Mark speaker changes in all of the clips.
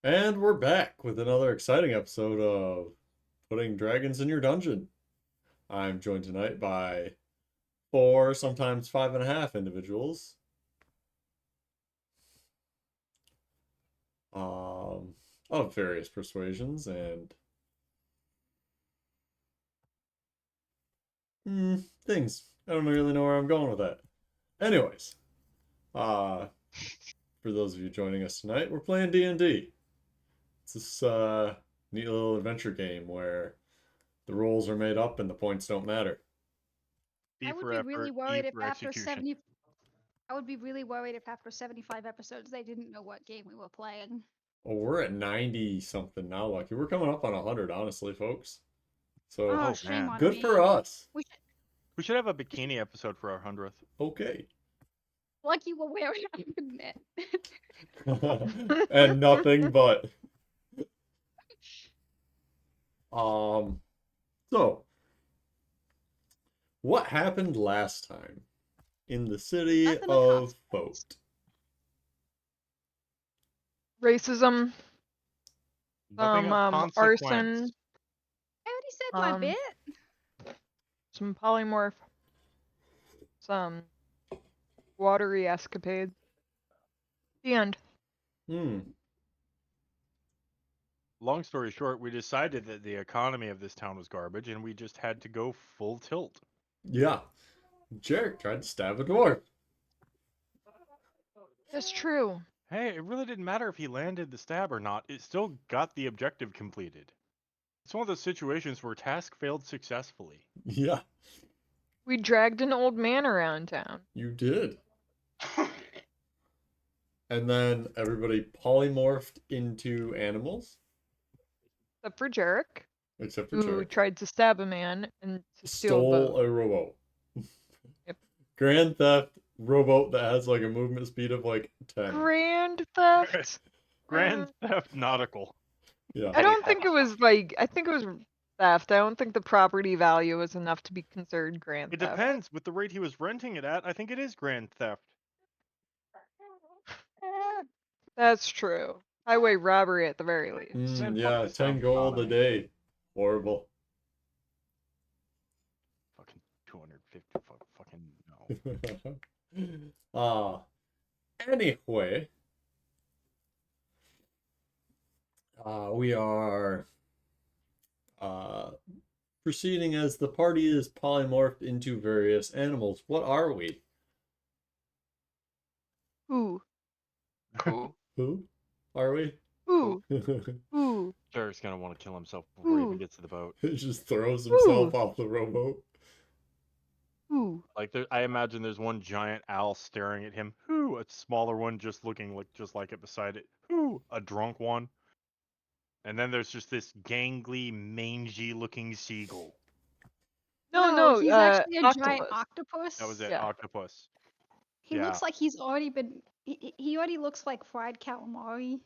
Speaker 1: And we're back with another exciting episode of Putting Dragons in Your Dungeon. I'm joined tonight by four, sometimes five and a half individuals um, of various persuasions and things. I don't really know where I'm going with that. Anyways, uh, for those of you joining us tonight, we're playing D&D. It's this neat little adventure game where the rules are made up and the points don't matter.
Speaker 2: B
Speaker 3: I would
Speaker 2: for
Speaker 3: be
Speaker 2: effort,
Speaker 3: really
Speaker 2: E
Speaker 3: worried if
Speaker 2: for
Speaker 3: after
Speaker 2: execution.
Speaker 3: 70 I would be really worried if after 75 episodes they didn't know what game we were playing.
Speaker 1: Oh, we're at 90 something now, Lucky. We're coming up on 100, honestly, folks. So
Speaker 3: Oh,
Speaker 2: Oh,
Speaker 3: shame
Speaker 2: man.
Speaker 3: on
Speaker 1: good
Speaker 3: me.
Speaker 1: for us.
Speaker 3: We should,
Speaker 2: We should have a bikini episode for our 100th.
Speaker 1: Okay.
Speaker 3: like you were wearing it.
Speaker 1: And nothing but. Um, so what happened last time in the city
Speaker 3: Nothing of
Speaker 1: of
Speaker 3: consequence.
Speaker 1: Fote?
Speaker 4: Racism,
Speaker 2: Nothing of consequence.
Speaker 4: arson,
Speaker 3: I already said my
Speaker 4: Um,
Speaker 3: bit.
Speaker 4: some polymorph, some watery escapades. The end.
Speaker 1: Hmm.
Speaker 2: Long story short, we decided that the economy of this town was garbage and we just had to go full tilt.
Speaker 1: Yeah. Jarek tried to stab a dwarf.
Speaker 4: That's true.
Speaker 2: Hey, it really didn't matter if he landed the stab or not, it still got the objective completed. It's one of those situations where task failed successfully.
Speaker 1: Yeah,
Speaker 4: We dragged an old man around town.
Speaker 1: you did. And then everybody polymorphed into animals,
Speaker 4: Except for Jarek,
Speaker 1: except for
Speaker 4: who
Speaker 1: Jarek.
Speaker 4: tried to stab a man and to steal a
Speaker 1: Stole
Speaker 4: boat.
Speaker 1: a rowboat.
Speaker 4: Yep.
Speaker 1: Grand theft rowboat that has like a movement speed of like 10.
Speaker 4: Grand theft?
Speaker 2: Grand Theft Nautical.
Speaker 1: Yeah.
Speaker 4: I don't think it was I think it was theft. I don't think the property value was enough to be considered grand
Speaker 2: It
Speaker 4: theft.
Speaker 2: depends. With the rate he was renting it at, I think it is Grand Theft.
Speaker 4: That's true. Highway robbery at the very least.
Speaker 2: Man, fuck
Speaker 1: Yeah,
Speaker 2: this
Speaker 1: 10
Speaker 2: town
Speaker 1: gold a
Speaker 2: economy.
Speaker 1: day. Horrible.
Speaker 2: Fucking 250. Fucking no.
Speaker 1: Anyway, we are proceeding as the party is polymorphed into various animals. What are we?
Speaker 4: Ooh.
Speaker 5: Who?
Speaker 1: Who are we?
Speaker 4: Ooh.
Speaker 1: He
Speaker 4: Ooh.
Speaker 2: Derek's gonna want to kill himself before he even
Speaker 4: Ooh.
Speaker 2: gets to the boat.
Speaker 1: just throws himself
Speaker 4: Ooh.
Speaker 1: off the rowboat.
Speaker 4: Ooh.
Speaker 2: Like, I imagine there's one giant owl staring at him. Whoo! A smaller one just looking just like it beside it. Whoo! A drunk one. And then there's just this gangly, mangy-looking seagull.
Speaker 4: No,
Speaker 3: he's actually a giant
Speaker 4: octopus.
Speaker 3: octopus.
Speaker 2: That was it.
Speaker 4: Yeah.
Speaker 2: Octopus.
Speaker 3: He
Speaker 2: Yeah.
Speaker 3: looks like he's already been. He already looks like fried calamari.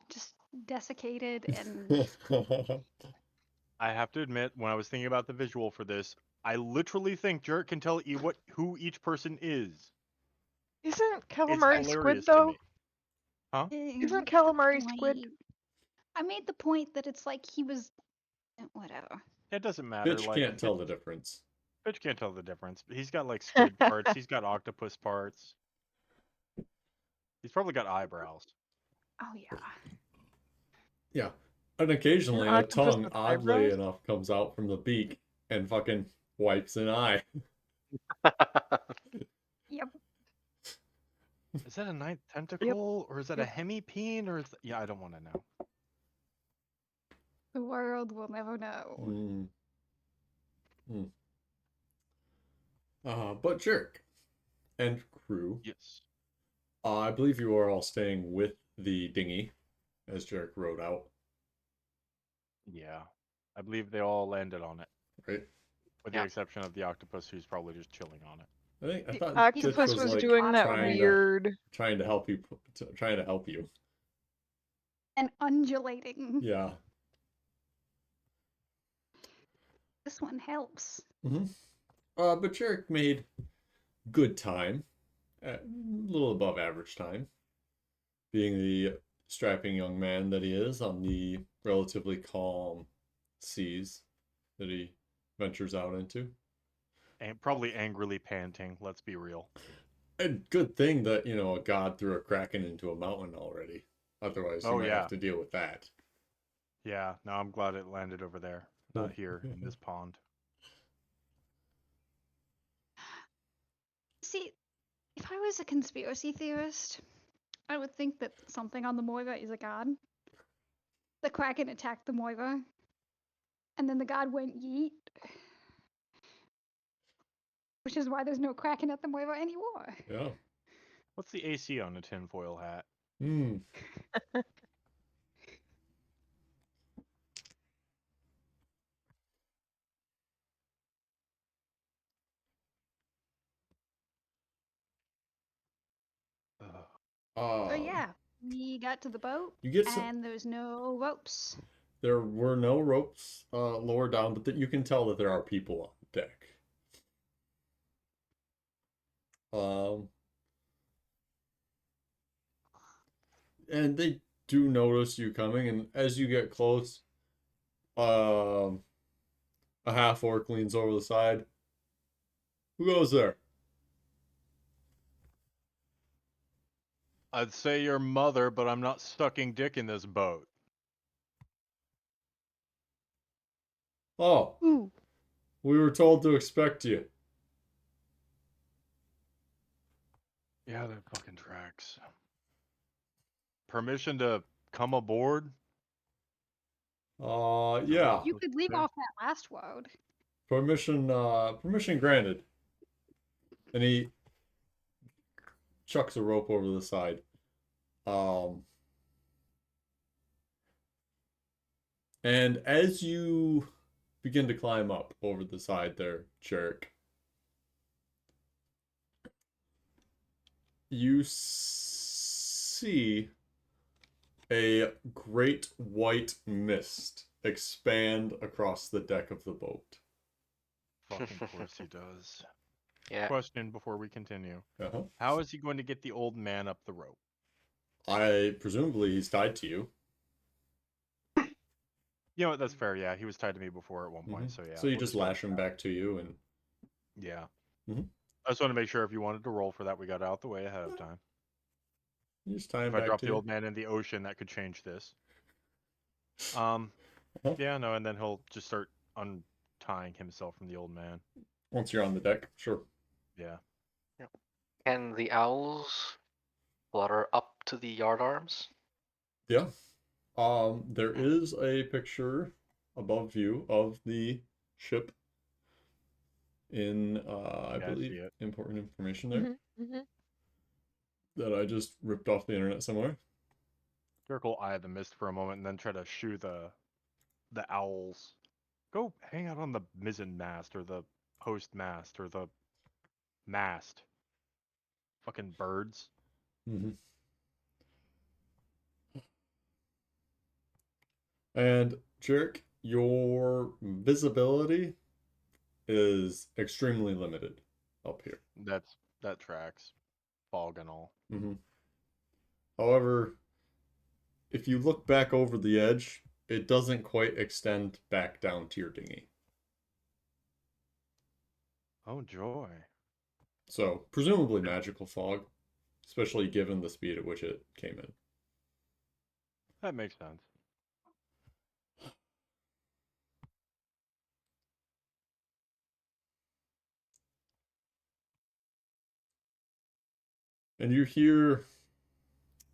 Speaker 3: Just desiccated and.
Speaker 2: I have to admit, when I was thinking about the visual for this, I literally think Jarrett can tell you who each person is.
Speaker 4: Isn't
Speaker 2: It's
Speaker 4: calamari squid
Speaker 2: hilarious to
Speaker 4: though?
Speaker 2: me. Huh?
Speaker 4: Isn't calamari squid?
Speaker 3: I made the point that it's like he was. Whatever.
Speaker 2: It doesn't matter.
Speaker 1: Bitch
Speaker 2: Like,
Speaker 1: can't tell the difference.
Speaker 2: Bitch can't tell the difference. He's got like squid parts. He's got octopus parts. He's probably got eyebrows.
Speaker 3: Oh yeah.
Speaker 1: Yeah. And occasionally
Speaker 4: An
Speaker 1: a
Speaker 4: octopus
Speaker 1: tongue,
Speaker 4: with
Speaker 1: oddly
Speaker 4: eyebrows?
Speaker 1: enough, comes out from the beak and fucking wipes an eye.
Speaker 3: Yep.
Speaker 2: Is that a ninth tentacle, or is that a hemipene, or is yeah? I don't want to know.
Speaker 3: The world will never know.
Speaker 1: But Jerk and crew,
Speaker 2: Yes.
Speaker 1: I believe you are all staying with the dinghy, as Jerk rode out,
Speaker 2: Yeah. I believe they all landed on it,
Speaker 1: right?
Speaker 2: with the
Speaker 5: Yeah.
Speaker 2: exception of the octopus, who's probably just chilling on it.
Speaker 1: I thought
Speaker 3: He's
Speaker 1: Ditch
Speaker 4: Octopus
Speaker 1: was
Speaker 4: was
Speaker 1: like
Speaker 4: doing that
Speaker 1: trying
Speaker 4: weird.
Speaker 1: trying to help you, trying to help you.
Speaker 3: And undulating.
Speaker 1: Yeah.
Speaker 3: This one helps.
Speaker 1: But Jarek made good time, a little above average time, being the strapping young man that he is on the relatively calm seas that he ventures out into.
Speaker 2: And probably angrily panting, let's be real.
Speaker 1: And good thing that, a god threw a kraken into a mountain already. Otherwise, you
Speaker 2: Oh,
Speaker 1: might
Speaker 2: yeah.
Speaker 1: have to deal with that.
Speaker 2: Yeah, no, I'm glad it landed over there, not here in this pond.
Speaker 3: See, if I was a conspiracy theorist, I would think that something on the Moira is a god. The Kraken attacked the Moira, and then the god went yeet, which is why there's no Kraken at the Moira anymore.
Speaker 1: Yeah.
Speaker 2: What's the AC on a tinfoil hat?
Speaker 1: Hmm.
Speaker 2: Ugh.
Speaker 3: So
Speaker 1: Um,
Speaker 3: yeah, we got to the boat,
Speaker 1: you get some.
Speaker 3: and there's no ropes.
Speaker 1: There were no ropes lower down, but that you can tell that there are people on deck. Um, and they do notice you coming, and as you get close, um, a half orc leans over the side. Who goes there?
Speaker 2: I'd say your mother, but I'm not sucking dick in this boat.
Speaker 1: Oh,
Speaker 3: Ooh,
Speaker 1: we were told to expect you.
Speaker 2: Yeah, that fucking tracks. Permission to come aboard?
Speaker 1: Yeah.
Speaker 3: you could leave off that last word.
Speaker 1: Permission granted. And he chucks a rope over the side. Um, and as you begin to climb up over the side there, Cherrick, you see a great white mist expand across the deck of the boat.
Speaker 2: Fucking course he does.
Speaker 5: Yeah.
Speaker 2: Question before we continue.
Speaker 1: Uh-huh.
Speaker 2: How is he going to get the old man up the rope?
Speaker 1: Presumably he's tied to you.
Speaker 2: You know what, that's fair, yeah. He was tied to me before at one point, so yeah.
Speaker 1: So you
Speaker 2: we'll
Speaker 1: just
Speaker 2: go
Speaker 1: lash
Speaker 2: with
Speaker 1: him
Speaker 2: that.
Speaker 1: back to you and
Speaker 2: Yeah.
Speaker 1: Mhm.
Speaker 2: I just want to make sure if you wanted to roll for that, we got out the way ahead of time.
Speaker 1: you just tie him
Speaker 2: If I
Speaker 1: back
Speaker 2: drop
Speaker 1: to
Speaker 2: the
Speaker 1: you.
Speaker 2: old man in the ocean, that could change this.
Speaker 1: Uh-huh.
Speaker 2: Yeah, no, and then he'll just start untying himself from the old man.
Speaker 1: Once you're on the deck, sure.
Speaker 2: Yeah.
Speaker 5: Can the owls flutter up to the yardarms?
Speaker 1: Yeah. There is a picture above you of the ship in, I
Speaker 2: Yeah, I see
Speaker 1: believe,
Speaker 2: it.
Speaker 1: important information there
Speaker 4: Mm-hmm.
Speaker 1: that I just ripped off the internet somewhere.
Speaker 2: Jericho will eye the mist for a moment and then try to shoo the owls. Go hang out on the mizzen mast or the post mast or the mast. Fucking birds.
Speaker 1: Mm-hmm. And Jerk, your visibility is extremely limited up here.
Speaker 2: That tracks. Fog and all.
Speaker 1: Mm-hmm. However, if you look back over the edge, it doesn't quite extend back down to your dinghy.
Speaker 2: Oh joy.
Speaker 1: So, presumably magical fog, especially given the speed at which it came in.
Speaker 2: That makes sense.
Speaker 1: And you hear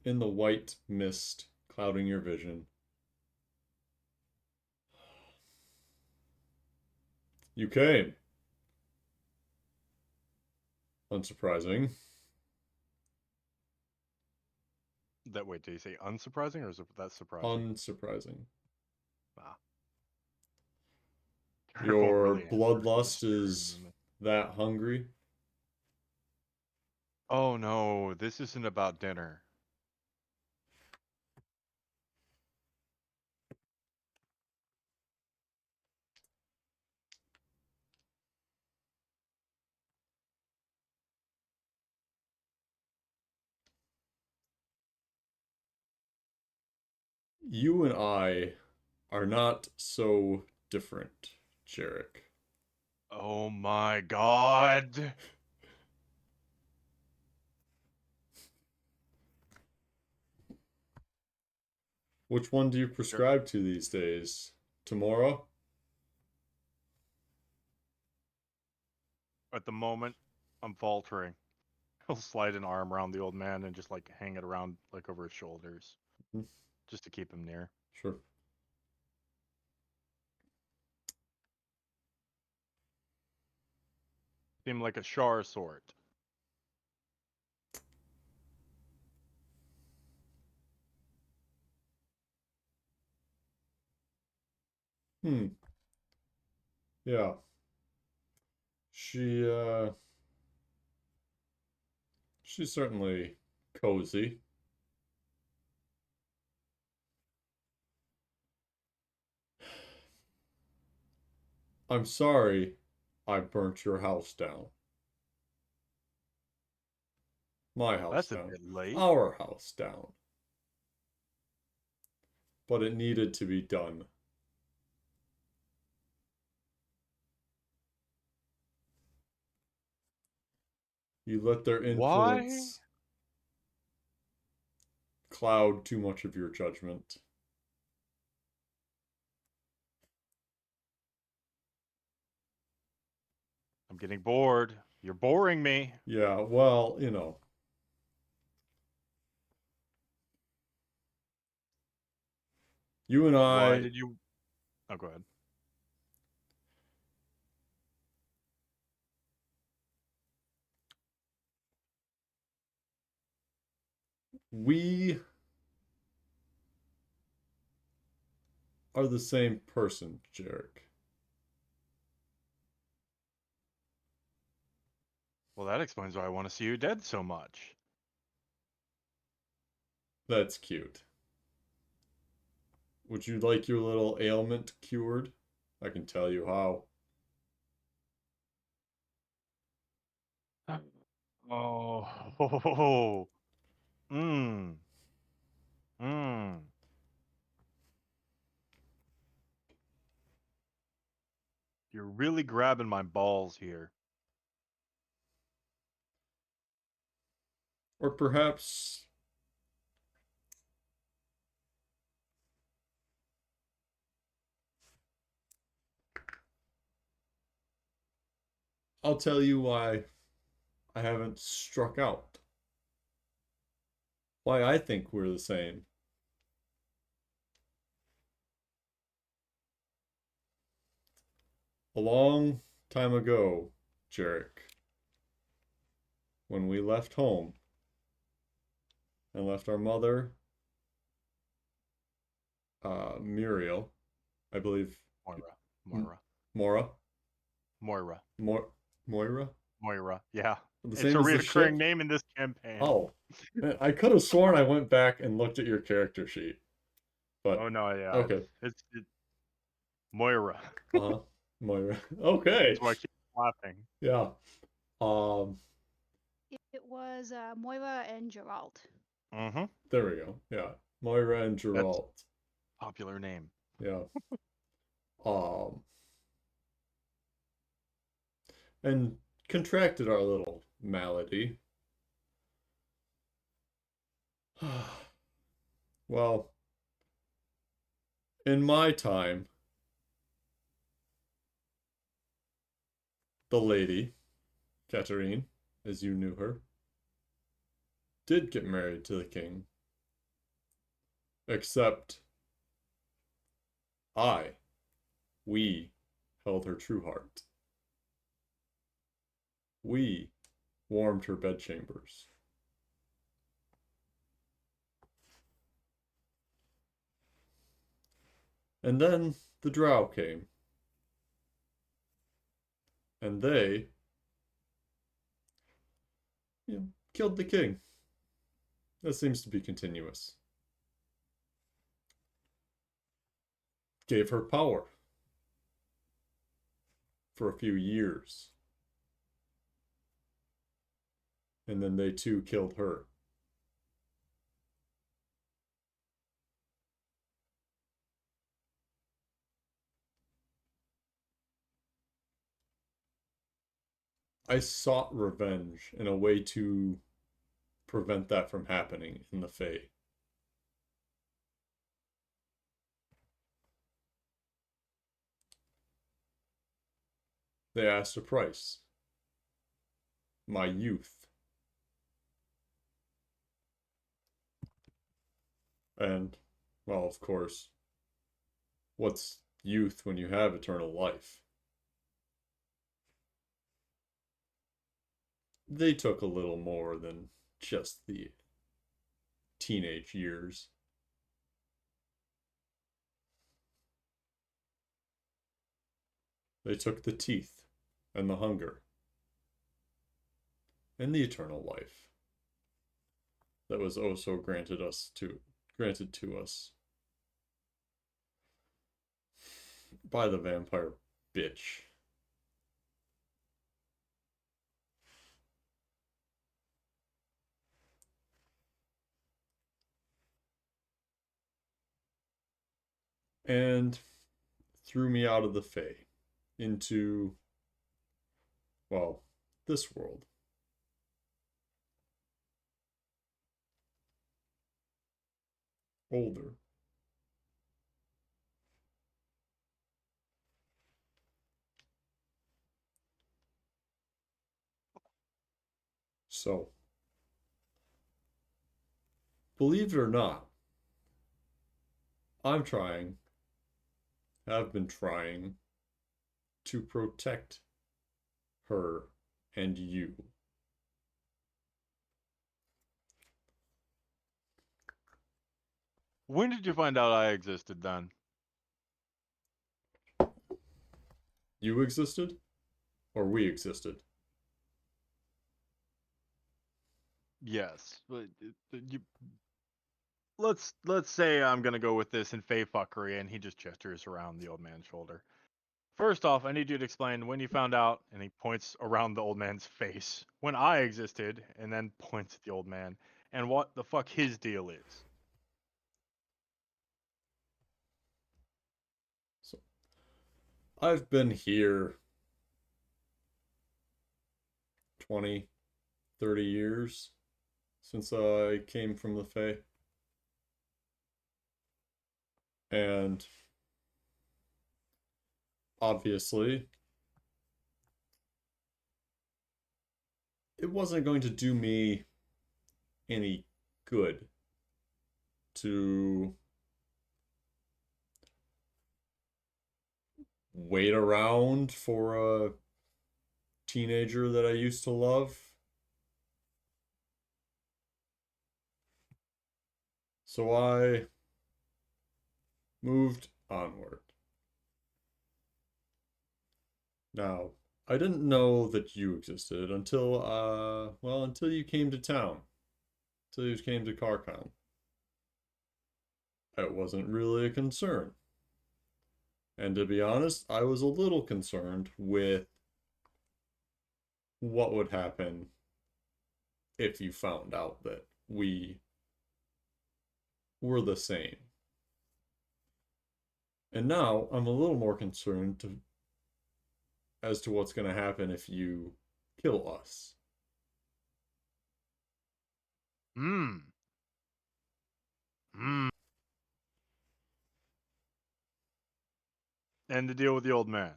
Speaker 1: in the white mist clouding your vision, you came. Unsurprising.
Speaker 2: That wait, did you say unsurprising or is that surprising?
Speaker 1: Unsurprising.
Speaker 2: Ah.
Speaker 1: Your
Speaker 2: Really answered
Speaker 1: bloodlust
Speaker 2: this
Speaker 1: is
Speaker 2: scream.
Speaker 1: that hungry.
Speaker 2: Oh no, this isn't about dinner.
Speaker 1: You and I are not so different, Jarek.
Speaker 2: Oh my god.
Speaker 1: Which one do you prescribe to these days? Tomorrow?
Speaker 2: At the moment, I'm faltering. He'll slide an arm around the old man and just like hang it around like over his shoulders.
Speaker 1: Mhm.
Speaker 2: Just to keep him near.
Speaker 1: Sure.
Speaker 2: Seem like a Shar sort.
Speaker 1: Hmm. Yeah. She, she's certainly cozy. I'm sorry I burnt your house down. My house
Speaker 2: That's a
Speaker 1: down.
Speaker 2: bit late.
Speaker 1: Our house down. But it needed to be done. You let their
Speaker 2: Why?
Speaker 1: influence cloud too much of your judgment.
Speaker 2: I'm getting bored. You're boring me.
Speaker 1: Yeah, well, you know. You and
Speaker 2: Why
Speaker 1: I,
Speaker 2: did you? Oh, go ahead.
Speaker 1: we are the same person, Jarek.
Speaker 2: Well, that explains why I want to see you dead so much.
Speaker 1: That's cute. Would you like your little ailment cured? I can tell you how.
Speaker 2: Oh, mmm, mmm. You're really grabbing my balls here.
Speaker 1: Or perhaps I'll tell you why I haven't struck out. Why I think we're the same. A long time ago, Jarek, when we left home and left our mother, Muriel, I believe,
Speaker 2: Moira,
Speaker 1: M-
Speaker 2: Moira,
Speaker 1: Mora,
Speaker 2: Moira,
Speaker 1: Moira,
Speaker 2: Moira. Yeah,
Speaker 1: the
Speaker 2: it's a
Speaker 1: same as the
Speaker 2: reoccurring
Speaker 1: ship.
Speaker 2: name in this campaign.
Speaker 1: Oh, man, I could have sworn I went back and looked at your character sheet,
Speaker 2: Oh
Speaker 1: but
Speaker 2: no, yeah,
Speaker 1: okay.
Speaker 2: it's Moira.
Speaker 1: Uh-huh. Moira. Okay.
Speaker 2: That's why I keep laughing.
Speaker 1: Yeah. Um,
Speaker 3: It was Moira and Geralt.
Speaker 2: Mm-hmm.
Speaker 1: there we go. Yeah. Moira and
Speaker 2: That's
Speaker 1: Geralt.
Speaker 2: popular name.
Speaker 1: Yeah. Um, and contracted our little malady. Well, in my time, the lady, Katarine, as you knew her, did get married to the king. Except I, we, held her true heart. We warmed her bedchambers. And then the drow came, and they, killed the king. That seems to be continuous. Gave her power for a few years. And then they too killed her. I sought revenge in a way to prevent that from happening in the Fae. They asked a price. My youth. And, well, of course, what's youth when you have eternal life? They took a little more than just the teenage years. They took the teeth and the hunger and the eternal life that was oh so granted to us by the vampire bitch. And threw me out of the Fae into, well, this world. Older. So, believe it or not, I'm trying, have been trying to protect her and you.
Speaker 2: When did you find out I existed then?
Speaker 1: You existed? Or we existed?
Speaker 2: Yes, but you. Let's say I'm gonna go with this in Fey fuckery, and he just gestures around the old man's shoulder. First off, I need you to explain when you found out, and he points around the old man's face, when I existed, and then points at the old man, and what the fuck his deal is.
Speaker 1: So, I've been here 20, 30 years since I came from the Fae. And obviously, it wasn't going to do me any good to wait around for a teenager that I used to love. So I moved onward. Now, I didn't know that you existed until you came to town. Until you came to Carcon. It wasn't really a concern. And to be honest, I was a little concerned with what would happen if you found out that we were the same. And now I'm a little more concerned as to what's going to happen if you kill us.
Speaker 2: Hmm. Hmm. And the deal with the old man.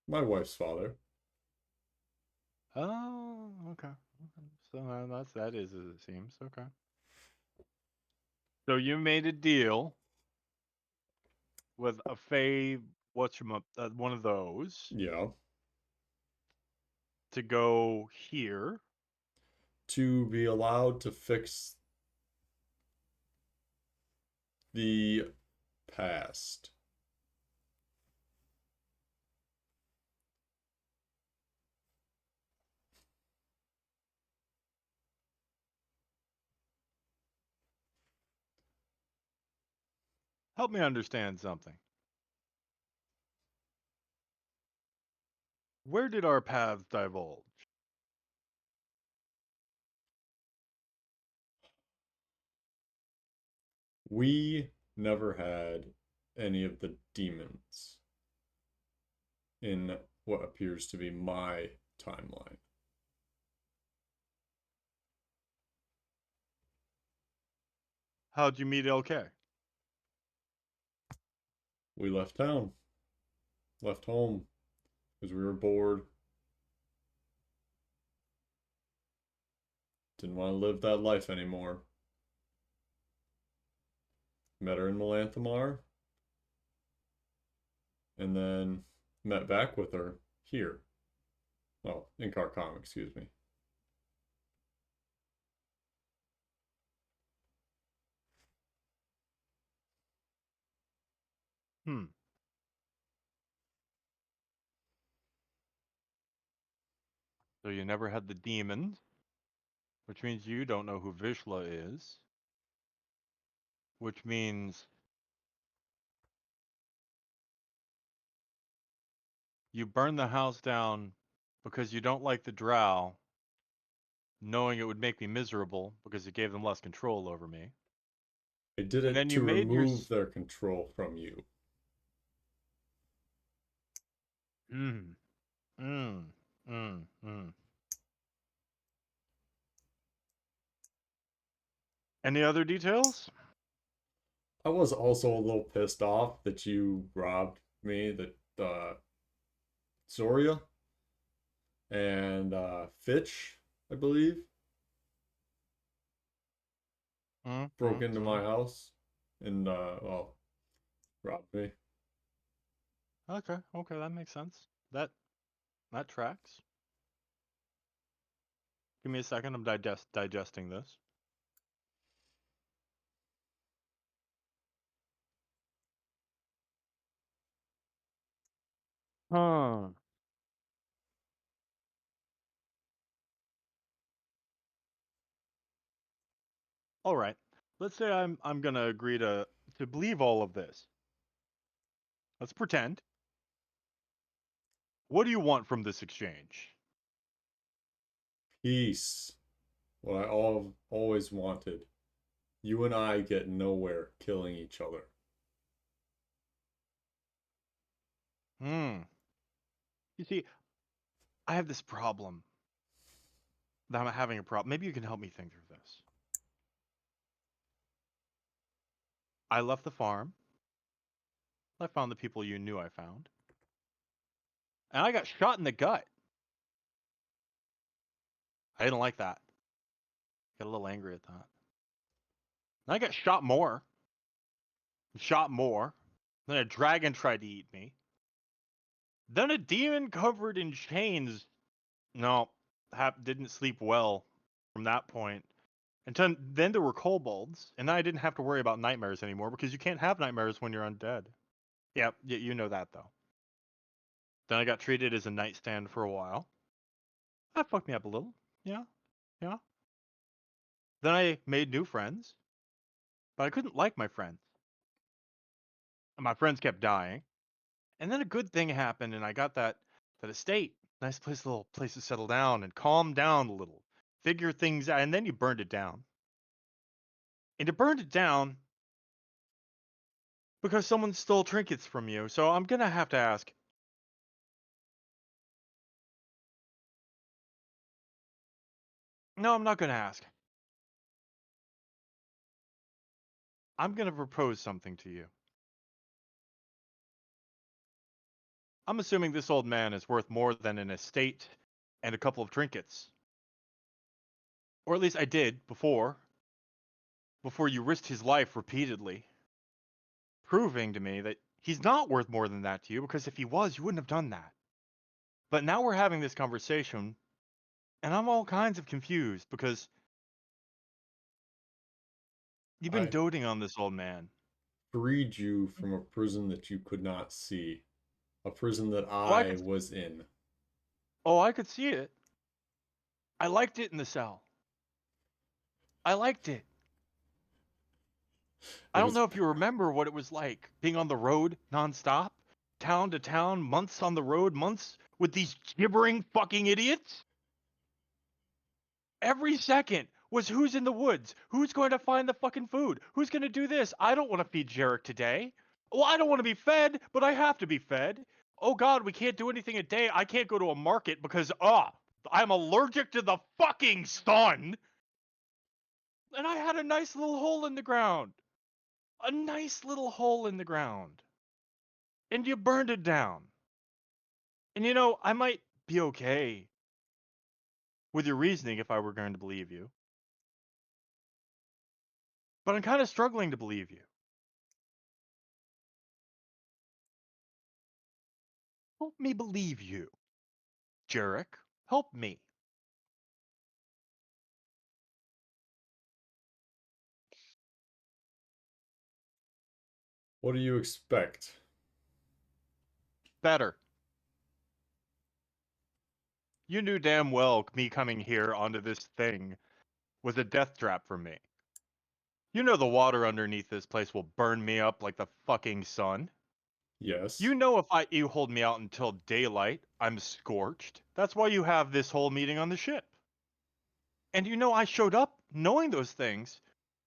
Speaker 1: My wife's father.
Speaker 2: Oh, okay. So that is as it seems. Okay. So you made a deal with a Fey, one of those,
Speaker 1: Yeah.
Speaker 2: to go here.
Speaker 1: To be allowed to fix the past.
Speaker 2: Help me understand something. Where did our paths divulge?
Speaker 1: We never had any of the demons in what appears to be my timeline.
Speaker 2: How'd you meet LK?
Speaker 1: We left town, left home, because we were bored. Didn't want to live that life anymore. Met her in Melanthamar, and then met back with her here. Well, in Carcom, excuse me.
Speaker 2: Hmm. So you never had the demons, which means you don't know who Vishla is. Which means you burned the house down because you don't like the drow, knowing it would make me miserable because it gave them less control over me.
Speaker 1: I did
Speaker 2: And
Speaker 1: it
Speaker 2: then
Speaker 1: to
Speaker 2: you made your
Speaker 1: remove their control from you.
Speaker 2: Any other details?
Speaker 1: I was also a little pissed off that you robbed me, that Zoria and Fitch, I believe, broke into my house and well, robbed me.
Speaker 2: Okay, that makes sense. That tracks. Give me a second. I'm digesting this. Huh. All right. Let's say I'm gonna agree to believe all of this. Let's pretend. What do you want from this exchange?
Speaker 1: Peace. What I always wanted. You and I get nowhere killing each other.
Speaker 2: You see, I have this problem. That I'm having a problem. Maybe you can help me think through this. I left the farm. I found the people you knew I found. And I got shot in the gut. I didn't like that. Got a little angry at that. And I got shot more. Shot more. Then a dragon tried to eat me. Then a demon covered in chains. No, didn't sleep well from that point. And then there were kobolds, and I didn't have to worry about nightmares anymore because you can't have nightmares when you're undead. Yeah, you know that though. Then I got treated as a nightstand for a while. That fucked me up a little. Yeah. Then I made new friends, but I couldn't like my friends. And my friends kept dying. And then a good thing happened, and I got that estate. Nice place, little place to settle down and calm down a little, figure things out. And then you burned it down. And you burned it down because someone stole trinkets from you. So I'm gonna have to ask. No, I'm not gonna ask. I'm gonna propose something to you. I'm assuming this old man is worth more than an estate and a couple of trinkets. Or at least I did before you risked his life repeatedly, proving to me that he's not worth more than that to you, because if he was, you wouldn't have done that. But now we're having this conversation, and I'm all kinds of confused because you've been
Speaker 1: I
Speaker 2: doting on this old man.
Speaker 1: freed you from a prison that you could not see. A prison that
Speaker 2: Oh,
Speaker 1: I was in.
Speaker 2: Oh, I could see it. I liked it in the cell. I liked it. I don't know if you remember what it was like being on the road nonstop, town to town, months on the road, months with these gibbering fucking idiots. Every second was who's in the woods, who's going to find the fucking food, who's going to do this. I don't want to feed Jarek today. Well, I don't want to be fed, but I have to be fed. oh God, we can't do anything a day. I can't go to a market because, I'm allergic to the fucking sun. And I had a nice little hole in the ground. A nice little hole in the ground. And you burned it down. And you know, I might be okay with your reasoning if I were going to believe you. But I'm kind of struggling to believe you. Help me believe you, Jarek. Help me.
Speaker 1: What do you expect?
Speaker 2: Better. You knew damn well me coming here onto this thing was a death trap for me. You know the water underneath this place will burn me up like the fucking sun.
Speaker 1: Yes.
Speaker 2: You know if you hold me out until daylight, I'm scorched. That's why you have this whole meeting on the ship. And you know I showed up knowing those things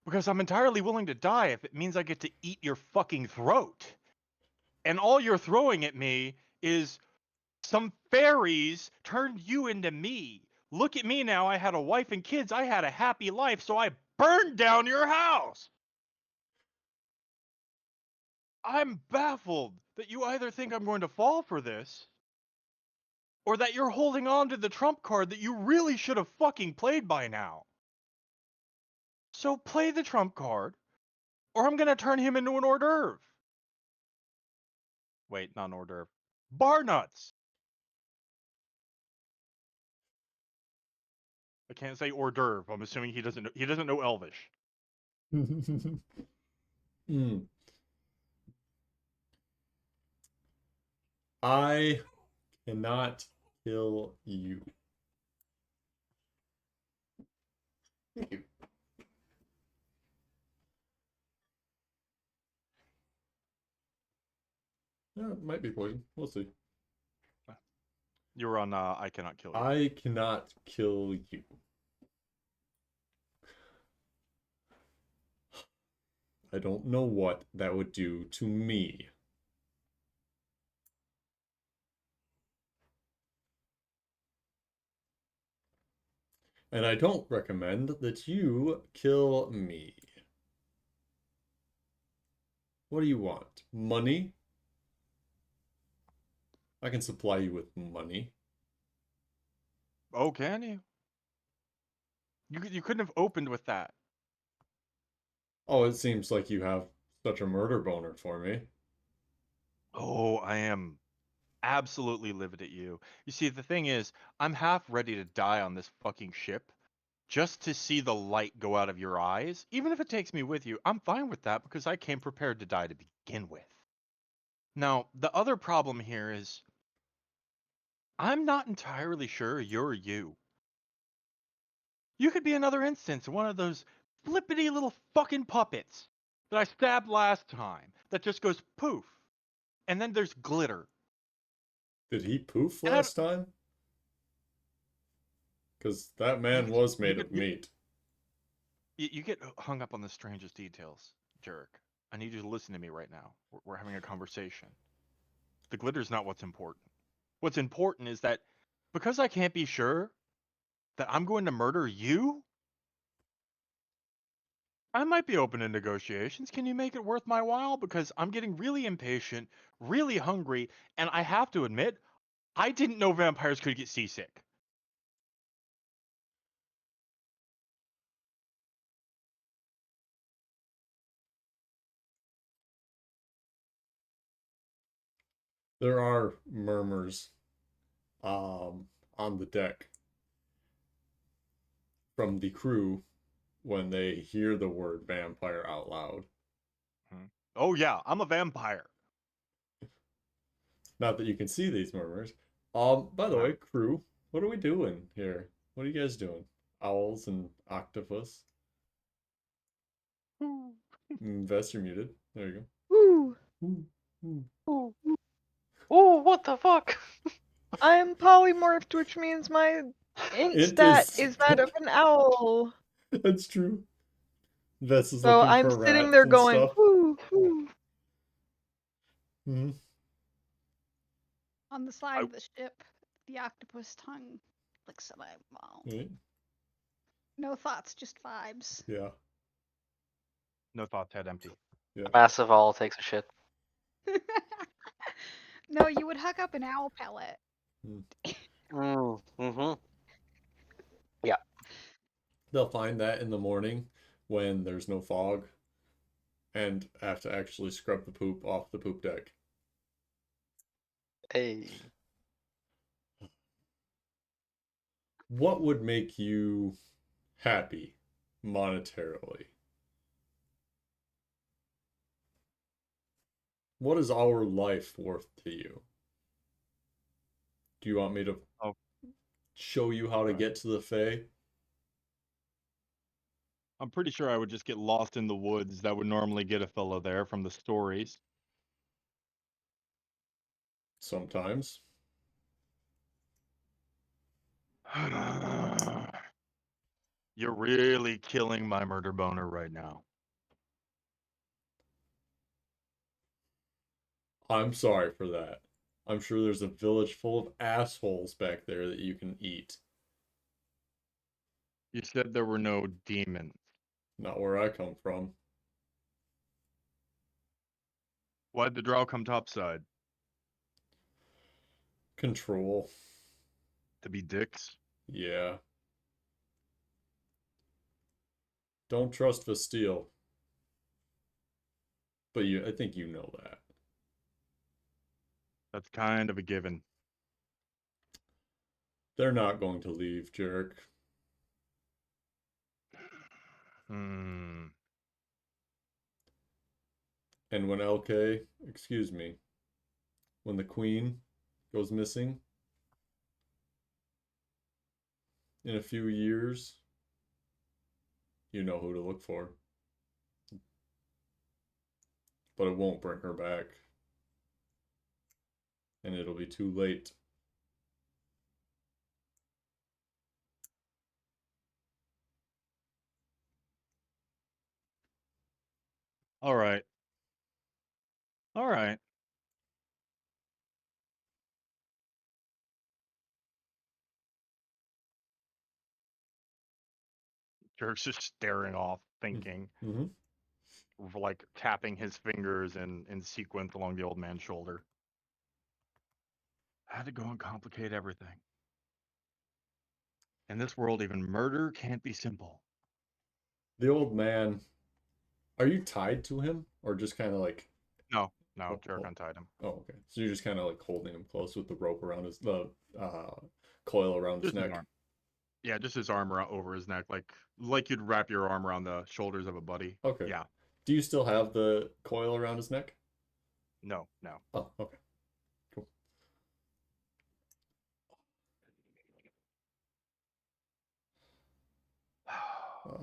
Speaker 2: because I'm entirely willing to die if it means I get to eat your fucking throat. And all you're throwing at me is some fairies turned you into me. Look at me now. I had a wife and kids. I had a happy life, so I burned down your house. I'm baffled that you either think I'm going to fall for this or that you're holding on to the trump card that you really should have fucking played by now. So play the trump card, or I'm gonna turn him into an hors d'oeuvre. Wait, not an hors d'oeuvre. Bar nuts. I can't say hors d'oeuvre. I'm assuming he doesn't know Elvish.
Speaker 1: Hmm. I cannot kill you. Thank you. Yeah, it might be poison. We'll see.
Speaker 2: You were on I cannot kill you.
Speaker 1: I cannot kill you. I don't know what that would do to me. And I don't recommend that you kill me. What do you want? Money? I can supply you with money.
Speaker 2: Oh, can you? You couldn't have opened with that.
Speaker 1: Oh, it seems like you have such a murder boner for me.
Speaker 2: Oh, I am absolutely livid at you. You see, the thing is, I'm half ready to die on this fucking ship just to see the light go out of your eyes. Even if it takes me with you, I'm fine with that because I came prepared to die to begin with. Now, the other problem here is I'm not entirely sure you're you. You could be another instance, one of those flippity little fucking puppets that I stabbed last time that just goes poof. And then there's glitter.
Speaker 1: Did he poof
Speaker 2: And I
Speaker 1: last time? Because that man
Speaker 2: you,
Speaker 1: was
Speaker 2: you
Speaker 1: made
Speaker 2: get
Speaker 1: of meat.
Speaker 2: you get hung up on the strangest details, jerk. I need you to listen to me right now. We're having a conversation. The glitter's not what's important. What's important is that because I can't be sure that I'm going to murder you, I might be open to negotiations. Can you make it worth my while? Because I'm getting really impatient, really hungry, and I have to admit, I didn't know vampires could get seasick.
Speaker 1: There are murmurs on the deck from the crew when they hear the word vampire out loud.
Speaker 2: Oh yeah, I'm a vampire.
Speaker 1: Not that you can see these murmurs. By the
Speaker 2: No.
Speaker 1: way, crew, what are we doing here? What are you guys doing? Owls and octopus? Vest, you're muted. There you
Speaker 4: Woo!
Speaker 1: go. Ooh, ooh.
Speaker 5: Ooh, ooh, what the fuck?
Speaker 4: I'm polymorphed, which means my int
Speaker 1: It
Speaker 4: stat
Speaker 1: is.
Speaker 4: is that of an owl.
Speaker 1: That's true. Vest is
Speaker 4: So
Speaker 1: looking
Speaker 4: I'm
Speaker 1: for
Speaker 4: sitting
Speaker 1: rats
Speaker 4: there
Speaker 1: and
Speaker 4: going,
Speaker 1: stuff.
Speaker 4: whoo, whoo.
Speaker 1: Hmm.
Speaker 3: On the side of the ship, the octopus tongue licks at my mouth.
Speaker 1: Right?
Speaker 3: No thoughts, just vibes.
Speaker 1: Yeah.
Speaker 2: No thoughts, head empty.
Speaker 1: Yeah.
Speaker 5: Massive owl takes a shit.
Speaker 3: No, you would hook up an owl pellet.
Speaker 5: Mm-hmm.
Speaker 1: They'll find that in the morning when there's no fog and have to actually scrub the poop off the poop deck.
Speaker 5: Hey.
Speaker 1: What would make you happy monetarily? What is our life worth to you? Do you want me to
Speaker 2: Oh.
Speaker 1: show you how to get to the Fae?
Speaker 2: I'm pretty sure I would just get lost in the woods. That would normally get a fellow there from the stories.
Speaker 1: Sometimes.
Speaker 2: You're really killing my murder boner right now.
Speaker 1: I'm sorry for that. I'm sure there's a village full of assholes back there that you can eat.
Speaker 2: You said there were no demons.
Speaker 1: Not where I come from.
Speaker 2: Why'd the drow come topside?
Speaker 1: Control.
Speaker 2: To be dicks?
Speaker 1: Yeah. Don't trust Vasteel. But I think you know that.
Speaker 2: That's kind of a given.
Speaker 1: They're not going to leave, Jarek.
Speaker 2: Hmm.
Speaker 1: And when LK, excuse me, when the queen goes missing in a few years, you know who to look for. But it won't bring her back. And it'll be too late.
Speaker 2: All right. All right. Jerk's just staring off, thinking,
Speaker 1: Mm-hmm.
Speaker 2: like tapping his fingers in sequence along the old man's shoulder. Had to go and complicate everything. In this world, even murder can't be simple.
Speaker 1: The old man, are you tied to him? Or just kind of like...
Speaker 2: No,
Speaker 1: Oh,
Speaker 2: Jerk
Speaker 1: oh.
Speaker 2: untied him.
Speaker 1: Oh, okay. So you're just kind of like holding him close with the rope around the coil around his
Speaker 2: Just his
Speaker 1: neck.
Speaker 2: arm. Yeah, just his arm over his neck, like you'd wrap your arm around the shoulders of a buddy.
Speaker 1: Okay.
Speaker 2: Yeah.
Speaker 1: Do you still have the coil around his neck?
Speaker 2: No.
Speaker 1: Oh, okay. Cool.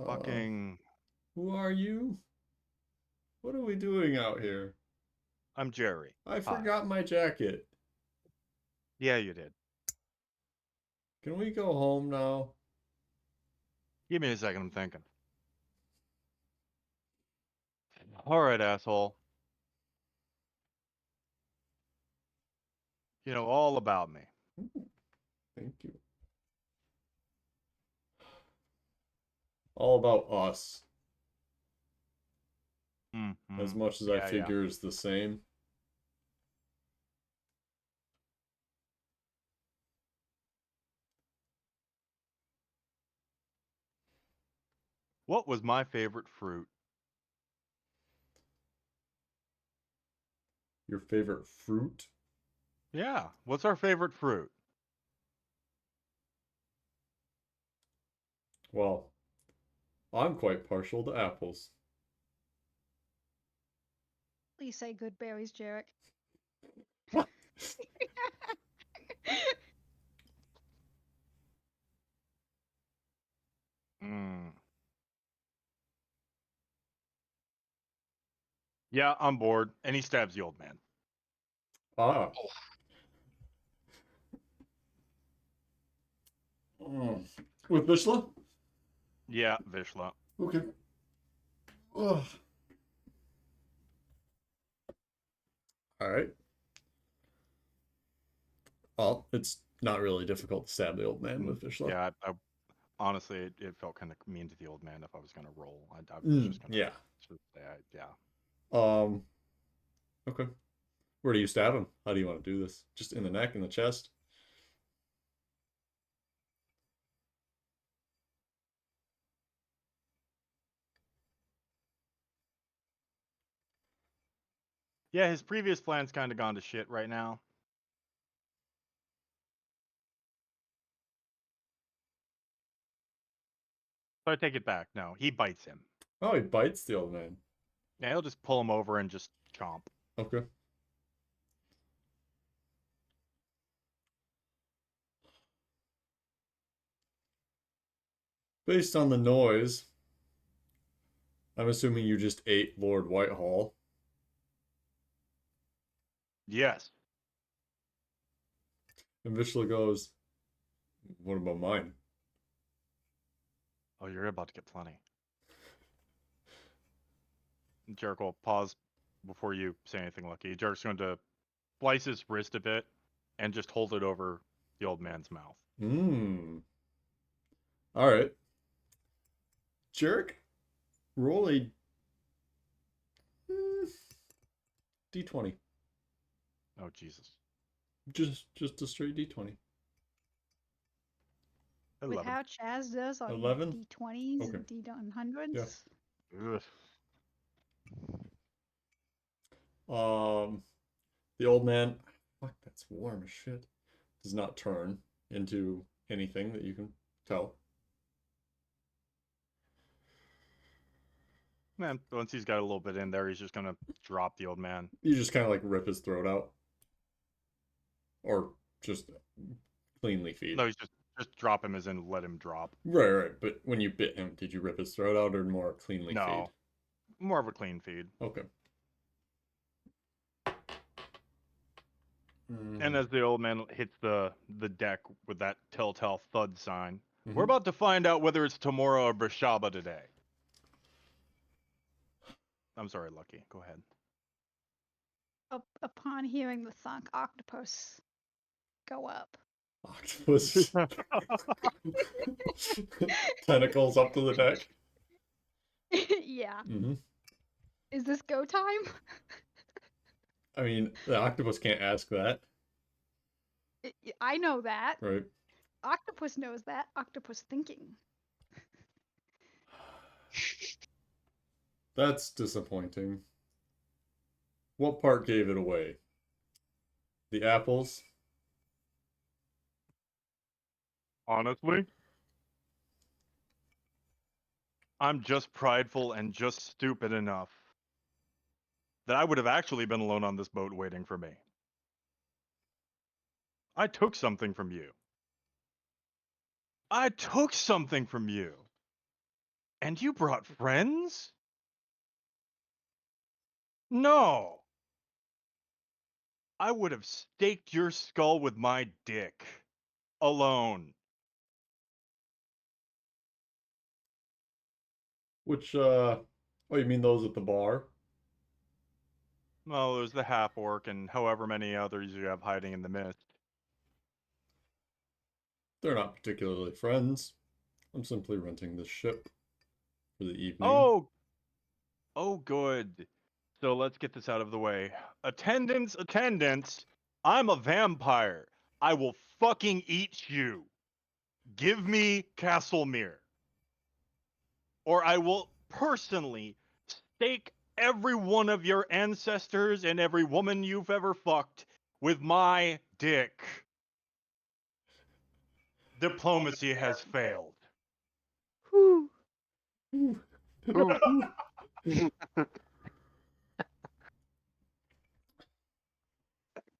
Speaker 2: Fucking.
Speaker 1: Who are you? What are we doing out here?
Speaker 2: I'm Jerry.
Speaker 1: I
Speaker 2: Hi.
Speaker 1: forgot my jacket.
Speaker 2: Yeah, you did.
Speaker 1: Can we go home now?
Speaker 2: Give me a second, I'm thinking. Alright, asshole. You know all about me.
Speaker 1: Thank you. All about us.
Speaker 2: Mm-hmm.
Speaker 1: As much as I figure is the same.
Speaker 2: What was my favorite fruit?
Speaker 1: Your favorite fruit?
Speaker 2: Yeah, what's our favorite fruit?
Speaker 1: Well, I'm quite partial to apples.
Speaker 3: Please say good berries, Jarek.
Speaker 2: Mm. Yeah, I'm bored. And he stabs the old man.
Speaker 1: Ah. With Vishla?
Speaker 2: Yeah, Vishla.
Speaker 1: Okay. Ugh. All right. Well, it's not really difficult to stab the old man with fish, though.
Speaker 2: Yeah, honestly, it felt kind of mean to the old man if I was gonna roll. I was just gonna
Speaker 1: Yeah.
Speaker 2: just say, yeah.
Speaker 1: Okay. Where do you stab him? How do you want to do this? Just in the neck, in the chest?
Speaker 2: Yeah, his previous plan's kind of gone to shit right now. So I take it back. No, he bites him.
Speaker 1: Oh, he bites the old man.
Speaker 2: Yeah, he'll just pull him over and just chomp.
Speaker 1: Okay. Based on the noise, I'm assuming you just ate Lord Whitehall.
Speaker 2: Yes.
Speaker 1: And Vishla goes, what about mine?
Speaker 2: Oh, you're about to get plenty. Jericho, pause before you say anything, Lucky. Jericho's going to slice his wrist a bit and just hold it over the old man's mouth.
Speaker 1: All right. Jerk, roll a D20.
Speaker 2: Oh, Jesus.
Speaker 1: Just a straight D20.
Speaker 3: With
Speaker 2: 11.
Speaker 3: how Chaz does on
Speaker 1: 11?
Speaker 3: D20s
Speaker 1: Okay.
Speaker 3: and D100s.
Speaker 1: Yeah.
Speaker 2: Ugh.
Speaker 1: The old man, fuck, that's warm as shit, does not turn into anything that you can tell.
Speaker 2: Man, once he's got a little bit in there, he's just going to drop the old man.
Speaker 1: You just kind of like rip his throat out. Or just cleanly feed.
Speaker 2: No, he's just drop him as in let him drop.
Speaker 1: Right. But when you bit him, did you rip his throat out or more cleanly
Speaker 2: No.
Speaker 1: feed?
Speaker 2: More of a clean feed.
Speaker 1: Okay.
Speaker 2: And as the old man hits the deck with that telltale thud sign,
Speaker 1: Mhm.
Speaker 2: we're about to find out whether it's tomorrow or Brashaba today. I'm sorry, Lucky. Go ahead.
Speaker 3: Upon hearing the thunk, octopus go up.
Speaker 1: Octopus. Tentacles up to the deck.
Speaker 3: Yeah.
Speaker 1: Mm-hmm.
Speaker 3: Is this go time?
Speaker 1: I mean, the octopus can't ask that,
Speaker 3: I know that.
Speaker 1: right?
Speaker 3: Octopus knows that. Octopus thinking.
Speaker 1: That's disappointing. What part gave it away? The apples?
Speaker 2: Honestly, I'm just prideful and just stupid enough that I would have actually been alone on this boat waiting for me. I took something from you. I took something from you. And you brought friends? No. I would have staked your skull with my dick. Alone.
Speaker 1: Which, oh, you mean those at the bar?
Speaker 2: Well, there's the half orc and however many others you have hiding in the mist.
Speaker 1: They're not particularly friends. I'm simply renting this ship for the evening.
Speaker 2: Oh, good. So let's get this out of the way. Attendance. I'm a vampire. I will fucking eat you. Give me Castlemere. Or I will personally stake every one of your ancestors and every woman you've ever fucked with my dick. Diplomacy has failed.
Speaker 4: Whew.
Speaker 5: Ooh.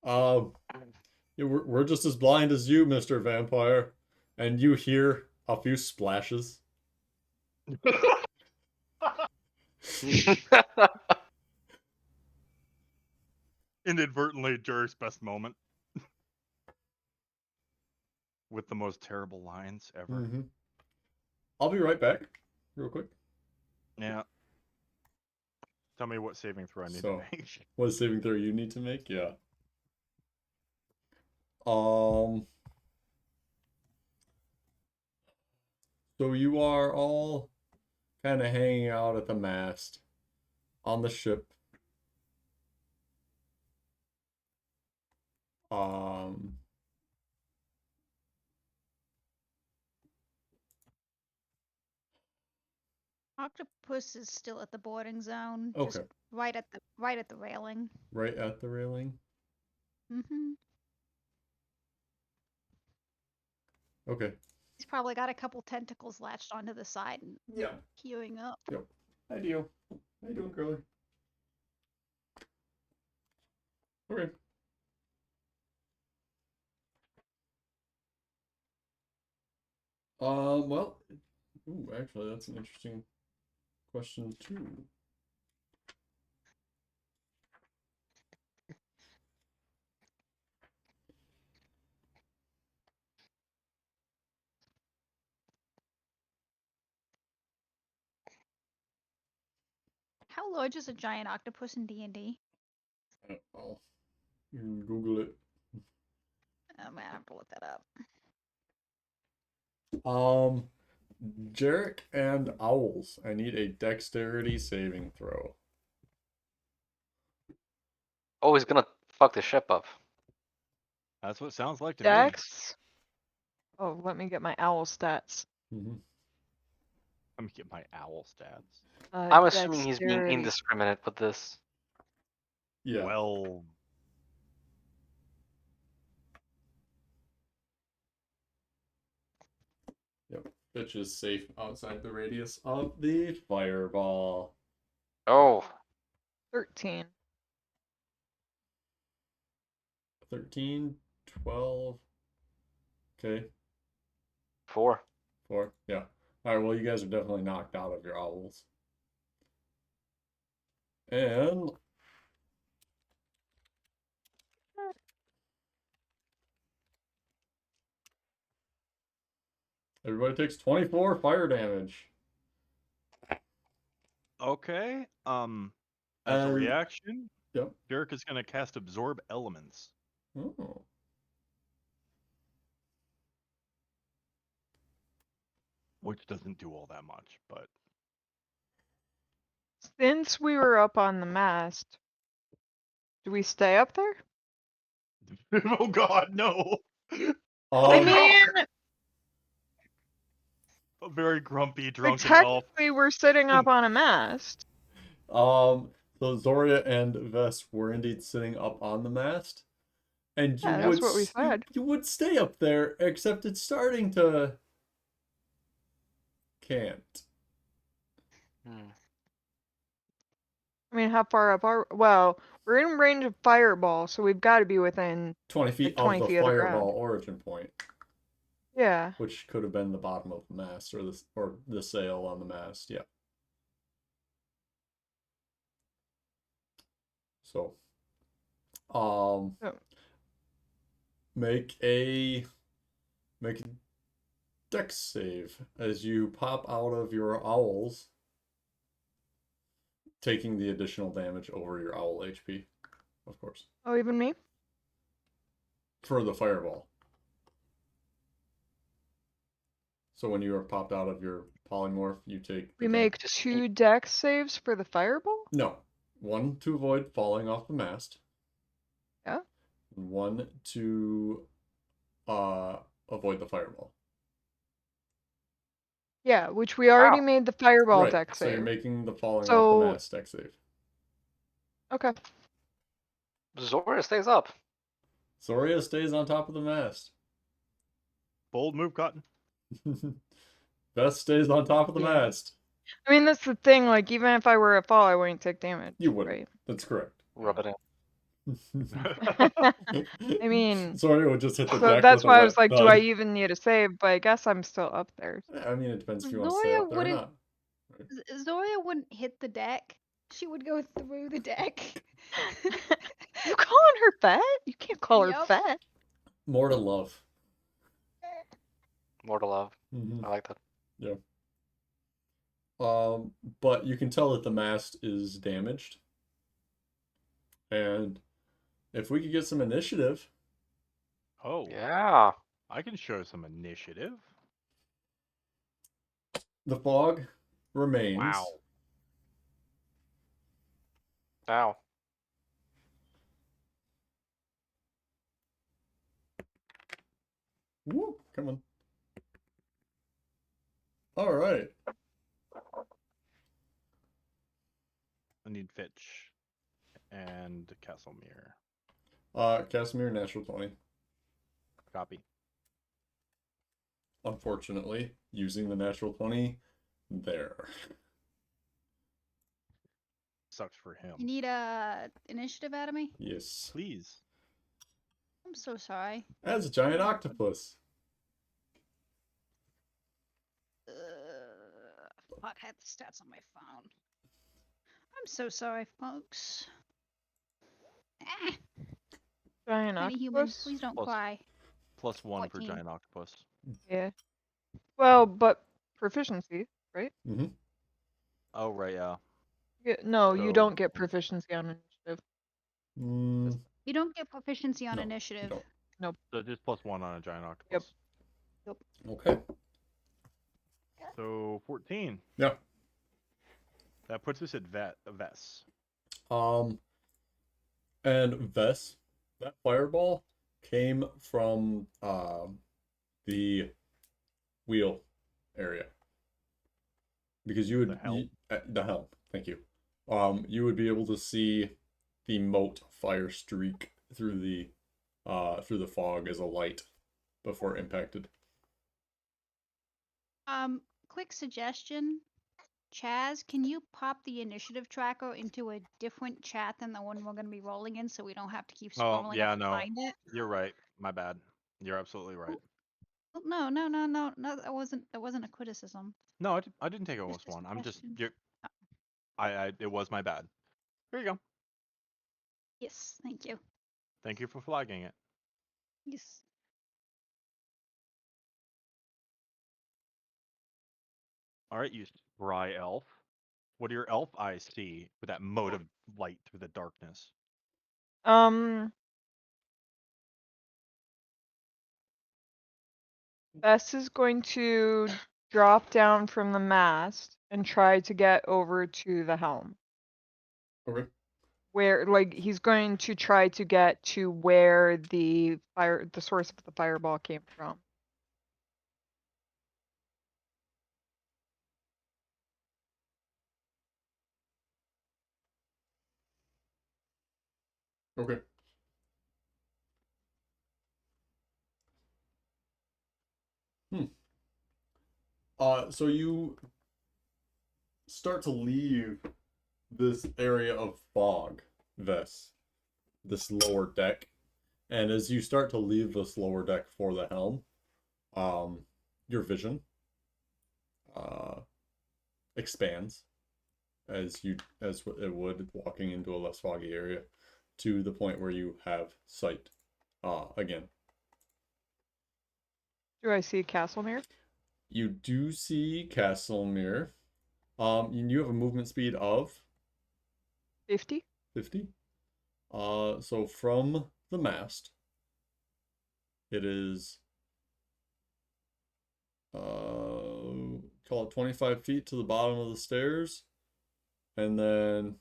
Speaker 1: Yeah, we're just as blind as you, Mr. Vampire. And you hear a few splashes.
Speaker 2: Inadvertently, Jerk's best moment. With the most terrible lines ever.
Speaker 1: Mm-hmm. I'll be right back, real quick.
Speaker 2: Yeah. Tell me what saving throw I need to make.
Speaker 1: What saving throw you need to make? Yeah. So you are all kind of hanging out at the mast on the ship. Um,
Speaker 3: Octopus is still at the boarding zone, just
Speaker 1: Okay.
Speaker 3: right at the railing.
Speaker 1: Right at the railing.
Speaker 3: Mm-hmm.
Speaker 1: Okay.
Speaker 3: He's probably got a couple tentacles latched onto the side and
Speaker 1: Yeah.
Speaker 3: queuing up.
Speaker 1: Yep. Hi, Dio. How you doing, girlie? Okay. Well, ooh, actually, that's an interesting question too.
Speaker 3: How large is a giant octopus in D&D?
Speaker 1: I don't know. You can Google it.
Speaker 3: I'm gonna have to look that up.
Speaker 1: Jarek and Owls. I need a dexterity saving throw.
Speaker 5: Oh, he's gonna fuck the ship up.
Speaker 2: That's what it sounds like to me.
Speaker 4: Dex. Oh, let me get my owl stats.
Speaker 1: Mm-hmm.
Speaker 2: Let me get my owl stats.
Speaker 5: I'm assuming he's being
Speaker 4: Dexterity.
Speaker 5: indiscriminate with this.
Speaker 1: Yeah.
Speaker 2: Well,
Speaker 1: Yep. Bitch is safe outside the radius of the fireball.
Speaker 5: Oh,
Speaker 4: 13.
Speaker 1: 13, 12. Okay.
Speaker 5: 4.
Speaker 1: 4. Yeah. Alright, well, you guys are definitely knocked out of your owls. And everybody takes 24 fire damage.
Speaker 2: okay. As a
Speaker 1: And-
Speaker 2: reaction,
Speaker 1: Yep.
Speaker 2: Derek is going to cast Absorb Elements.
Speaker 1: Oh.
Speaker 2: Which doesn't do all that much, but
Speaker 4: Since we were up on the mast, do we stay up there?
Speaker 2: oh god, no!
Speaker 4: I
Speaker 1: Um,
Speaker 4: mean,
Speaker 2: A very grumpy,
Speaker 4: like,
Speaker 2: drunken elf.
Speaker 4: technically we're sitting up on a mast.
Speaker 1: so Zoria and Vess were indeed sitting up on the mast. And you
Speaker 4: Yeah,
Speaker 1: would
Speaker 4: that's what we said.
Speaker 1: you would stay up there, except it's starting to can't.
Speaker 5: Hmm.
Speaker 4: I mean, how far up are... Well, we're in range of fireball, so we've got to be within...
Speaker 1: 20 feet
Speaker 4: 20
Speaker 1: of the
Speaker 4: feet of the ground.
Speaker 1: fireball origin point,
Speaker 4: Yeah.
Speaker 1: which could have been the bottom of the mast or the sail on the mast. Yeah. So,
Speaker 4: Oh.
Speaker 1: make a dex save as you pop out of your owls, taking the additional damage over your owl HP, of course,
Speaker 4: Oh, even me?
Speaker 1: for the fireball. So when you are popped out of your polymorph, you take
Speaker 4: We
Speaker 1: the
Speaker 4: make
Speaker 5: Just
Speaker 4: 2 dex saves for the fireball?
Speaker 1: No. One to avoid falling off the mast.
Speaker 4: Yeah.
Speaker 1: And one to avoid the fireball.
Speaker 4: Yeah, which we already
Speaker 5: Wow.
Speaker 4: made the fireball
Speaker 1: Right.
Speaker 4: dex
Speaker 1: So you're
Speaker 4: save.
Speaker 1: making the falling off
Speaker 4: So-
Speaker 1: the mast dex save.
Speaker 4: Okay.
Speaker 5: Zora stays up.
Speaker 1: Soria stays on top of the mast.
Speaker 2: Bold move, Cotton.
Speaker 1: Vest stays on top of the
Speaker 4: Yeah.
Speaker 1: mast.
Speaker 4: I mean, that's the thing, like, even if I were at fall, I wouldn't take damage.
Speaker 1: You wouldn't.
Speaker 4: Right?
Speaker 1: That's correct.
Speaker 5: Rub it in.
Speaker 4: I mean,
Speaker 1: Soria would just hit the
Speaker 4: so
Speaker 1: deck
Speaker 4: that's
Speaker 1: with a
Speaker 4: why I
Speaker 1: wet
Speaker 4: was like, do
Speaker 1: thud.
Speaker 4: I even need a save? But I guess I'm still up there.
Speaker 1: I mean, it depends if you want to stay
Speaker 3: Zoria
Speaker 1: up there or
Speaker 3: wouldn't-
Speaker 1: not.
Speaker 3: Zoria wouldn't hit the deck. She would go through the deck.
Speaker 4: You calling her fat? You can't call her
Speaker 3: Yep.
Speaker 4: fat.
Speaker 1: More to love.
Speaker 5: More to love.
Speaker 1: Mm-hmm.
Speaker 5: I like that.
Speaker 1: But you can tell that the mast is damaged. And if we could get some initiative.
Speaker 2: Oh,
Speaker 5: Yeah.
Speaker 2: I can show some initiative.
Speaker 1: The fog remains.
Speaker 2: Wow.
Speaker 5: Ow.
Speaker 1: Woo, come on. All right.
Speaker 2: I need Fitch and Castlemere.
Speaker 1: Casimir, natural 20.
Speaker 2: Copy.
Speaker 1: Unfortunately, using the natural 20 there.
Speaker 2: Sucks for him.
Speaker 3: You need a initiative out of me?
Speaker 1: Yes.
Speaker 2: Please.
Speaker 3: I'm so sorry.
Speaker 1: As a giant octopus.
Speaker 3: Fuck, I had the stats on my phone. I'm so sorry, folks. Ah,
Speaker 4: Giant
Speaker 3: tiny human,
Speaker 4: octopus?
Speaker 3: please don't
Speaker 2: Plus-
Speaker 3: cry.
Speaker 2: +1 for
Speaker 3: 14.
Speaker 2: giant octopus.
Speaker 4: Yeah. Well, but proficiency, right?
Speaker 1: Mm-hmm.
Speaker 2: Oh, right, yeah.
Speaker 4: No, you
Speaker 2: So-
Speaker 4: don't get proficiency on initiative.
Speaker 1: Mm,
Speaker 3: You don't get proficiency on
Speaker 1: No,
Speaker 3: initiative.
Speaker 1: don't.
Speaker 2: So just +1 on a giant octopus.
Speaker 1: Okay.
Speaker 2: So 14.
Speaker 1: Yeah.
Speaker 2: That puts us at Vess.
Speaker 1: And Vess, that fireball came from the wheel area. Because you would
Speaker 2: The helm?
Speaker 1: the helm, thank you. You would be able to see the mote fire streak through the fog as a light before it impacted.
Speaker 3: Quick suggestion. Chaz, can you pop the initiative tracker into a different chat than the one we're going to be rolling in so we don't have to keep scrolling
Speaker 2: yeah,
Speaker 3: up to
Speaker 2: no.
Speaker 3: find it?
Speaker 2: You're right. My bad. You're absolutely right.
Speaker 3: Oh, no, that wasn't a criticism.
Speaker 2: No, I didn't take it
Speaker 3: Just
Speaker 2: as
Speaker 3: a
Speaker 2: one. I'm just
Speaker 3: suggestion.
Speaker 2: it was my bad. Here you go.
Speaker 3: Yes, thank you.
Speaker 2: Thank you for flagging it.
Speaker 3: Yes.
Speaker 2: All right, you spry elf. What do your elf eyes see with that mote of light through the darkness?
Speaker 4: Bess is going to drop down from the mast and try to get over to the helm.
Speaker 1: Okay.
Speaker 4: Where, like, he's going to try to get to where the source of the fireball came from.
Speaker 1: Okay. So you start to leave this area of fog, Vess, this lower deck, and as you start to leave this lower deck for the helm, your vision expands as it would walking into a less foggy area, to the point where you have sight again.
Speaker 4: Do I see Castlemere?
Speaker 1: You do see Castlemere. You have a movement speed of
Speaker 4: 50?
Speaker 1: 50. So from the mast, it is call it 25 feet to the bottom of the stairs, and then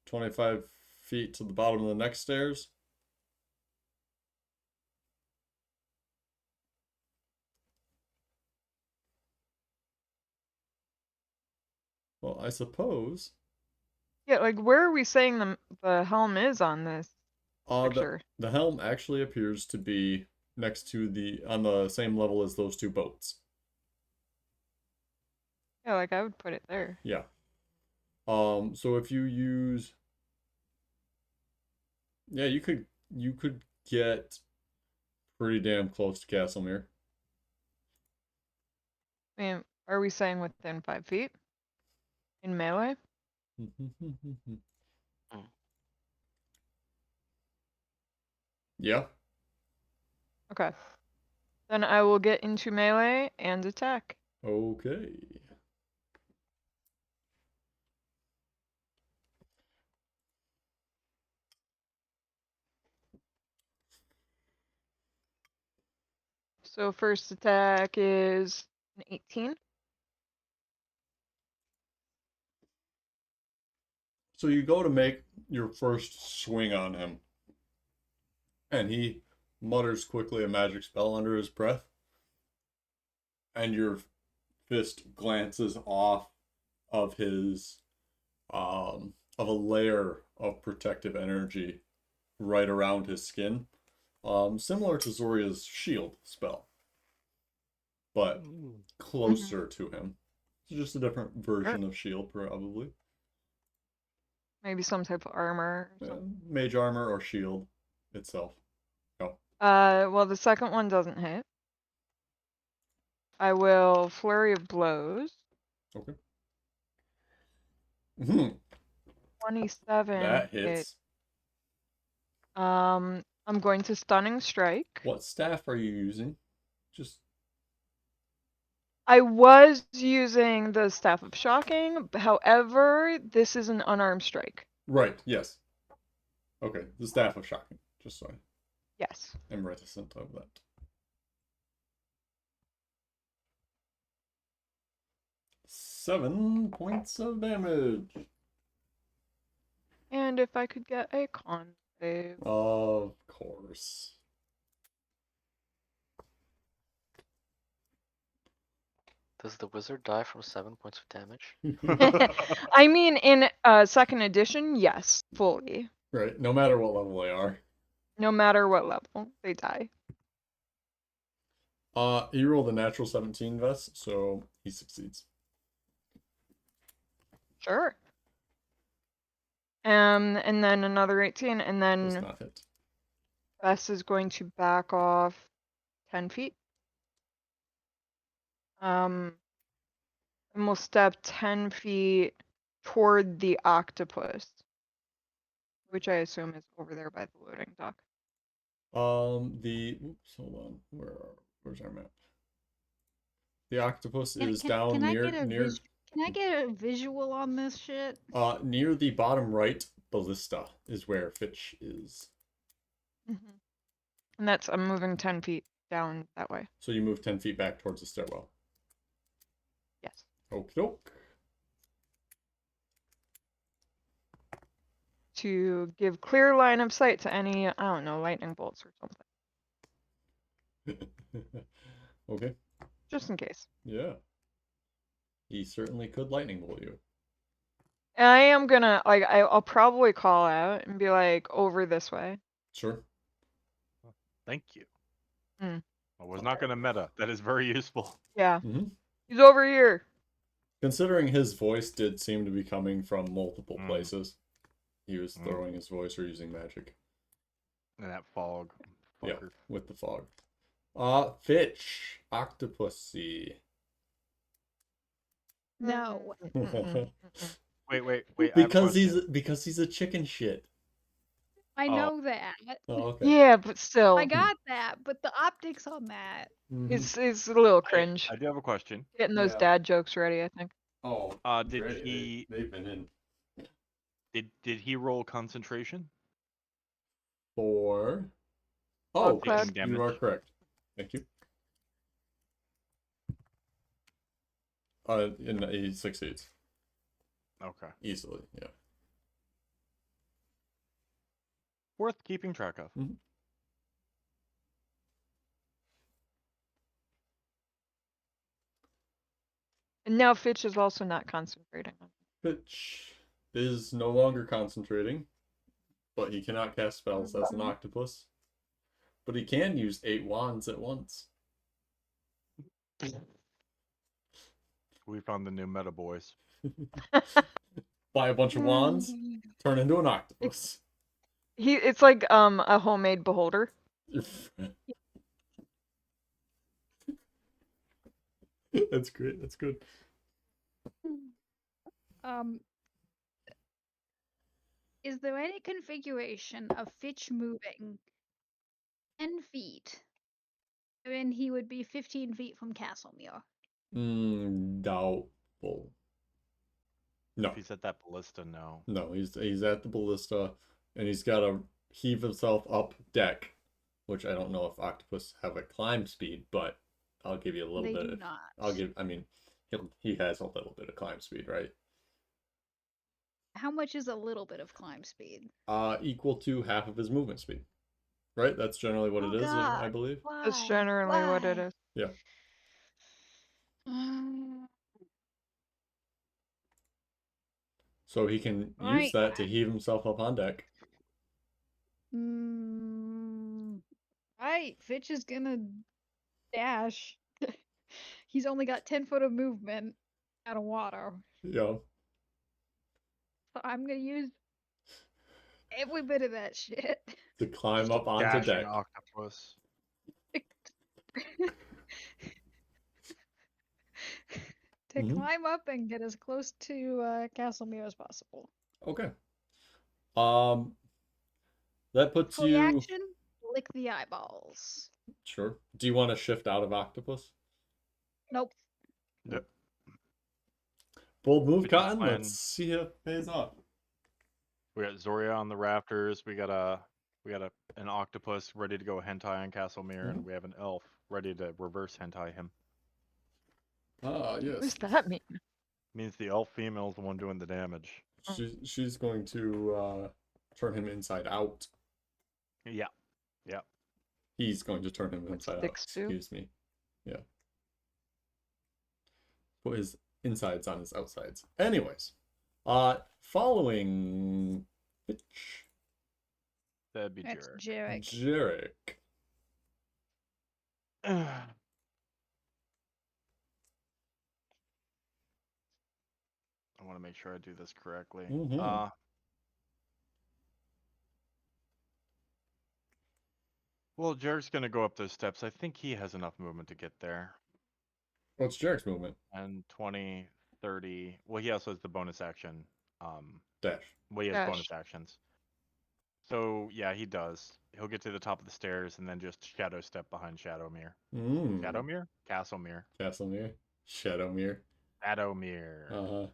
Speaker 1: 25 feet to the bottom of the next stairs. Well, I suppose
Speaker 4: Yeah, like, where are we saying the helm is on this
Speaker 1: the
Speaker 4: picture?
Speaker 1: the helm actually appears to be next to on the same level as those two boats.
Speaker 4: Yeah, like, I would put it there.
Speaker 1: Yeah. So if you use, yeah, you could get pretty damn close to Castlemere.
Speaker 4: I mean, are we saying within 5 feet? In melee?
Speaker 1: Yeah.
Speaker 4: Okay. Then I will get into melee and attack.
Speaker 1: Okay.
Speaker 4: So first attack is an 18.
Speaker 1: So you go to make your first swing on him, and he mutters quickly a magic spell under his breath, and your fist glances off of his of a layer of protective energy right around his skin, similar to Zoria's shield spell, but closer to him. It's just a different version of shield, probably.
Speaker 4: Maybe some type of armor. Or something.
Speaker 1: Mage armor or shield itself. Go.
Speaker 4: Well, the second one doesn't hit. I will flurry of blows.
Speaker 1: Okay. Mhm.
Speaker 4: 27.
Speaker 1: That hits.
Speaker 4: I'm going to stunning strike.
Speaker 1: What staff are you using? Just
Speaker 4: I was using the staff of shocking, however, this is an unarmed strike.
Speaker 1: right. Yes. Okay. The staff of shocking. Just so
Speaker 4: Yes.
Speaker 1: I'm reticent of that. 7 points of damage.
Speaker 4: And if I could get a con save.
Speaker 1: Of course.
Speaker 5: Does the wizard die from 7 points of damage?
Speaker 4: I mean, in second edition, yes, fully.
Speaker 1: Right. No matter what level they are.
Speaker 4: No matter what level, they die.
Speaker 1: He rolled a natural 17 vest, so he succeeds.
Speaker 4: Sure. And then another 18, and
Speaker 1: Does
Speaker 4: then
Speaker 1: not hit.
Speaker 4: Bess is going to back off 10 feet. And we'll step 10 feet toward the octopus, which I assume is over there by the loading dock.
Speaker 1: Oops, hold on. Where's our map? The octopus is down
Speaker 3: can I
Speaker 1: near
Speaker 3: get a can I get a visual on this shit?
Speaker 1: near the bottom right ballista is where Fitch is.
Speaker 4: Mm-hmm. And that's, I'm moving 10 feet down that way.
Speaker 1: So you move 10 feet back towards the stairwell.
Speaker 4: Yes.
Speaker 1: Okie doke.
Speaker 4: To give clear line of sight to any, I don't know, lightning bolts or something.
Speaker 1: Okay.
Speaker 4: Just in case.
Speaker 1: Yeah. He certainly could lightning bolt you.
Speaker 4: And I am gonna, like, I'll probably call out and be like, over this way.
Speaker 1: Sure.
Speaker 2: Thank you.
Speaker 4: Mm.
Speaker 2: I was not going to meta. That is very useful.
Speaker 4: Yeah.
Speaker 1: Mm-hmm.
Speaker 4: He's over here.
Speaker 1: Considering his voice did seem to be coming from multiple
Speaker 2: Mm.
Speaker 1: places, he was throwing his voice or using magic.
Speaker 2: And that fog.
Speaker 1: Yeah,
Speaker 2: Fucker.
Speaker 1: with the fog. Fitch, Octopussy.
Speaker 3: No.
Speaker 4: Mm-mm.
Speaker 2: Wait. I have a
Speaker 1: because he's a chicken shit.
Speaker 3: I
Speaker 2: Oh.
Speaker 3: know that.
Speaker 1: Oh, okay.
Speaker 4: Yeah, but still,
Speaker 3: I got that, but the optics on that.
Speaker 1: Mhm.
Speaker 4: it's a little cringe.
Speaker 2: I do have a question.
Speaker 4: Getting those
Speaker 1: Yeah.
Speaker 4: dad jokes ready, I think.
Speaker 1: Oh,
Speaker 2: Did
Speaker 1: great.
Speaker 2: he
Speaker 1: They've been in
Speaker 2: did he roll concentration?
Speaker 1: for.
Speaker 4: Fog
Speaker 1: Oh,
Speaker 4: cloud.
Speaker 1: you are correct. Thank you. And he succeeds
Speaker 2: Okay.
Speaker 1: easily. Yeah.
Speaker 2: Worth keeping track of.
Speaker 4: And now Fitch is also not concentrating.
Speaker 1: Fitch is no longer concentrating, but he cannot cast spells as an octopus. But he can use 8 wands at once.
Speaker 2: We found the new meta boys.
Speaker 1: Buy a bunch of wands, turn into an octopus.
Speaker 4: It's like a homemade beholder.
Speaker 1: That's great. That's good.
Speaker 3: Is there any configuration of Fitch moving 10 feet when he would be 15 feet from Castlemere?
Speaker 1: Doubtful. No,
Speaker 2: If he's at that ballista, no.
Speaker 1: no, he's at the ballista, and he's got to heave himself up deck which I don't know if octopus have a climb speed, but I'll give you a little
Speaker 3: They
Speaker 1: bit.
Speaker 3: do not.
Speaker 1: I mean, he has a little bit of climb speed, right?
Speaker 3: How much is a little bit of climb speed?
Speaker 1: Equal to half of his movement speed, right? That's generally what
Speaker 3: Oh
Speaker 1: it is, I
Speaker 3: God,
Speaker 1: believe.
Speaker 4: That's
Speaker 3: why?
Speaker 4: generally what it
Speaker 3: Why?
Speaker 4: is.
Speaker 1: Yeah. So he can use
Speaker 3: Right.
Speaker 1: that to heave himself up on deck.
Speaker 3: Right, Fitch is gonna dash. He's only got 10 foot of movement out of water.
Speaker 1: Yeah.
Speaker 3: So I'm gonna use every bit of that shit.
Speaker 1: To climb up onto
Speaker 2: Dashing
Speaker 1: deck.
Speaker 2: octopus.
Speaker 3: To
Speaker 1: Mhm.
Speaker 3: climb up and get as close to Castlemere as possible.
Speaker 1: Okay. That puts
Speaker 3: Free
Speaker 1: you.
Speaker 3: action, lick the eyeballs.
Speaker 1: Sure. Do you want to shift out of octopus?
Speaker 3: Nope.
Speaker 2: Yep.
Speaker 1: Bold move,
Speaker 2: We can
Speaker 1: Cotton.
Speaker 2: plan-
Speaker 1: Let's see if it pays off.
Speaker 2: We got Zoria on the rafters. We got an octopus ready to go hentai on Castlemere, and we have an elf ready to reverse hentai him.
Speaker 1: Ah,
Speaker 4: What
Speaker 1: yes.
Speaker 4: does that mean?
Speaker 2: Means the elf female is the one doing the damage.
Speaker 1: She's going to turn him inside out.
Speaker 2: Yeah. Yeah.
Speaker 1: He's going to turn him
Speaker 4: What's
Speaker 1: inside out.
Speaker 4: dicks do?
Speaker 1: Excuse me. Yeah. Put his insides on his outsides. Anyways, following Fitch,
Speaker 2: That'd be
Speaker 3: That's
Speaker 2: Jarek.
Speaker 3: Jarek.
Speaker 1: Jarek.
Speaker 2: I want to make sure I do this correctly.
Speaker 1: Mhm.
Speaker 2: Well, Jarek's gonna go up those steps. I think he has enough movement to get there.
Speaker 1: What's Jarek's movement?
Speaker 2: And 20, 30. Well, he also has the bonus action.
Speaker 1: Dash.
Speaker 2: Well, he has
Speaker 4: Dash.
Speaker 2: bonus actions. So yeah, he does. He'll get to the top of the stairs and then just shadow step behind Shadowmere. Shadowmere? Castlemere.
Speaker 1: Castlemere. Shadowmere.
Speaker 2: Shadowmere.
Speaker 1: Uh-huh.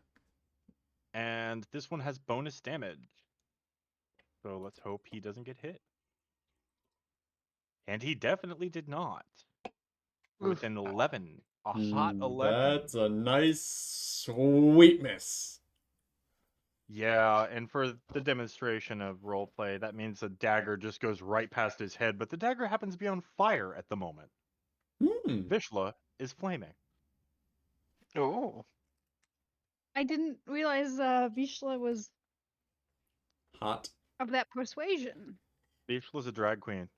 Speaker 2: And this one has bonus damage. So let's hope he doesn't get hit. And he definitely did not. With an 11. A hot 11.
Speaker 1: That's a nice sweet miss.
Speaker 2: Yeah, and for the demonstration of roleplay, that means the dagger just goes right past his head, but the dagger happens to be on fire at the moment. Vishla is flaming.
Speaker 5: Oh.
Speaker 3: I didn't realize Vishla was
Speaker 1: Hot.
Speaker 3: of that persuasion.
Speaker 2: Vishla's a drag queen.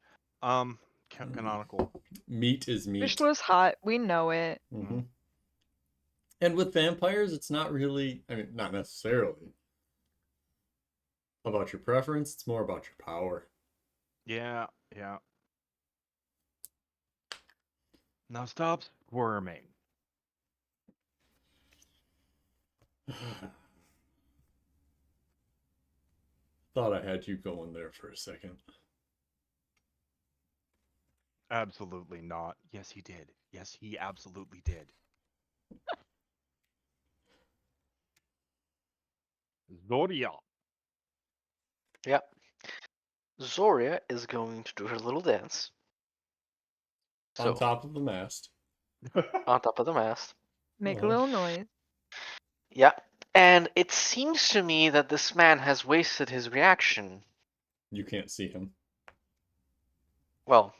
Speaker 2: Canonical.
Speaker 1: Meat is meat.
Speaker 4: Vishla's hot. We know it.
Speaker 1: Mm-hmm. And with vampires, it's not really, I mean, not necessarily about your preference, it's more about your power.
Speaker 2: Yeah, yeah. Now stop squirming.
Speaker 1: Thought I had you going there for a second.
Speaker 2: Absolutely not. Yes, he did. Yes, he absolutely did. Zoria.
Speaker 5: Yep. Zoria is going to do her little dance. So,
Speaker 1: On top of the mast.
Speaker 5: on top of the mast.
Speaker 4: Make a
Speaker 1: Uh-huh.
Speaker 4: little noise.
Speaker 5: Yeah. And it seems to me that this man has wasted his reaction.
Speaker 1: You can't see him.
Speaker 5: Well,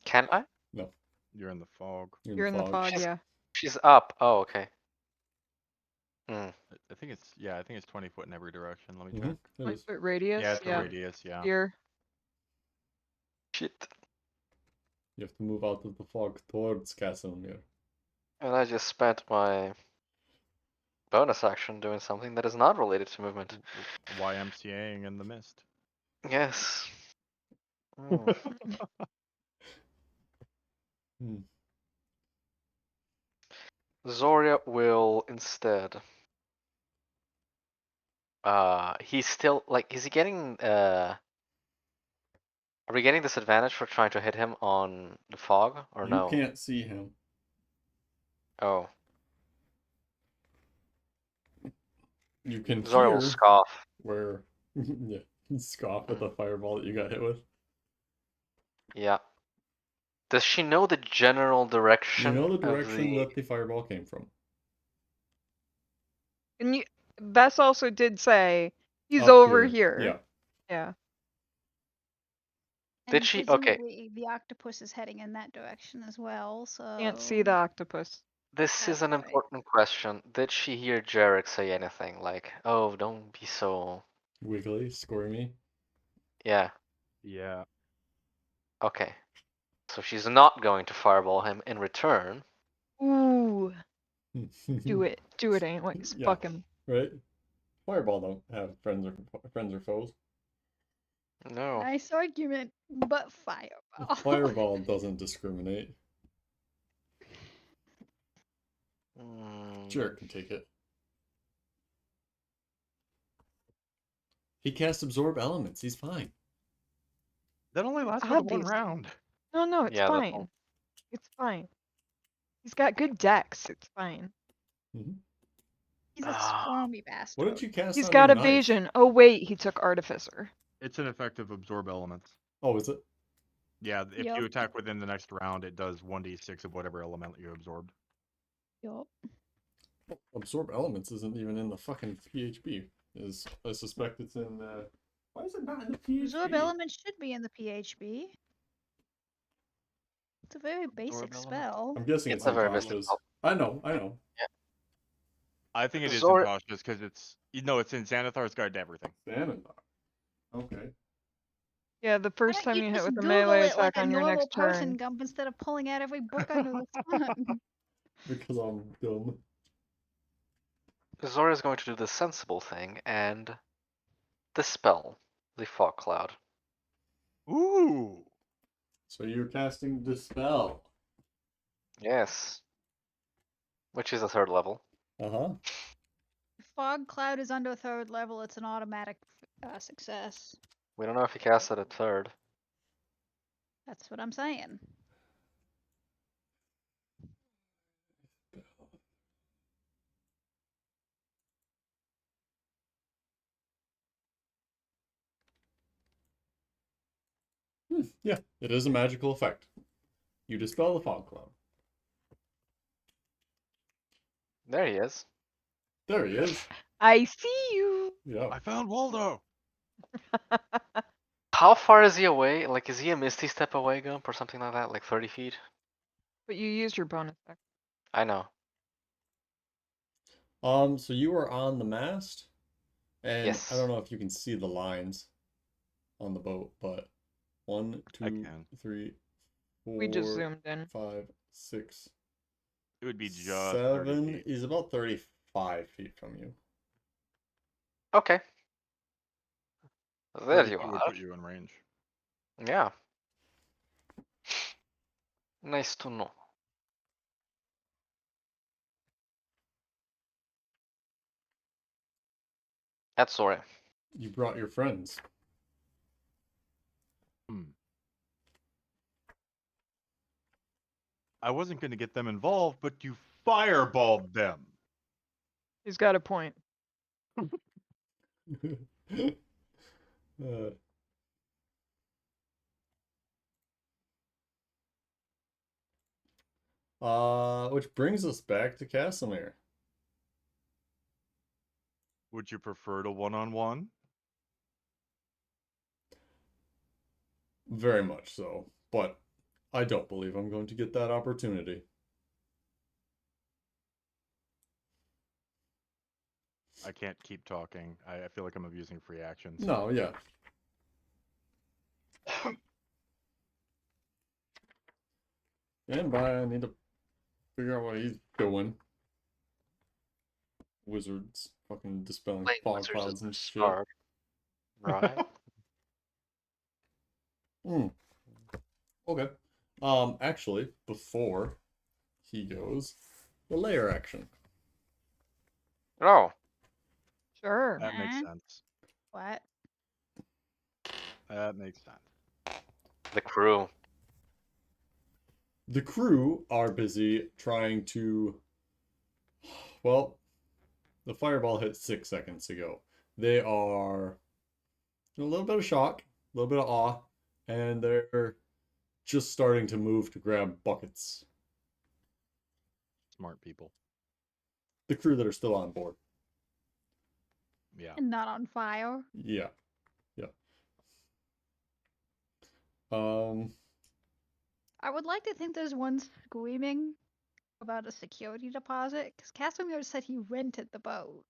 Speaker 5: can I?
Speaker 1: No.
Speaker 2: You're in the fog.
Speaker 4: You're in the fog,
Speaker 5: She's-
Speaker 4: yeah.
Speaker 5: She's up. Oh, okay.
Speaker 2: I think it's 20 foot in every direction. Let me
Speaker 1: Mhm.
Speaker 2: check.
Speaker 1: It
Speaker 4: 20
Speaker 1: is.
Speaker 4: foot radius?
Speaker 2: Yeah, it's the radius, yeah.
Speaker 4: Here.
Speaker 5: Shit.
Speaker 1: You have to move out of the fog towards Castlemere.
Speaker 5: And I just spent my bonus action doing something that is not related to movement.
Speaker 2: YMCAing in the mist.
Speaker 5: Yes. Zoria will instead. He's still like, is he getting are we getting disadvantage for trying to hit him on the fog or
Speaker 1: You
Speaker 5: no?
Speaker 1: can't see him.
Speaker 5: Oh.
Speaker 1: You can
Speaker 5: Zoria will
Speaker 1: hear
Speaker 5: scoff.
Speaker 1: where yeah, scoff at the fireball that you got hit with.
Speaker 5: Yeah. Does she know the general
Speaker 1: You
Speaker 5: direction
Speaker 1: know the
Speaker 5: of
Speaker 1: direction
Speaker 5: the?
Speaker 1: that the fireball came from.
Speaker 4: And you, Bess also did say he's
Speaker 1: Up
Speaker 4: over
Speaker 1: here.
Speaker 4: here.
Speaker 1: Yeah.
Speaker 4: Yeah.
Speaker 5: Did
Speaker 3: And
Speaker 5: she? Okay.
Speaker 3: presumably the octopus is heading in that direction as well, so...
Speaker 4: Can't see the octopus.
Speaker 5: This is
Speaker 3: That's
Speaker 5: an
Speaker 3: right.
Speaker 5: important question. Did she hear Jarek say anything like, "Oh, don't be so"?
Speaker 1: Wiggly, squirmy.
Speaker 5: Yeah.
Speaker 2: Yeah.
Speaker 5: Okay. So she's not going to fireball him in return.
Speaker 4: Ooh, do it. Do it anyways.
Speaker 1: Yeah.
Speaker 4: Fuck him.
Speaker 1: Right? Fireball don't have friends or foes.
Speaker 5: No.
Speaker 3: Nice argument, but fireball.
Speaker 1: Fireball doesn't discriminate.
Speaker 5: Mm,
Speaker 1: Jarek can take it. He cast absorb elements. He's fine.
Speaker 2: That only lasts for the one
Speaker 4: Obviously.
Speaker 2: round.
Speaker 4: No, it's
Speaker 5: Yeah, that's
Speaker 4: fine.
Speaker 5: all.
Speaker 4: It's fine. He's got good decks. It's fine.
Speaker 1: Mm-hmm.
Speaker 3: He's a
Speaker 5: Ah.
Speaker 3: squirmy bastard.
Speaker 1: What did you cast
Speaker 4: He's
Speaker 1: on
Speaker 4: got
Speaker 1: your knife?
Speaker 4: evasion. Oh wait, he took artificer.
Speaker 2: It's an effective absorb elements.
Speaker 1: Oh, is it?
Speaker 2: Yeah, if
Speaker 3: Yup.
Speaker 2: you attack within the next round, it does 1d6 of whatever element you absorbed.
Speaker 3: Yup.
Speaker 1: Absorb elements isn't even in the fucking PHP. I suspect it's in. Why is it not in the PHP?
Speaker 3: Absorb element should be in the PHB. It's a very basic
Speaker 5: element?
Speaker 3: spell.
Speaker 1: I'm guessing
Speaker 5: It's
Speaker 1: it's
Speaker 5: a
Speaker 1: in
Speaker 5: very basic
Speaker 1: Tasha's.
Speaker 5: spell.
Speaker 1: I know.
Speaker 2: I think it is
Speaker 5: Zor-
Speaker 2: in Tasha's because it's it's in Xanathar's Guide to Everything.
Speaker 1: Xanathar. Okay.
Speaker 4: Yeah, the
Speaker 3: Why
Speaker 4: first
Speaker 3: don't
Speaker 4: time you hit
Speaker 3: just
Speaker 4: with a
Speaker 3: Google
Speaker 4: melee
Speaker 3: it like
Speaker 4: attack
Speaker 3: a
Speaker 4: on your
Speaker 3: normal
Speaker 4: next
Speaker 3: person,
Speaker 4: turn.
Speaker 3: Gump, instead of pulling out every book under the sun?
Speaker 1: Because I'm dumb.
Speaker 5: Zora is going to do the sensible thing and dispel the fog cloud.
Speaker 2: Ooh.
Speaker 1: So you're casting Dispel.
Speaker 5: Yes. Which is a 3rd level.
Speaker 1: Uh-huh.
Speaker 3: If Fog Cloud is under 3rd level, it's an automatic success.
Speaker 5: We don't know if he cast it at 3rd.
Speaker 3: That's what I'm saying.
Speaker 1: Yeah, it is a magical effect. You dispel the fog cloud.
Speaker 5: There he is.
Speaker 1: There he is.
Speaker 4: I see you.
Speaker 1: Yeah.
Speaker 2: I found Waldo.
Speaker 5: How far is he away? Like, is he a Misty Step away, Gump, or something like that? Like 30 feet?
Speaker 4: But you used your bonus action.
Speaker 5: I know.
Speaker 1: So you are on the mast, and
Speaker 5: Yes.
Speaker 1: I don't know if you can see the lines on the boat, but 1,
Speaker 2: I
Speaker 1: 2,
Speaker 2: can.
Speaker 1: 3, 4,
Speaker 4: We just zoomed in.
Speaker 1: 5, 6,
Speaker 2: It would be just 30
Speaker 1: 7.
Speaker 2: feet.
Speaker 1: He's about 35 feet from you.
Speaker 5: Okay. There
Speaker 2: 30
Speaker 5: you
Speaker 2: feet would
Speaker 5: are.
Speaker 2: put you in range.
Speaker 5: Yeah. Nice to know. That's Zora.
Speaker 1: You brought your friends.
Speaker 2: I wasn't going to get them involved, but you fireballed them.
Speaker 4: He's got a point.
Speaker 1: uh, which brings us back to Casimir.
Speaker 2: Would you prefer to one-on-one?
Speaker 1: Very much so, but I don't believe I'm going to get that opportunity.
Speaker 2: I can't keep talking. I feel like I'm abusing free actions.
Speaker 1: No, yeah. And I need to figure out what he's doing. Wizards fucking dispelling
Speaker 5: Playing
Speaker 1: fog
Speaker 5: Wizards
Speaker 1: clouds
Speaker 5: is
Speaker 1: and
Speaker 5: the
Speaker 1: shit.
Speaker 5: start. Right?
Speaker 1: Okay. Actually, before he goes, the layer action.
Speaker 5: Oh.
Speaker 4: Sure.
Speaker 2: That makes
Speaker 3: Huh?
Speaker 2: sense.
Speaker 3: What?
Speaker 2: That makes sense.
Speaker 5: The crew.
Speaker 1: The crew are busy trying to. Well, the fireball hit 6 seconds ago. They are in a little bit of shock, a little bit of awe, and they're just starting to move to grab buckets.
Speaker 2: Smart people.
Speaker 1: The crew that are still on board.
Speaker 2: Yeah.
Speaker 3: And not on fire.
Speaker 1: Yeah. Um,
Speaker 3: I would like to think there's one screaming about a security deposit, because Casimir said he rented the boat.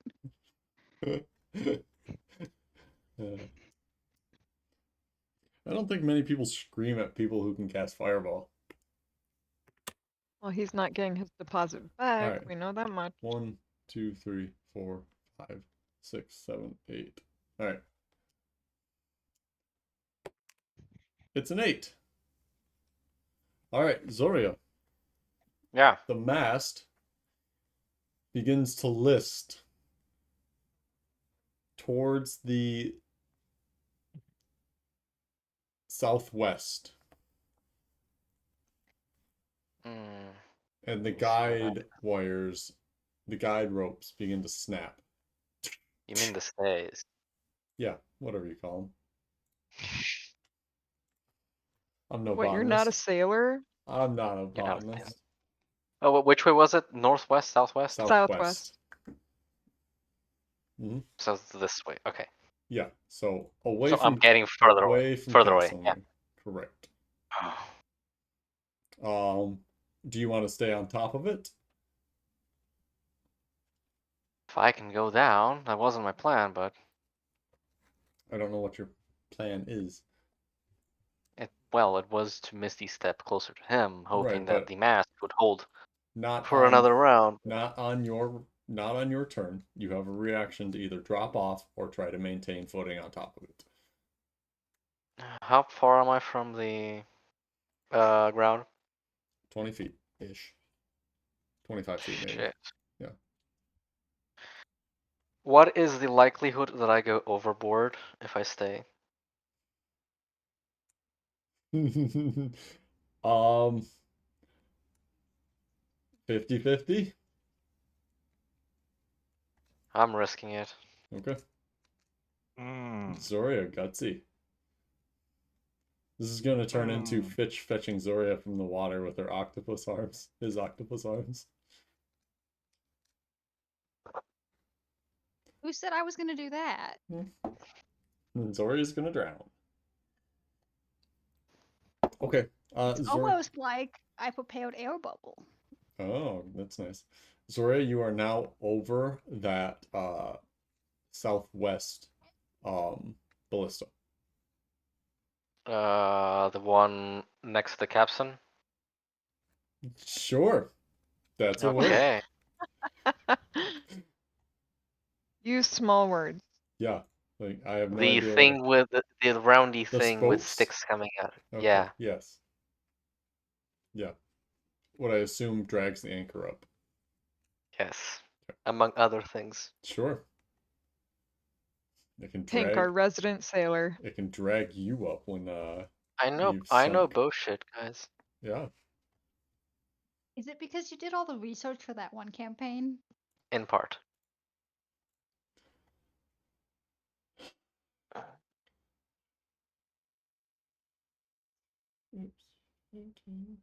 Speaker 1: I don't think many people scream at people who can cast Fireball.
Speaker 4: Well, he's not getting his deposit back.
Speaker 1: Alright.
Speaker 4: We know that much.
Speaker 1: 1, 2, 3, 4, 5, 6, 7, 8. Alright. It's an 8. Alright, Zoria.
Speaker 5: Yeah.
Speaker 1: The mast begins to list towards the southwest.
Speaker 5: Mm.
Speaker 1: And the
Speaker 5: Let me see what
Speaker 1: guide wires, the guide ropes begin to snap.
Speaker 5: You mean the stays?
Speaker 1: Yeah, whatever you call them. I'm no
Speaker 4: What, you're not a
Speaker 1: botanist.
Speaker 4: sailor?
Speaker 1: I'm not a
Speaker 5: You're not a
Speaker 1: botanist.
Speaker 5: Oh, which way was it? Northwest, southwest?
Speaker 4: Southwest.
Speaker 1: Hmm.
Speaker 5: So it's this way. Okay.
Speaker 1: Yeah, so away
Speaker 5: So
Speaker 1: from
Speaker 5: I'm getting further away.
Speaker 1: away from
Speaker 5: Further away.
Speaker 1: Castle
Speaker 5: Yeah.
Speaker 1: Moon. Correct.
Speaker 5: Oh.
Speaker 1: Do you want to stay on top of it?
Speaker 5: If I can go down, that wasn't my plan, but
Speaker 1: I don't know what your plan is.
Speaker 5: it was to Misty step closer to him, hoping
Speaker 1: Right,
Speaker 5: that
Speaker 1: but
Speaker 5: the mast would hold
Speaker 1: not
Speaker 5: for
Speaker 1: on
Speaker 5: another round.
Speaker 1: not on your turn. You have a reaction to either drop off or try to maintain footing on top of it.
Speaker 5: How far am I from the ground?
Speaker 1: 20 feet ish. 25 feet maybe.
Speaker 5: Shit.
Speaker 1: Yeah.
Speaker 5: What is the likelihood that I go overboard if I stay?
Speaker 1: um 50-50.
Speaker 5: I'm risking it.
Speaker 1: Okay.
Speaker 2: Mm.
Speaker 1: Zoria, gutsy. This is gonna turn into
Speaker 2: Mm.
Speaker 1: Fitch fetching Zoria from the water with her octopus arms. His octopus arms.
Speaker 3: Who said I was going to do that?
Speaker 1: And Zoria's gonna drown. Okay.
Speaker 3: It's
Speaker 1: Zoria.
Speaker 3: almost like I prepared air bubble.
Speaker 1: Oh, that's nice. Zoria, you are now over that southwest ballista.
Speaker 5: The one next to the capstan.
Speaker 1: Sure. That's a word.
Speaker 5: Okay.
Speaker 4: Use small words.
Speaker 1: Yeah. Like I have no
Speaker 5: The
Speaker 1: idea
Speaker 5: thing with the roundy
Speaker 1: The
Speaker 5: thing with
Speaker 1: spokes?
Speaker 5: sticks coming out.
Speaker 1: Okay.
Speaker 5: Yeah.
Speaker 1: Yes. Yeah. What I assume drags the anchor up.
Speaker 5: Yes. Among other things.
Speaker 1: Sure. It can
Speaker 4: Pink,
Speaker 1: drag
Speaker 4: our resident sailor.
Speaker 1: it can drag you up when
Speaker 5: I know
Speaker 1: you've sunk.
Speaker 5: boat shit, guys.
Speaker 1: Yeah.
Speaker 3: Is it because you did all the research for that one campaign?
Speaker 5: In part.
Speaker 1: Oops. Okay.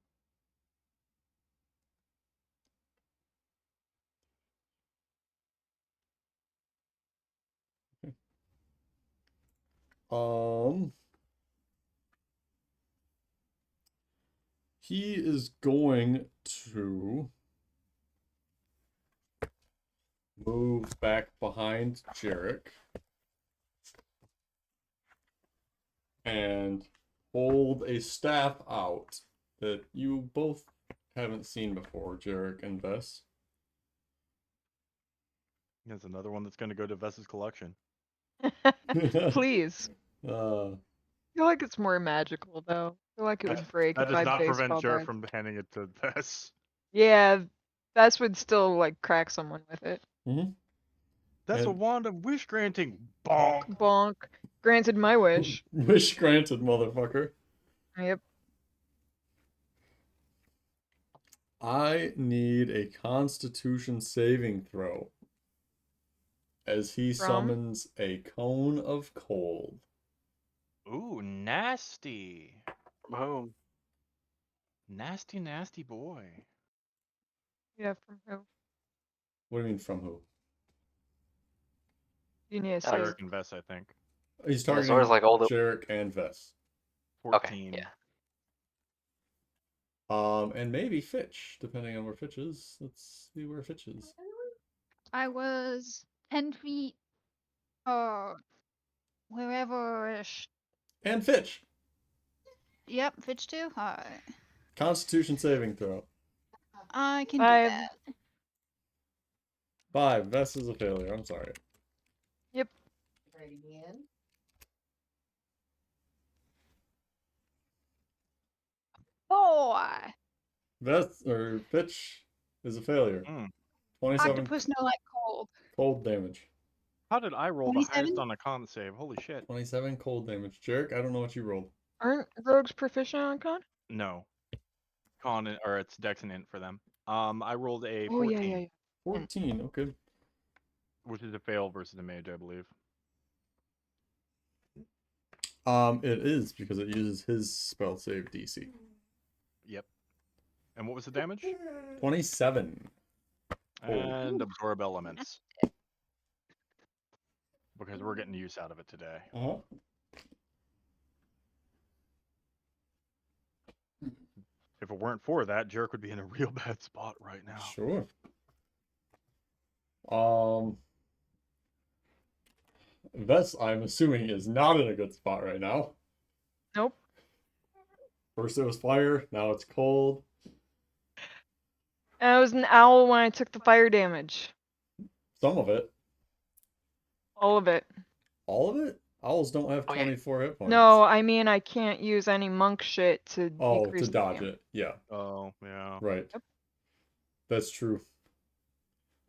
Speaker 1: He is going to move back behind Jarek and hold a staff out that you both haven't seen before, Jarek and Vess.
Speaker 2: There's another one that's going to go to Vess's collection.
Speaker 4: Please.
Speaker 1: Uh,
Speaker 4: I feel like it's more magical, though. I feel like it would break
Speaker 2: That
Speaker 4: if
Speaker 2: does
Speaker 4: I
Speaker 2: not prevent
Speaker 4: baseball
Speaker 2: Jared
Speaker 4: bat.
Speaker 2: from handing it to Vess.
Speaker 4: Yeah, Vess would still, like, crack someone with it.
Speaker 2: That's a
Speaker 1: And-
Speaker 2: wand of wish granting. Bonk.
Speaker 4: Bonk. Granted my wish.
Speaker 1: Wish granted, motherfucker.
Speaker 4: Yep.
Speaker 1: I need a Constitution saving throw as he
Speaker 4: From?
Speaker 1: summons a cone of cold.
Speaker 2: Ooh, nasty.
Speaker 5: Boom.
Speaker 2: Nasty, nasty boy.
Speaker 4: Yeah, from who?
Speaker 1: What do you mean from who?
Speaker 4: You need to
Speaker 5: Yeah, like,
Speaker 4: say.
Speaker 2: Eric and Vess, I think.
Speaker 1: He's
Speaker 5: Yeah, Zora's
Speaker 1: targeting
Speaker 5: like all the.
Speaker 1: Jarek and Vess.
Speaker 2: 14.
Speaker 5: yeah.
Speaker 1: And maybe Fitch, depending on where Fitch is. Let's see where Fitch is.
Speaker 3: I was 10 feet, wherever.
Speaker 1: And Fitch!
Speaker 3: Yep, Fitch too? Alright.
Speaker 1: Constitution saving throw.
Speaker 3: I can
Speaker 4: 5.
Speaker 3: do that.
Speaker 1: 5. Vess is a failure. I'm sorry.
Speaker 4: Yep.
Speaker 6: Try it again.
Speaker 3: Boy!
Speaker 1: Vess or Fitch is a failure.
Speaker 2: Mm.
Speaker 1: 27
Speaker 3: Octopus no like cold.
Speaker 1: cold damage.
Speaker 2: How did I roll the
Speaker 3: 27?
Speaker 2: highest on a con save? Holy shit.
Speaker 1: 27 cold damage. Jarek, I don't know what you rolled.
Speaker 4: Aren't rogues proficient on con?
Speaker 2: No. Or it's Dex and Int for them. I rolled a
Speaker 4: Oh
Speaker 2: 14,
Speaker 4: yeah.
Speaker 1: 14. Okay.
Speaker 2: which is a fail versus a mage, I believe.
Speaker 1: It is because it uses his spell save DC.
Speaker 2: Yep. And what was the damage?
Speaker 1: 27.
Speaker 2: And absorb elements. Because we're getting use out of it today.
Speaker 1: Uh-huh.
Speaker 2: If it weren't for that, Jarek would be in a real bad spot right now.
Speaker 1: Sure. Vess, I'm assuming, is not in a good spot right now.
Speaker 4: Nope.
Speaker 1: First it was fire, now it's cold.
Speaker 4: And I was an owl when I took the fire damage.
Speaker 1: Some of it.
Speaker 4: All of it.
Speaker 1: All of it? Owls don't have
Speaker 5: Oh, yeah.
Speaker 1: 24 hit points.
Speaker 4: No, I mean I can't use any monk shit to
Speaker 1: Oh,
Speaker 4: decrease
Speaker 1: to
Speaker 4: the
Speaker 1: dodge
Speaker 4: damage.
Speaker 1: it. Yeah,
Speaker 2: Oh, yeah.
Speaker 1: right.
Speaker 4: Yep.
Speaker 1: That's true.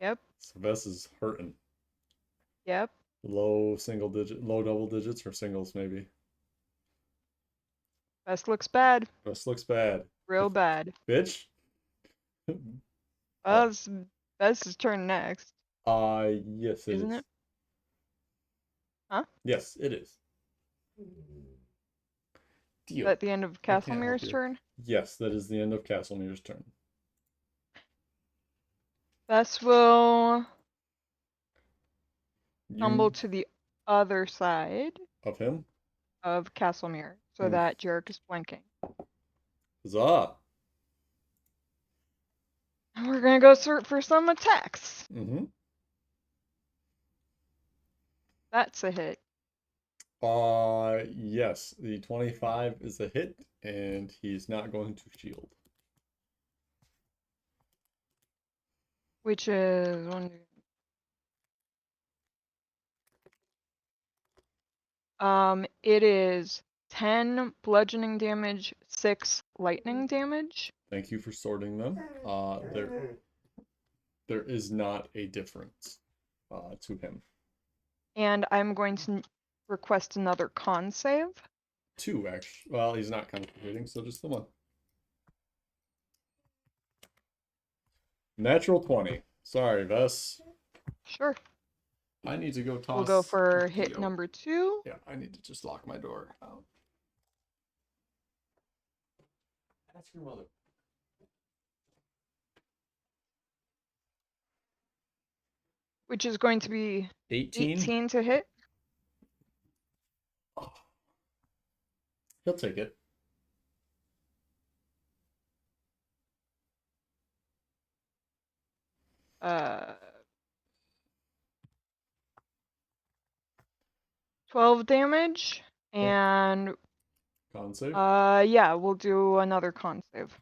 Speaker 4: Yep.
Speaker 1: So Vess is hurting.
Speaker 4: Yep.
Speaker 1: Low double digits, or singles maybe.
Speaker 4: Best looks bad.
Speaker 1: Vess looks bad.
Speaker 4: Real bad.
Speaker 1: Bitch?
Speaker 4: Well, it's Best's turn next.
Speaker 1: Yes, it
Speaker 4: Isn't
Speaker 1: is.
Speaker 4: it? Huh?
Speaker 1: Yes, it is.
Speaker 4: Is
Speaker 1: Deal.
Speaker 4: that the end of
Speaker 1: I can't help
Speaker 4: Castlemir's
Speaker 1: you.
Speaker 4: turn?
Speaker 1: Yes, that is the end of Castlemir's turn.
Speaker 4: Best will
Speaker 1: You
Speaker 4: tumble to the other side
Speaker 1: of him?
Speaker 4: of Castlemere so
Speaker 1: Hmm.
Speaker 4: that Jarek is flanking.
Speaker 1: Huzzah!
Speaker 4: And we're gonna go for some attacks.
Speaker 1: Mm-hmm.
Speaker 4: That's a hit.
Speaker 1: Yes, the 25 is a hit, and he's not going to shield.
Speaker 4: Which is one. It is 10 bludgeoning damage, 6 lightning damage.
Speaker 1: Thank you for sorting them. There is not a difference to him.
Speaker 4: And I'm going to request another con save.
Speaker 1: 2, actually. Well, he's not concentrating, so just the 1. Natural 20. Sorry, Vess.
Speaker 4: Sure.
Speaker 1: I need to go toss.
Speaker 4: We'll go for hit
Speaker 1: Dio.
Speaker 4: number 2.
Speaker 1: Yeah, I need to just lock my door out. Ask your mother.
Speaker 4: Which is going to be
Speaker 1: 18?
Speaker 4: 18 to hit.
Speaker 1: Oh. He'll take it.
Speaker 4: Uh, 12 damage. And
Speaker 1: Con save.
Speaker 4: yeah, we'll do another con save.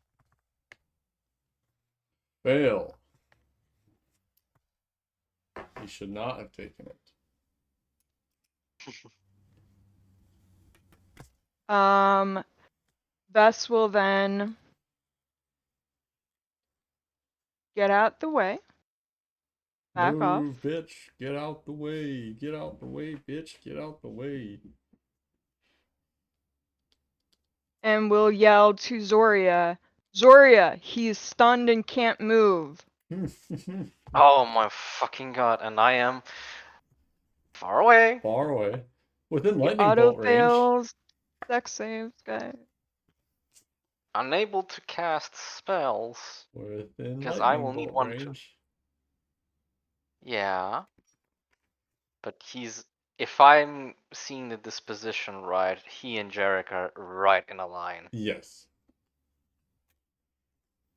Speaker 1: Fail. He should not have taken it.
Speaker 4: Bess will then get out the way. Back off.
Speaker 1: Move, bitch. Get out the way. Get out the way, bitch. Get out the way.
Speaker 4: And we'll yell to Zoria, Zoria, he's stunned and can't move.
Speaker 5: Oh my fucking god, and I am far away.
Speaker 1: Far away. Within lightning
Speaker 4: Auto
Speaker 1: bolt range.
Speaker 4: fails, dex saves, guys.
Speaker 5: unable to cast spells.
Speaker 1: Within
Speaker 5: Because I will
Speaker 1: lightning
Speaker 5: need
Speaker 1: bolt
Speaker 5: one to-
Speaker 1: range.
Speaker 5: Yeah. But if I'm seeing the disposition right, he and Jarek are right in a line.
Speaker 1: Yes.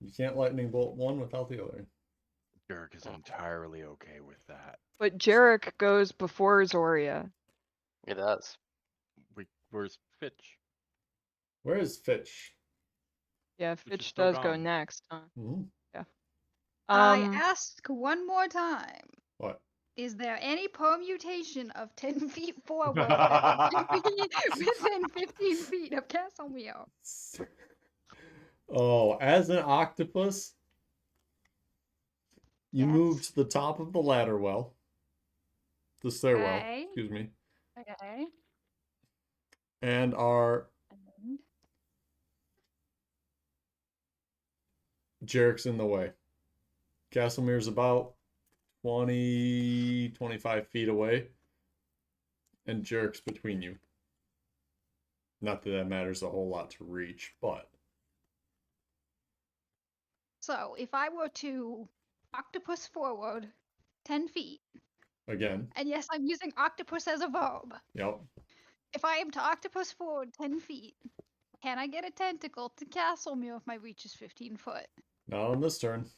Speaker 1: You can't lightning bolt one without the other.
Speaker 2: Derek is entirely okay with that.
Speaker 4: But Jarek goes before Zoria.
Speaker 5: It does.
Speaker 2: Where's Fitch?
Speaker 1: Where is Fitch?
Speaker 4: Yeah,
Speaker 2: Fitch is
Speaker 4: Fitch
Speaker 2: still
Speaker 4: does go
Speaker 2: gone.
Speaker 4: next, huh?
Speaker 1: Hmm.
Speaker 3: I ask one more time.
Speaker 1: What?
Speaker 3: Is there any permutation of 10 feet forward that would be within 15 feet of Castlemere?
Speaker 1: Oh, as an octopus, you move
Speaker 3: Yes.
Speaker 1: to the top of the ladder well. The stairwell,
Speaker 3: Okay.
Speaker 1: excuse me.
Speaker 3: Okay.
Speaker 1: And are
Speaker 3: And
Speaker 1: Jarek's in the way. Castlemere's about 20, 25 feet away. And Jarek's between you. Not that that matters a whole lot to reach, but
Speaker 3: so if I were to octopus forward 10 feet,
Speaker 1: again,
Speaker 3: and yes, I'm using octopus as a verb.
Speaker 1: yep.
Speaker 3: If I am to octopus forward 10 feet, can I get a tentacle to Castlemere if my reach is 15 foot?
Speaker 1: Not on this turn.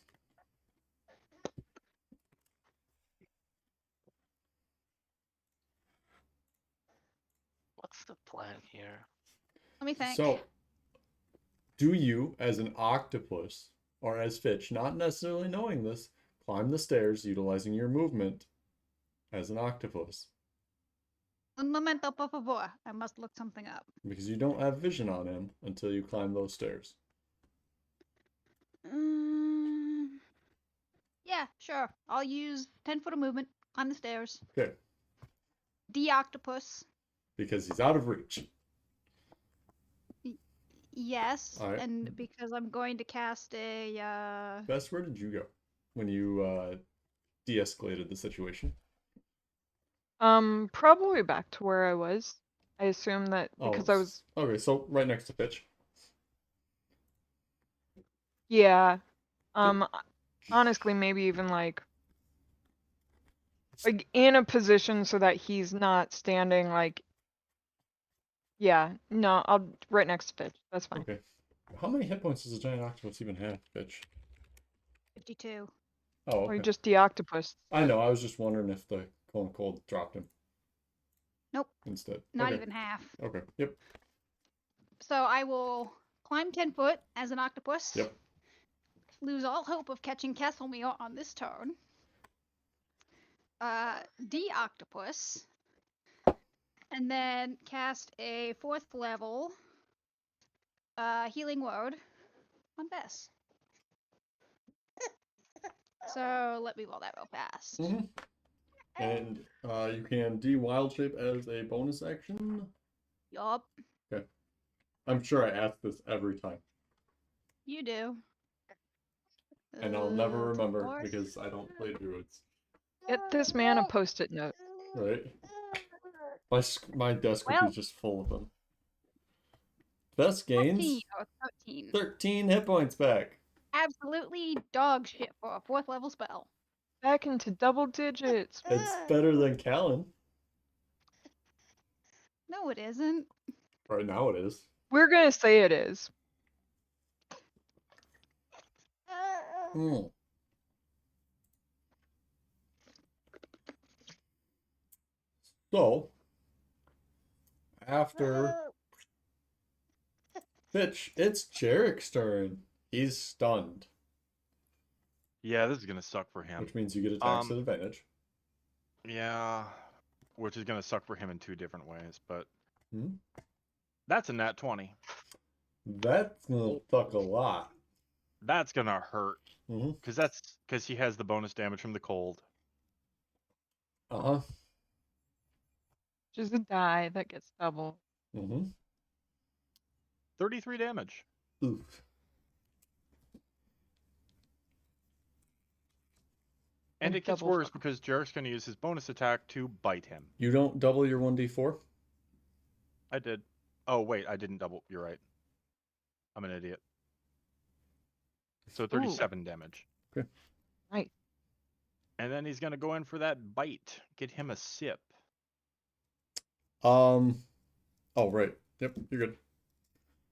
Speaker 5: What's the plan here?
Speaker 3: Let me think.
Speaker 1: So, do you, as an octopus, or as Fitch, not necessarily knowing this, climb the stairs utilizing your movement as an octopus?
Speaker 3: Un momento, por favor. I must look something up.
Speaker 1: Because you don't have vision on him until you climb those stairs.
Speaker 3: Yeah, sure. I'll use 10 foot of movement on the stairs.
Speaker 1: Okay.
Speaker 3: De-octopus.
Speaker 1: Because he's out of reach.
Speaker 3: Yes,
Speaker 1: Alright.
Speaker 3: and because I'm going to cast a,
Speaker 1: Bess, where did you go when you de-escalated the situation?
Speaker 4: Probably back to where I was. I assume that
Speaker 1: Oh,
Speaker 4: because I was,
Speaker 1: okay, so right next to Fitch.
Speaker 4: yeah. Honestly, maybe even like in a position so that he's not standing like. Yeah, no, I'll right next to Fitch. That's fine.
Speaker 1: Okay. How many hit points does a giant octopus even have, Fitch?
Speaker 3: 52.
Speaker 1: Oh,
Speaker 4: Or
Speaker 1: okay.
Speaker 4: just the octopus.
Speaker 1: I know, I was just wondering if the cone cold dropped him.
Speaker 3: Nope.
Speaker 1: Instead.
Speaker 3: Not
Speaker 1: Okay.
Speaker 3: even half.
Speaker 1: Okay. Yep.
Speaker 3: So I will climb 10 foot as an octopus.
Speaker 1: Yep.
Speaker 3: Lose all hope of catching Castlemere on this turn. De-octopus. And then cast a 4th level healing word on Bess. So let me roll that real fast.
Speaker 1: Mm-hmm. And you can de-wild shape as a bonus action.
Speaker 3: Yup,
Speaker 1: I'm sure I ask this every time.
Speaker 3: you do.
Speaker 1: And I'll never remember
Speaker 3: 4th.
Speaker 1: because I don't play druids.
Speaker 4: Get this man a post-it note.
Speaker 1: Right? My desk would
Speaker 3: Well-
Speaker 1: be just full of them. Best gains
Speaker 3: 14 or 13.
Speaker 1: 13 hit points back.
Speaker 3: Absolutely dog shit for a 4th level spell.
Speaker 4: Back into double digits.
Speaker 1: It's better than Callan.
Speaker 3: No, it isn't.
Speaker 1: Right now it is.
Speaker 4: We're gonna say it is.
Speaker 1: Hmm. So, after Fitch, it's Jarek's turn. He's stunned,
Speaker 2: Yeah, this is gonna suck for him.
Speaker 1: which means you get attacks
Speaker 2: Um,
Speaker 1: at advantage.
Speaker 2: Yeah, which is gonna suck for him in 2 different ways, but
Speaker 1: Hmm?
Speaker 2: that's a nat 20.
Speaker 1: That's gonna suck a lot.
Speaker 2: That's gonna hurt
Speaker 1: Mm-hmm.
Speaker 2: because he has the bonus damage from the cold.
Speaker 1: Uh-huh.
Speaker 4: Just a die that gets double.
Speaker 1: Mm-hmm.
Speaker 2: 33 damage.
Speaker 1: Oof.
Speaker 2: And it gets
Speaker 4: double
Speaker 2: worse
Speaker 4: fuck.
Speaker 2: because Jarek's gonna use his bonus attack to bite him.
Speaker 1: You don't double your 1d4?
Speaker 2: I did. Oh wait, I didn't double. You're right. I'm an idiot. So 37 damage.
Speaker 4: Nice.
Speaker 2: And then he's gonna go in for that bite. Get him a sip.
Speaker 1: Oh, right. Yep, you're good.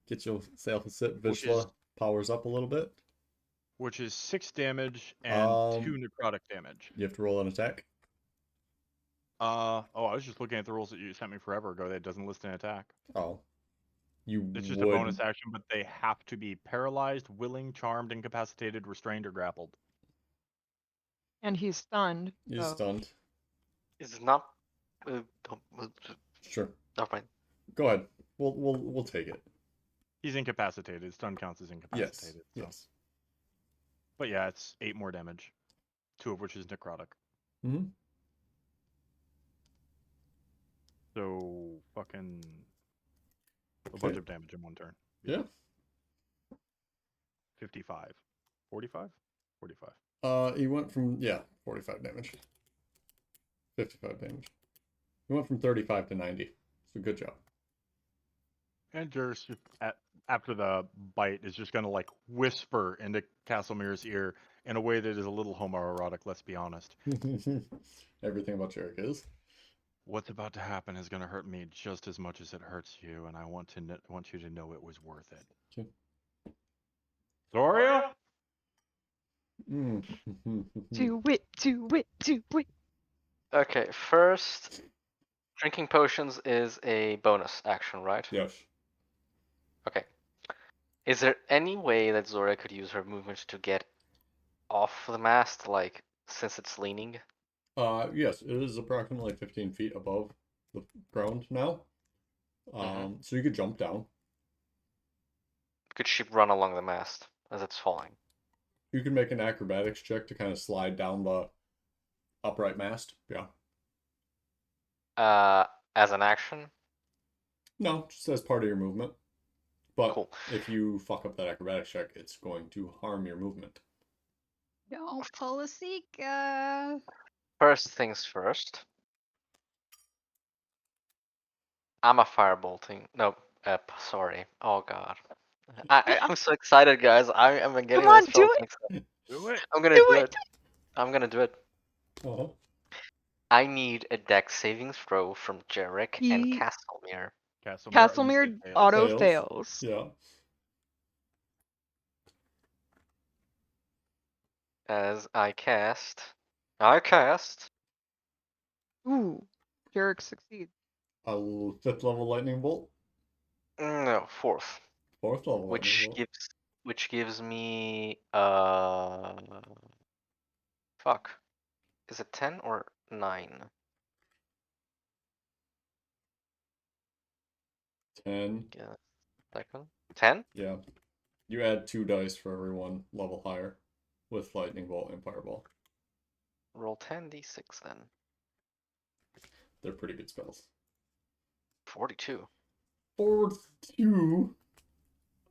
Speaker 1: Get yourself a sip.
Speaker 2: Which is-
Speaker 1: Vishla powers up a little bit.
Speaker 2: Which is 6 damage and 2 necrotic damage.
Speaker 1: You have to roll an attack.
Speaker 2: Oh, I was just looking at the rules that you sent me forever ago. That doesn't list an attack.
Speaker 1: Oh. You
Speaker 2: It's just
Speaker 1: would...
Speaker 2: a bonus action, but they have to be paralyzed, willing, charmed, incapacitated, restrained, or grappled.
Speaker 4: And he's stunned.
Speaker 1: You're
Speaker 4: so-
Speaker 1: stunned.
Speaker 5: Is it not?
Speaker 1: Sure.
Speaker 5: Never mind.
Speaker 1: Go ahead. We'll take it.
Speaker 2: He's incapacitated. Stun counts as
Speaker 1: Yes.
Speaker 2: incapacitated. so-
Speaker 1: Yes.
Speaker 2: But yeah, it's 8 more damage. 2 of which is necrotic.
Speaker 1: Mm-hmm.
Speaker 2: So fucking a
Speaker 1: Okay.
Speaker 2: bunch of damage in one turn.
Speaker 1: Yeah.
Speaker 2: 55. 45? 45.
Speaker 1: He went from 45 damage. 55 damage. He went from 35 to 90. So good job.
Speaker 2: And Jers, after the bite, is just gonna like whisper into Castlemir's ear in a way that is a little homoerotic, let's be honest.
Speaker 1: Everything about Jarek is.
Speaker 2: What's about to happen is gonna hurt me just as much as it hurts you, and I want you to know it was worth it.
Speaker 1: Okay.
Speaker 2: Zoria?
Speaker 1: Mm.
Speaker 4: Do it, do it, do it.
Speaker 5: Okay, first, drinking potions is a bonus action, right?
Speaker 1: Yes.
Speaker 5: Okay. Is there any way that Zora could use her movement to get off the mast, like, since it's leaning?
Speaker 1: Yes, it is approximately 15 feet above the ground now. So you could jump down.
Speaker 5: Could she run along the mast as it's falling?
Speaker 1: You can make an acrobatics check to kind of slide down the upright mast. Yeah.
Speaker 5: As an action?
Speaker 1: No, just as part of your movement. But
Speaker 5: Cool.
Speaker 1: if you fuck up that acrobatics check, it's going to harm your movement.
Speaker 3: Don't pull a Seeker.
Speaker 5: First things first. I'm a firebolting. No, sorry. Oh god. I'm so excited, guys. I am getting
Speaker 4: Come on,
Speaker 5: this
Speaker 4: do
Speaker 5: so
Speaker 4: it.
Speaker 5: excited.
Speaker 2: Do it.
Speaker 5: I'm gonna
Speaker 4: Do
Speaker 5: do
Speaker 4: it.
Speaker 5: it. I'm gonna do it.
Speaker 1: Uh-huh.
Speaker 5: I need a dex saving throw from Jarek and
Speaker 4: Ye-
Speaker 5: Castlemere.
Speaker 4: Castlemere auto
Speaker 1: Fails.
Speaker 4: fails.
Speaker 1: Yeah.
Speaker 5: As I cast.
Speaker 4: Ooh, Jarek succeeds.
Speaker 1: A 5th level lightning bolt.
Speaker 5: No, 4th.
Speaker 1: 4th level
Speaker 5: Which
Speaker 1: lightning bolt.
Speaker 5: gives me fuck. Is it 10 or 9?
Speaker 1: 10.
Speaker 5: Yeah. Second. 10?
Speaker 1: Yeah. You add 2 dice for every one level higher with lightning bolt and fireball.
Speaker 5: Roll 10d6 then.
Speaker 1: They're pretty good spells.
Speaker 5: 42.
Speaker 1: 4-2.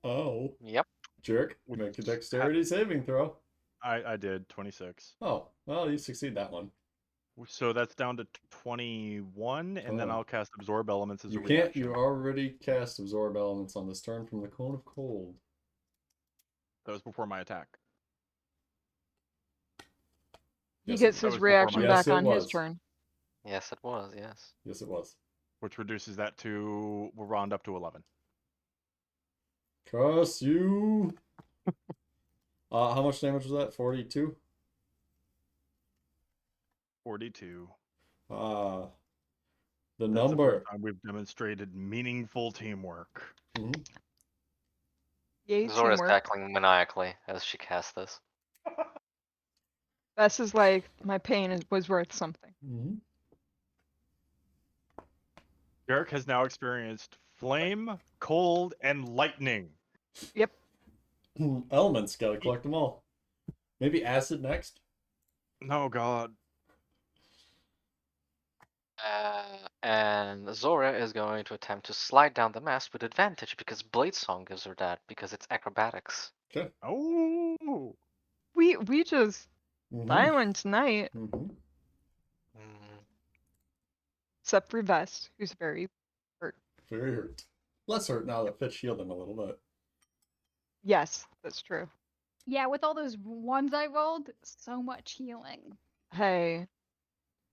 Speaker 1: Oh.
Speaker 5: Yep.
Speaker 1: Jerk, make a dexterity saving throw.
Speaker 2: I did 26.
Speaker 1: Oh, well, you succeed that one.
Speaker 2: So that's down to 21, and then
Speaker 1: Oh.
Speaker 2: I'll cast Absorb Elements as
Speaker 1: You
Speaker 2: a
Speaker 1: can't,
Speaker 2: reaction.
Speaker 1: you already cast Absorb Elements on this turn from the Cone of Cold.
Speaker 2: That was before my attack.
Speaker 4: He
Speaker 1: Yes,
Speaker 4: gets
Speaker 1: it
Speaker 2: that
Speaker 4: his
Speaker 2: was before
Speaker 4: reaction
Speaker 2: my-
Speaker 1: Yes,
Speaker 4: back
Speaker 1: it
Speaker 4: on his
Speaker 1: was.
Speaker 4: turn.
Speaker 5: Yes, it was. Yes.
Speaker 1: Yes, it was.
Speaker 2: Which reduces that to, we'll round up to 11.
Speaker 1: Curse you! How much damage was that? 42?
Speaker 2: 42.
Speaker 1: The
Speaker 2: That's the
Speaker 1: number.
Speaker 2: first time we've demonstrated meaningful teamwork.
Speaker 1: Mhm.
Speaker 4: Yay,
Speaker 5: Zora's
Speaker 4: teamwork.
Speaker 5: cackling maniacally as she casts this.
Speaker 4: Bess is like, my pain was worth something.
Speaker 1: Mhm.
Speaker 2: Derek has now experienced flame, cold, and lightning.
Speaker 1: Elements, gotta collect them all. Maybe acid next?
Speaker 2: No, God.
Speaker 5: And Zora is going to attempt to slide down the mast with advantage because Blade Song gives her that because it's acrobatics.
Speaker 1: Okay.
Speaker 2: Oh!
Speaker 4: We just
Speaker 1: Mhm.
Speaker 4: silent tonight,
Speaker 1: Mhm.
Speaker 5: Mm,
Speaker 4: except for Vest, who's very hurt.
Speaker 1: Very hurt. Less hurt now that Fitz shielded him a little bit.
Speaker 4: Yes, that's true.
Speaker 3: Yeah, with all those ones I rolled, so much healing.
Speaker 4: Hey, you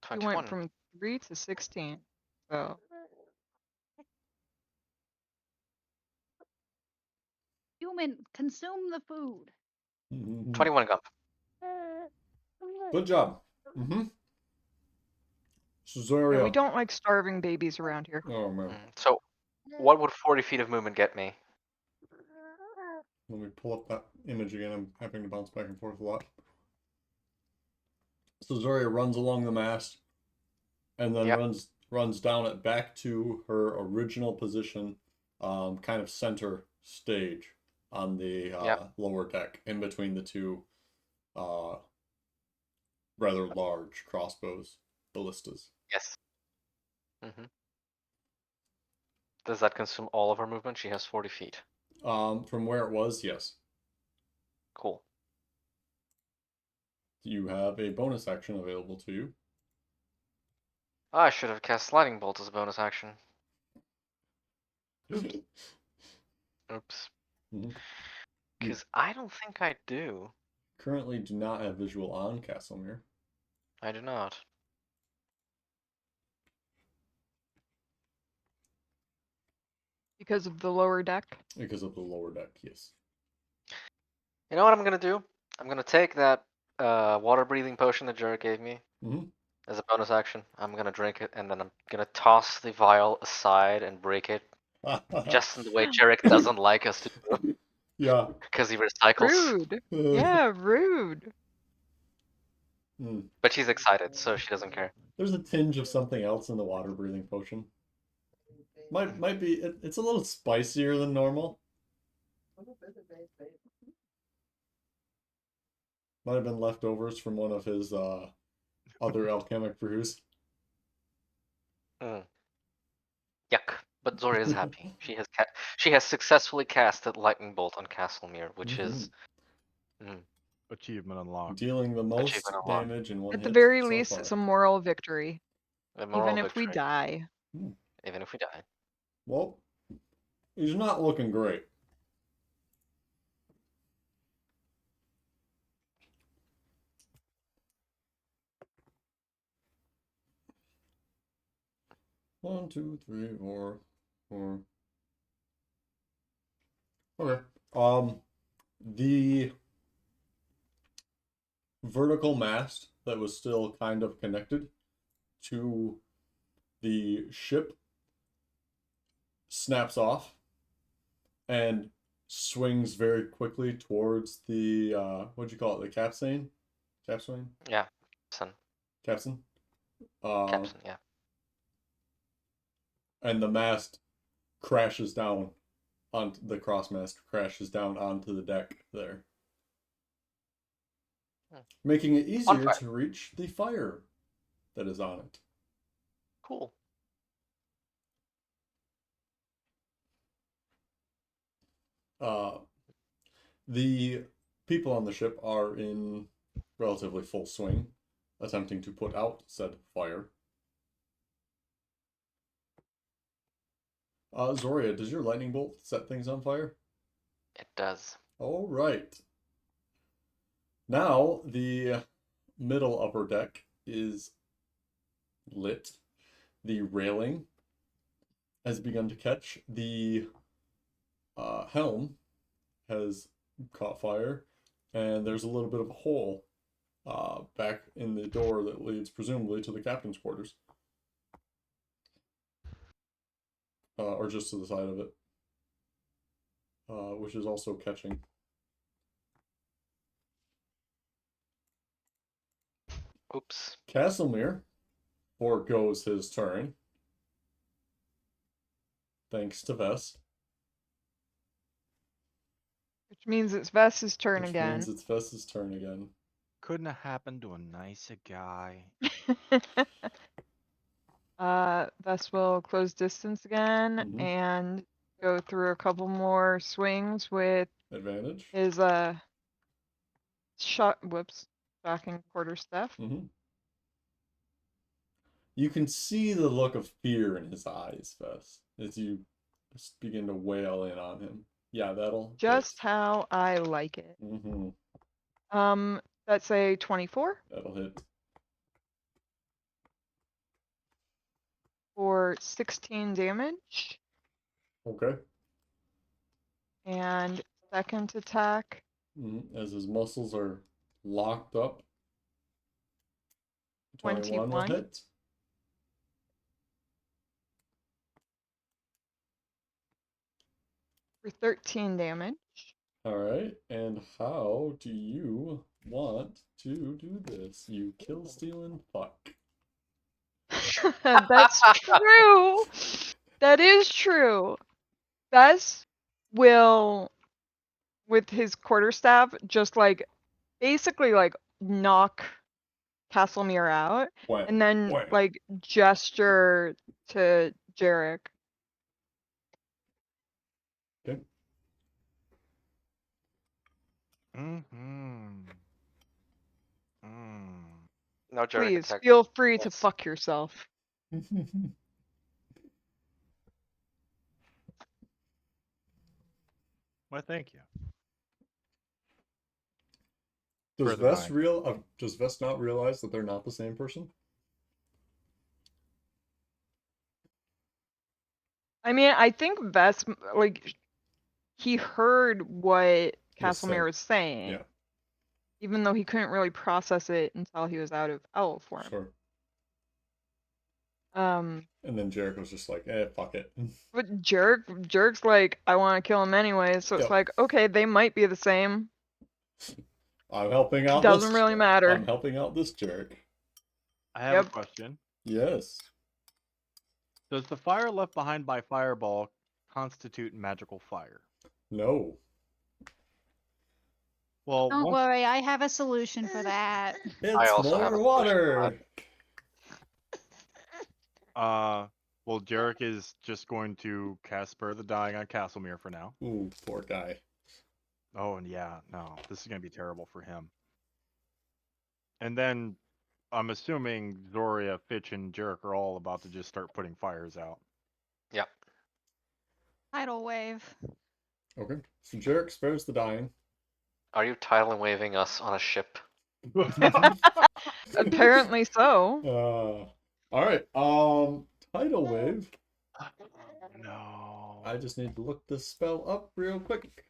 Speaker 5: 21.
Speaker 4: went from 3 to 16. So
Speaker 3: Human, consume the food.
Speaker 5: 21 gump.
Speaker 1: Good job. Mm-hmm. So
Speaker 4: yeah,
Speaker 1: Zoria.
Speaker 4: we don't like starving babies around here.
Speaker 1: Oh man.
Speaker 5: So, what would 40 feet of movement get me?
Speaker 1: Let me pull up that image again. I'm having to bounce back and forth a lot. So Zoria runs along the mast and then
Speaker 5: Yep.
Speaker 1: runs down it back to her original position, kind of center stage on the
Speaker 5: Yep.
Speaker 1: lower deck, in between the two rather large crossbows, ballistas.
Speaker 5: Yes. Mm-hmm. Does that consume all of her movement? She has 40 feet.
Speaker 1: From where it was, yes.
Speaker 5: Cool.
Speaker 1: You have a bonus action available to you.
Speaker 5: I should have cast Lightning Bolt as a bonus action.
Speaker 4: Oops.
Speaker 5: Oops.
Speaker 1: Mhm. You
Speaker 5: Because I don't think I do.
Speaker 1: currently do not have visual on Castlemere.
Speaker 5: I do not.
Speaker 4: Because of the lower deck.
Speaker 1: Because of the lower deck, yes.
Speaker 5: You know what I'm gonna do? I'm gonna take that water breathing potion that Jared gave me
Speaker 1: Mhm.
Speaker 5: as a bonus action. I'm gonna drink it and then I'm gonna toss the vial aside and break it, just in the way Jarek doesn't like us to do,
Speaker 1: Yeah.
Speaker 5: because he recycles.
Speaker 4: Rude. Yeah, rude.
Speaker 1: Mm.
Speaker 5: But she's excited, so she doesn't care.
Speaker 1: There's a tinge of something else in the water breathing potion. Might be it's a little spicier than normal. Might have been leftovers from one of his other alchemic brews.
Speaker 5: Mm. Yuck. But Zora is happy. She has successfully casted Lightning Bolt on Castlemere, which is
Speaker 2: Achievement unlocked.
Speaker 1: Dealing the most
Speaker 5: Achievement unlocked.
Speaker 1: damage in one
Speaker 4: At the
Speaker 1: hit
Speaker 4: very
Speaker 1: so
Speaker 4: least,
Speaker 1: far.
Speaker 4: it's a moral victory.
Speaker 5: a moral
Speaker 4: Even if we
Speaker 5: victory,
Speaker 4: die.
Speaker 5: even if we die.
Speaker 1: Well, he's not looking great. One, two, three, four, four. Okay. The vertical mast that was still kind of connected to the ship snaps off and swings very quickly towards the what'd you call it? The capstan? Capstan?
Speaker 5: Yeah. Son.
Speaker 1: Capstan?
Speaker 5: Captain, yeah.
Speaker 1: And the mast crashes down onto the cross mast crashes down onto the deck there. Making it easier
Speaker 5: fire.
Speaker 1: to reach the fire that is on it.
Speaker 5: Cool.
Speaker 1: The people on the ship are in relatively full swing, attempting to put out said fire. Zoria, does your lightning bolt set things on fire?
Speaker 5: It does.
Speaker 1: All right. Now the middle upper deck is lit. The railing has begun to catch. The helm has caught fire, and there's a little bit of a hole back in the door that leads presumably to the captain's quarters, or just to the side of it, which is also catching.
Speaker 5: Oops.
Speaker 1: Castlemere foregoes his turn, thanks to Vess.
Speaker 4: Which means it's Vess's turn
Speaker 1: Which
Speaker 4: again.
Speaker 1: means it's Vess's turn again.
Speaker 2: Couldn't have happened to a nicer guy.
Speaker 4: Vess will close distance again
Speaker 1: Mhm.
Speaker 4: and go through a couple more swings with
Speaker 1: Advantage.
Speaker 4: his shocking quarterstaff.
Speaker 1: Mm-hmm. You can see the look of fear in his eyes, Vess, as you begin to wail in on him. Yeah, that'll
Speaker 4: Just how I like it.
Speaker 1: hit. Mm-hmm.
Speaker 4: That's a 24
Speaker 1: That'll hit.
Speaker 4: for 16 damage.
Speaker 1: Okay.
Speaker 4: And second attack,
Speaker 1: As his muscles are locked up. 21 will
Speaker 4: 21.
Speaker 1: hit.
Speaker 4: For 13 damage.
Speaker 1: All right. And how do you want to do this? You kill, steal, and fuck.
Speaker 4: That's true. That is true. Bess will, with his quarterstaff, just like basically like knock Castlemere out,
Speaker 1: Wham,
Speaker 4: and then
Speaker 1: wham.
Speaker 4: like gesture to Jarek.
Speaker 1: Okay.
Speaker 2: Mm-hmm. Mm.
Speaker 5: Now Jerry
Speaker 4: Please
Speaker 5: attack.
Speaker 4: feel free to
Speaker 5: Yes.
Speaker 4: fuck yourself.
Speaker 2: Why, thank you.
Speaker 1: Does
Speaker 2: Further
Speaker 1: Vest
Speaker 2: dying.
Speaker 1: does Vest not realize that they're not the same person?
Speaker 4: I mean, I think Vess, like, he heard what
Speaker 1: Was saying.
Speaker 4: Castlemere was saying,
Speaker 1: Yeah,
Speaker 4: even though he couldn't really process it until he was out of owl form.
Speaker 1: sure.
Speaker 4: Um,
Speaker 1: And then Jericho's just like, fuck it.
Speaker 4: but Jerk's like, I want to kill him anyway, so it's
Speaker 1: Yep.
Speaker 4: like, okay, they might be the same.
Speaker 1: I'm helping out
Speaker 4: Doesn't
Speaker 1: this.
Speaker 4: really matter.
Speaker 1: I'm helping out this jerk.
Speaker 2: I have
Speaker 4: Yep.
Speaker 2: a question.
Speaker 1: Yes.
Speaker 2: Does the fire left behind by fireball constitute magical fire?
Speaker 1: No.
Speaker 2: Well,
Speaker 3: Don't
Speaker 2: once,
Speaker 3: worry, I have a solution for that.
Speaker 1: It's
Speaker 5: also have
Speaker 1: more
Speaker 5: a solution for
Speaker 1: water.
Speaker 2: well, Jarek is just going to cast Spur the Dying on Castlemere for now.
Speaker 1: Ooh, poor guy.
Speaker 2: Oh, and yeah, no, this is gonna be terrible for him. And then, I'm assuming Zoria, Fitch, and Jarek are all about to just start putting fires out.
Speaker 5: Yep.
Speaker 3: Tidal wave.
Speaker 1: Okay. So Jarek spares the dying.
Speaker 5: Are you tidal waving us on a ship?
Speaker 4: Apparently so.
Speaker 1: All right. Tidal wave.
Speaker 2: No.
Speaker 1: I just need to look this spell up real quick.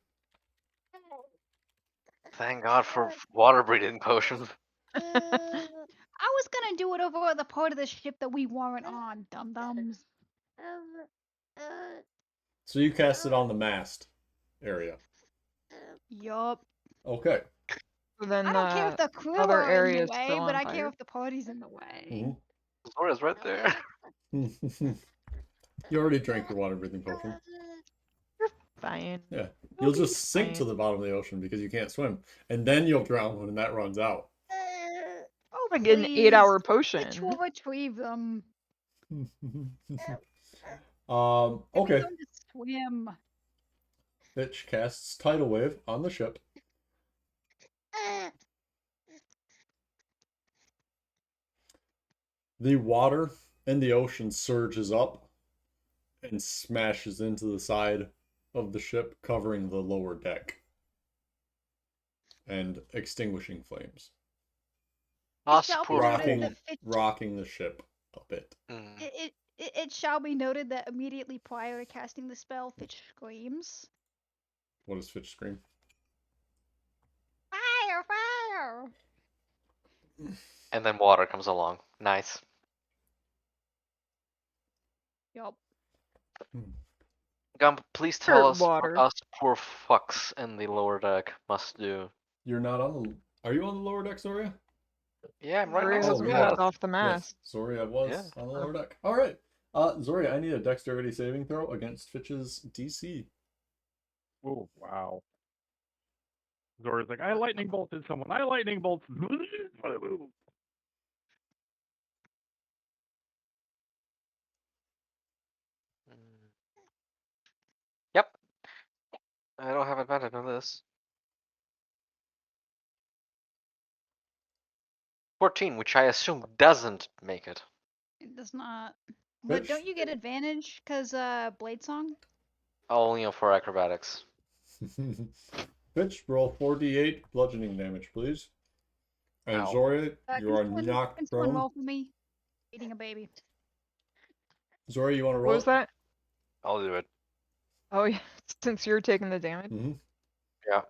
Speaker 5: Thank God for water breathing potions.
Speaker 3: I was gonna do it over the part of the ship that we weren't on, dum-dums.
Speaker 1: So you cast it on the mast area.
Speaker 3: Yup.
Speaker 1: Okay.
Speaker 4: So then
Speaker 3: I don't care if the crew
Speaker 4: other
Speaker 3: are in
Speaker 4: area
Speaker 3: the
Speaker 4: is
Speaker 3: way,
Speaker 4: still
Speaker 3: but
Speaker 4: on
Speaker 3: I care
Speaker 4: fire.
Speaker 3: if the party's in the way.
Speaker 1: Mhm.
Speaker 5: Zora's right there.
Speaker 1: You already drank your water breathing potion.
Speaker 4: Fine.
Speaker 1: Yeah.
Speaker 4: You'll
Speaker 1: You'll just
Speaker 4: be
Speaker 1: sink to
Speaker 4: fine.
Speaker 1: the bottom of the ocean because you can't swim. And then you'll drown when that runs out.
Speaker 3: Oh,
Speaker 4: Like an
Speaker 3: please.
Speaker 4: 8-hour
Speaker 3: Fitch
Speaker 4: potion.
Speaker 3: will retrieve them.
Speaker 1: Okay.
Speaker 3: Learn to swim.
Speaker 1: Fitch casts Tidal Wave on the ship. The water in the ocean surges up and smashes into the side of the ship, covering the lower deck and extinguishing flames.
Speaker 5: Us
Speaker 3: shall be
Speaker 5: poor
Speaker 3: noted
Speaker 1: Rocking,
Speaker 3: that
Speaker 5: fools.
Speaker 3: Fitch-
Speaker 1: rocking the ship a bit.
Speaker 5: Mm.
Speaker 3: It shall be noted that immediately prior to casting the spell, Fitch screams,
Speaker 1: What does Fitch scream?
Speaker 3: "Fire! Fire!"
Speaker 5: And then water comes along. Nice.
Speaker 3: Yup.
Speaker 5: Gump, please tell
Speaker 4: Hurt
Speaker 5: us
Speaker 4: water.
Speaker 5: what us poor fucks in the lower deck must do.
Speaker 1: You're not on the... Are you on the lower deck, Zoria?
Speaker 5: Yeah, I'm right
Speaker 4: Zoria
Speaker 5: next to
Speaker 4: hasn't
Speaker 5: the
Speaker 1: yeah.
Speaker 4: moved off the
Speaker 1: Yes,
Speaker 4: mast.
Speaker 1: Zoria was
Speaker 5: Yeah.
Speaker 1: on the lower deck. All right. Zoria, I need a dexterity saving throw against Fitch's DC.
Speaker 2: Oh, wow. Zora's like, I lightning bolted someone. I lightning bolted.
Speaker 5: Mm. Yep. I don't have advantage on this. 14, which I assume doesn't make it.
Speaker 3: It does not. But
Speaker 1: Fitch?
Speaker 3: don't you get advantage because Blade Song?
Speaker 5: Only for acrobatics.
Speaker 1: Bitch, roll 4d8 bludgeoning damage, please. And
Speaker 5: Ow.
Speaker 1: Zoria, you are
Speaker 3: Can
Speaker 1: knocked
Speaker 3: someone
Speaker 1: prone.
Speaker 3: roll for me? Eating a baby.
Speaker 1: Zoria, you want to
Speaker 4: What
Speaker 1: roll?
Speaker 4: was that?
Speaker 5: I'll do it.
Speaker 4: Oh yeah, since you're taking the damage.
Speaker 1: Mm-hmm.
Speaker 5: Yeah.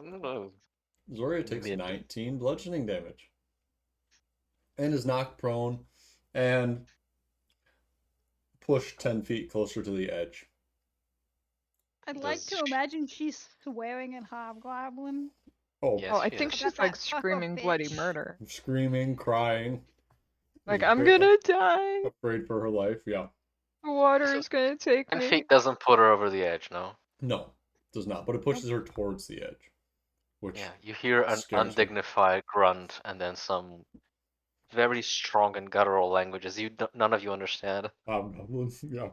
Speaker 5: No.
Speaker 1: Zoria takes
Speaker 5: Mid.
Speaker 1: 19 bludgeoning damage. And is knocked prone and pushed 10 feet closer to the edge.
Speaker 3: I'd like
Speaker 5: Does
Speaker 3: to
Speaker 5: she-
Speaker 3: imagine she's swearing at Hobgoblin.
Speaker 1: Oh,
Speaker 5: Yes,
Speaker 4: Oh, I
Speaker 5: she
Speaker 4: think
Speaker 5: is.
Speaker 4: she's
Speaker 3: About
Speaker 4: like
Speaker 3: that fuck
Speaker 4: screaming bloody
Speaker 3: bitch.
Speaker 4: murder.
Speaker 1: screaming, crying.
Speaker 4: Like,
Speaker 1: is
Speaker 4: I'm
Speaker 1: very
Speaker 4: gonna die.
Speaker 1: afraid for her life. Yeah.
Speaker 4: The water
Speaker 5: So-
Speaker 4: is gonna take
Speaker 5: 10
Speaker 4: me.
Speaker 5: feet doesn't put her over the edge, no?
Speaker 1: No, does not. But it pushes her towards the edge. Which
Speaker 5: Yeah, you hear an
Speaker 1: scares me.
Speaker 5: undignified grunt and then some very strong and guttural languages none of you understand.
Speaker 1: Hobgoblin, yeah.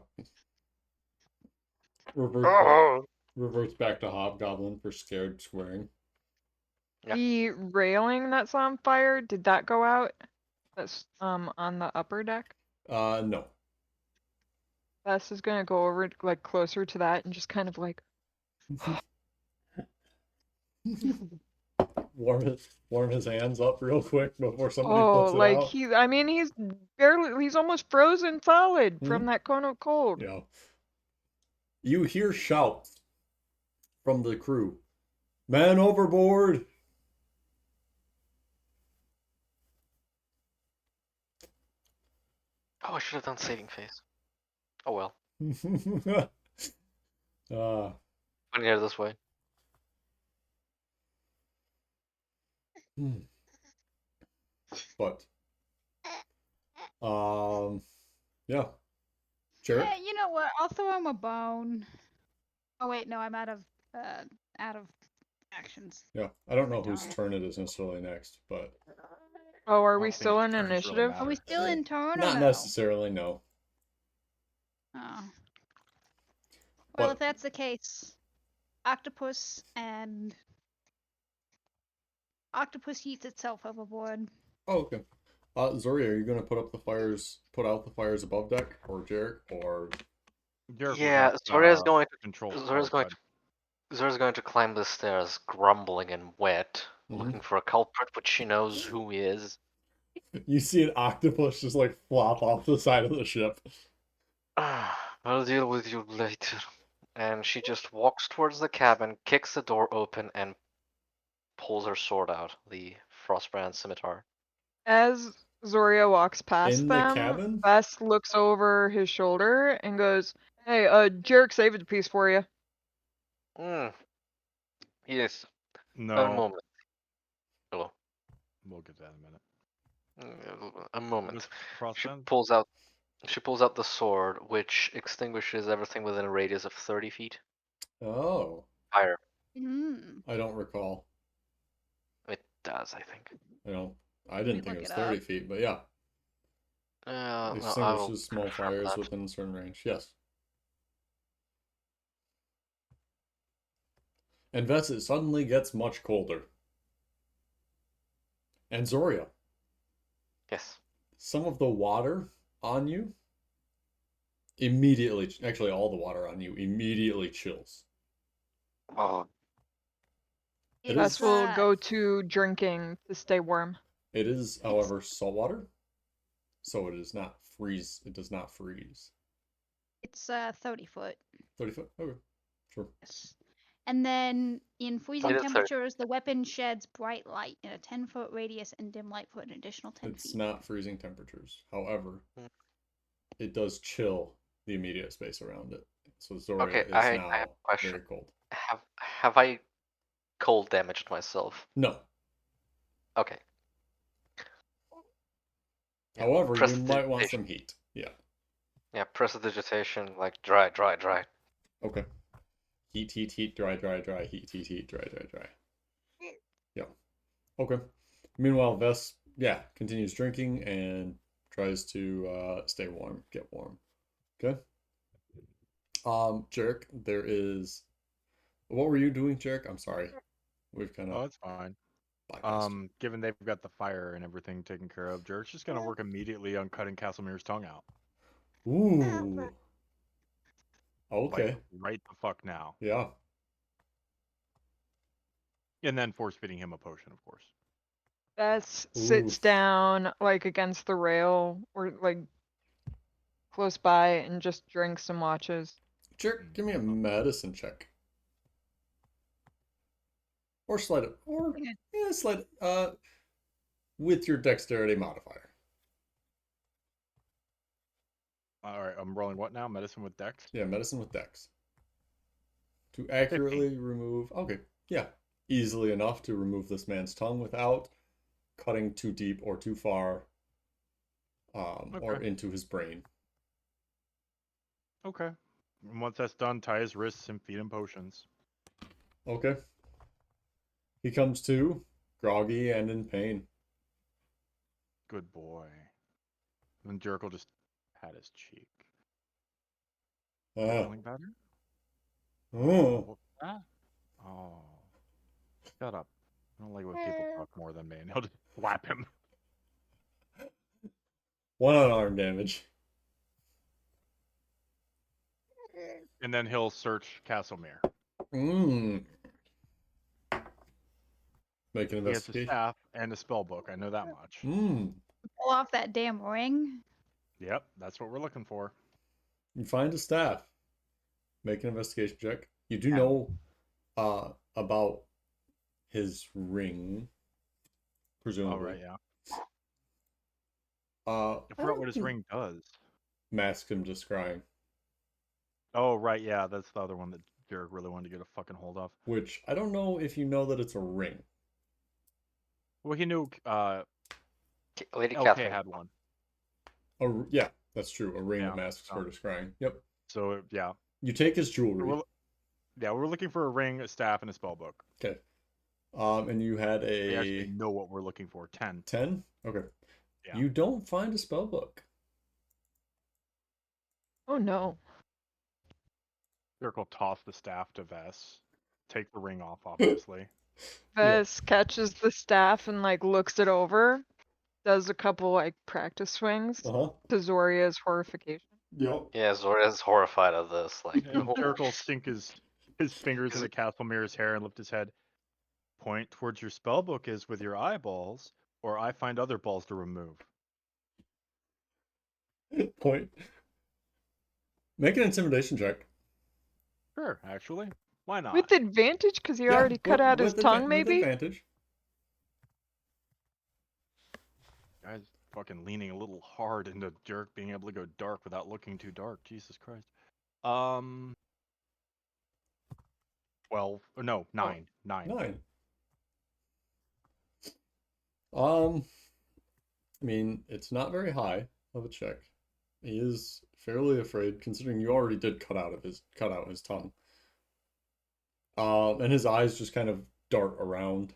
Speaker 5: Oh.
Speaker 1: Reverts back to Hobgoblin for scared swearing.
Speaker 5: Yeah.
Speaker 4: The railing that's on fire, did that go out? That's on the upper deck.
Speaker 1: No.
Speaker 4: Bess is gonna go over like closer to that and just kind of like
Speaker 1: warm his hands up real quick before somebody
Speaker 4: oh,
Speaker 1: puts it
Speaker 4: like
Speaker 1: out.
Speaker 4: he's almost frozen solid from
Speaker 1: Mhm.
Speaker 4: that cone of cold.
Speaker 1: Yeah. You hear shouts from the crew. Man overboard!
Speaker 5: Oh, I should have done saving phase. Oh well.
Speaker 1: uh,
Speaker 5: I'm here this way.
Speaker 1: hmm. But yeah. Sure.
Speaker 3: Yeah, you know what? I'll throw him a bone. Oh wait, no, I'm out of actions.
Speaker 1: Yeah. I don't know
Speaker 3: My
Speaker 1: whose
Speaker 3: turn.
Speaker 1: turn it is necessarily next, but
Speaker 4: Oh, are
Speaker 2: I
Speaker 4: we
Speaker 2: don't think
Speaker 4: still in
Speaker 2: turns really
Speaker 4: initiative?
Speaker 2: matter.
Speaker 3: Are we still in turn or
Speaker 1: not
Speaker 3: no?
Speaker 1: necessarily, no.
Speaker 3: Oh.
Speaker 1: But
Speaker 3: Well, if that's the case, octopus heats itself overboard.
Speaker 1: oh, okay. Zori, are you gonna put out the fires above deck, or Jarek, or
Speaker 2: Derek will
Speaker 5: Yeah,
Speaker 2: have,
Speaker 5: Zora's going
Speaker 2: control
Speaker 5: Zora's going
Speaker 2: outside.
Speaker 5: Zora's going to climb the stairs, grumbling and wet,
Speaker 1: Mhm.
Speaker 5: looking for a culprit, but she knows who he is.
Speaker 1: you see an octopus just like flop off the side of the ship?
Speaker 5: I'll deal with you later. And she just walks towards the cabin, kicks the door open, and pulls her sword out, the Frostbrand scimitar.
Speaker 4: As Zoria walks past
Speaker 1: In the
Speaker 4: them,
Speaker 1: cabin?
Speaker 4: Bess looks over his shoulder and goes, "Hey, Jarek saved a piece for you."
Speaker 5: Mm. Yes, a
Speaker 2: No,
Speaker 5: moment. Hello.
Speaker 2: we'll get that in a minute.
Speaker 5: A moment.
Speaker 2: With
Speaker 5: She
Speaker 2: Frostbrand?
Speaker 5: pulls out the sword, which extinguishes everything within a radius of 30 feet.
Speaker 1: Oh,
Speaker 5: Higher.
Speaker 3: Hmm.
Speaker 1: I don't recall.
Speaker 5: It does, I think.
Speaker 1: I didn't think
Speaker 3: look
Speaker 1: it was
Speaker 3: it
Speaker 1: 30
Speaker 3: up.
Speaker 1: feet, but yeah.
Speaker 5: No, I will
Speaker 1: Extinguishes small
Speaker 5: confirm
Speaker 1: fires
Speaker 5: that.
Speaker 1: within a certain range. Yes. And Vess, it suddenly gets much colder. And Zoria,
Speaker 5: Yes.
Speaker 1: some of the water on you immediately, actually all the water on you immediately chills.
Speaker 5: Oh,
Speaker 1: It
Speaker 4: Bess
Speaker 1: is-
Speaker 4: will go to drinking to stay warm.
Speaker 1: It is, however, saltwater, so it is not freeze. It does not freeze.
Speaker 3: It's 30 foot.
Speaker 1: 30 foot? Okay, sure.
Speaker 3: Yes. And then in freezing
Speaker 5: It is 30.
Speaker 3: temperatures, the weapon sheds bright light in a 10-foot radius and dim light for an additional 10
Speaker 1: It's
Speaker 3: feet.
Speaker 1: not freezing temperatures. However,
Speaker 5: Mm.
Speaker 1: it does chill the immediate space around it. So Zoria
Speaker 5: Okay,
Speaker 1: is
Speaker 5: I have
Speaker 1: now
Speaker 5: a question.
Speaker 1: very cold.
Speaker 5: Have I cold damaged myself?
Speaker 1: No.
Speaker 5: Okay. Yeah,
Speaker 1: However, you
Speaker 5: prestidigitation.
Speaker 1: might want some heat. Yeah.
Speaker 5: Yeah, prestidigitation, like dry.
Speaker 1: Okay. Heat, dry, heat, dry. Yeah. Okay. Meanwhile, Vess, yeah, continues drinking and tries to stay warm, get warm. Okay. Jarek, there is. What were you doing, Jarek? I'm sorry. We've kind
Speaker 2: Oh,
Speaker 1: of
Speaker 2: it's fine.
Speaker 1: bypassed.
Speaker 2: Given they've got the fire and everything taken care of, Jared's just gonna work immediately on cutting Castlemir's tongue out.
Speaker 1: Ooh. Okay.
Speaker 2: Like, right the fuck now.
Speaker 1: Yeah.
Speaker 2: And then force feeding him a potion, of course.
Speaker 4: Bess sits
Speaker 1: Oof.
Speaker 4: down like against the rail or like close by and just drinks and watches.
Speaker 1: Jerk, give me a medicine check. Or slide it. Or
Speaker 3: Okay.
Speaker 1: yeah, slide it. With your dexterity modifier.
Speaker 2: All right, I'm rolling what now? Medicine with Dex?
Speaker 1: Yeah, medicine with dex. To accurately remove. Okay, yeah. Easily enough to remove this man's tongue without cutting too deep or too far or
Speaker 2: Okay.
Speaker 1: into his brain.
Speaker 2: Okay. And once that's done, tie his wrists and feed him potions.
Speaker 1: Okay. He comes to, groggy and in pain.
Speaker 2: Good boy. And Dirk will just pat his cheek.
Speaker 1: Ah.
Speaker 2: Feeling better?
Speaker 1: Oh.
Speaker 2: What's that? Oh. Shut up. I don't like when people talk more than me, and he'll just slap him.
Speaker 1: One unarmed damage.
Speaker 2: And then he'll search Castlemere.
Speaker 1: Mmm. Make an
Speaker 2: He has a
Speaker 1: investigation.
Speaker 2: staff and a spell book. I know that much.
Speaker 1: Mmm.
Speaker 3: Pull off that damn ring.
Speaker 2: Yep, that's what we're looking for.
Speaker 1: You find a staff. Make an investigation check. You do
Speaker 2: Yeah.
Speaker 1: know about his ring, presumably.
Speaker 2: All right, yeah.
Speaker 1: I
Speaker 2: I forgot what his
Speaker 1: reckon
Speaker 2: ring does.
Speaker 1: mask him to scrying,
Speaker 2: Oh, right, yeah, that's the other one that Dirk really wanted to get a fucking hold of.
Speaker 1: which I don't know if you know that it's a ring.
Speaker 2: Well, he knew
Speaker 5: Lady
Speaker 2: LK
Speaker 5: Catherine.
Speaker 2: had one.
Speaker 1: Yeah, that's true. A ring
Speaker 2: Yeah,
Speaker 1: that masks her
Speaker 2: oh.
Speaker 1: to scrying. Yep.
Speaker 2: So, yeah.
Speaker 1: You take his jewelry.
Speaker 2: We're looking for a ring, a staff, and a spell book.
Speaker 1: Okay. And you had
Speaker 2: We actually
Speaker 1: a
Speaker 2: know what we're looking for. 10.
Speaker 1: 10? Okay.
Speaker 2: Yeah.
Speaker 1: You don't find a spell book.
Speaker 4: Oh no.
Speaker 2: Dirk will toss the staff to Vess. Take the ring off, obviously.
Speaker 1: Yeah.
Speaker 4: Vess catches the staff and like looks it over, does a couple like practice swings
Speaker 1: Uh-huh.
Speaker 4: to Zoria's horrification.
Speaker 1: Yep.
Speaker 5: Yeah, Zoria's horrified of this. Like,
Speaker 2: And
Speaker 5: oh,
Speaker 2: Dirk will sink his fingers into Castlemere's hair and lift his head. Point towards your spell book is with your eyeballs, or I find other balls to remove.
Speaker 1: Point. Make an intimidation check.
Speaker 2: Sure, actually. Why not?
Speaker 4: With advantage because he
Speaker 1: Yeah,
Speaker 4: already cut out his
Speaker 1: with
Speaker 4: tongue,
Speaker 1: with
Speaker 4: maybe?
Speaker 1: advantage.
Speaker 2: Guys fucking leaning a little hard into Dirk being able to go dark without looking too dark. Jesus Christ. 12. Or no, 9. 9.
Speaker 1: 9. I mean, it's not very high of a check. He is fairly afraid, considering you already did cut out his tongue. And his eyes just kind of dart around.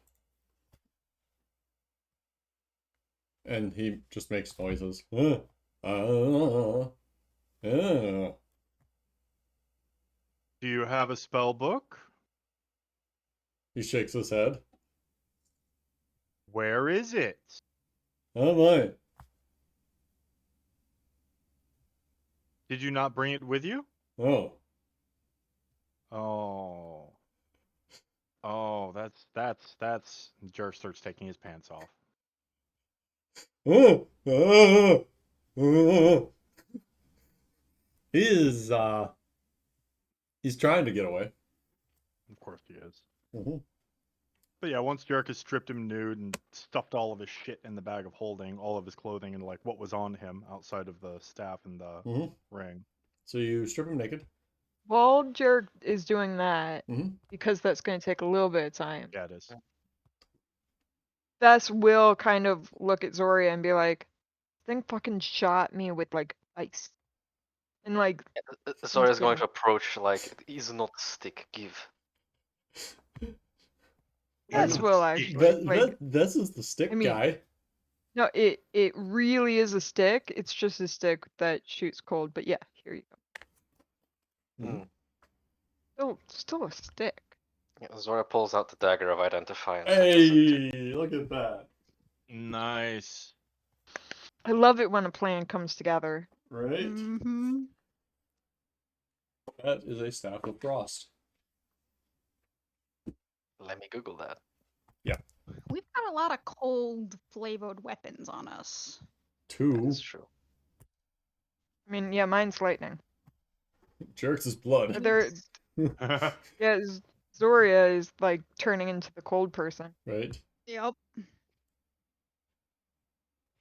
Speaker 1: And he just makes noises.
Speaker 2: Do you have a spell book?
Speaker 1: He shakes his head.
Speaker 2: Where is it?
Speaker 1: Oh my.
Speaker 2: Did you not bring it with you?
Speaker 1: Oh.
Speaker 2: Oh. Oh, that's Jerk starts taking his pants off.
Speaker 1: He is he's trying to get away.
Speaker 2: Of course he is.
Speaker 1: Mm-hmm.
Speaker 2: But yeah, once Jerk has stripped him nude and stuffed all of his shit in the bag of holding, all of his clothing and like what was on him outside of the staff and the
Speaker 1: Mm-hmm.
Speaker 2: ring.
Speaker 1: So you strip him naked.
Speaker 4: While Jerk is doing that,
Speaker 1: Mm-hmm.
Speaker 4: because that's going to take a little bit of time,
Speaker 2: Yeah, it is.
Speaker 4: Vess will kind of look at Zoria and be like, "Thing fucking shot me with like ice." And like,
Speaker 5: Zoria's going
Speaker 4: good.
Speaker 5: to approach, like, is not stick, give.
Speaker 4: Vess
Speaker 2: Ooh,
Speaker 4: will
Speaker 2: stick.
Speaker 4: actually.
Speaker 1: This is the stick
Speaker 4: I mean-
Speaker 1: guy.
Speaker 4: No, it really is a stick. It's just a stick that shoots cold. But yeah, here you go.
Speaker 1: Mhm.
Speaker 4: Still a stick.
Speaker 5: Yeah, Zora pulls out the dagger of identify and touches it.
Speaker 1: Hey, look at that.
Speaker 2: Nice.
Speaker 4: I love it when a plan comes together.
Speaker 1: Right?
Speaker 3: Mm-hmm.
Speaker 1: That is a Staff of Frost.
Speaker 5: Let me Google that.
Speaker 3: We've got a lot of cold flavored weapons on us.
Speaker 5: That
Speaker 1: 2.
Speaker 5: is true.
Speaker 4: I mean, yeah, mine's lightning.
Speaker 1: Jerks is blood.
Speaker 4: There, yeah, Zoria is like turning into the cold person.
Speaker 1: Right?
Speaker 3: Yep.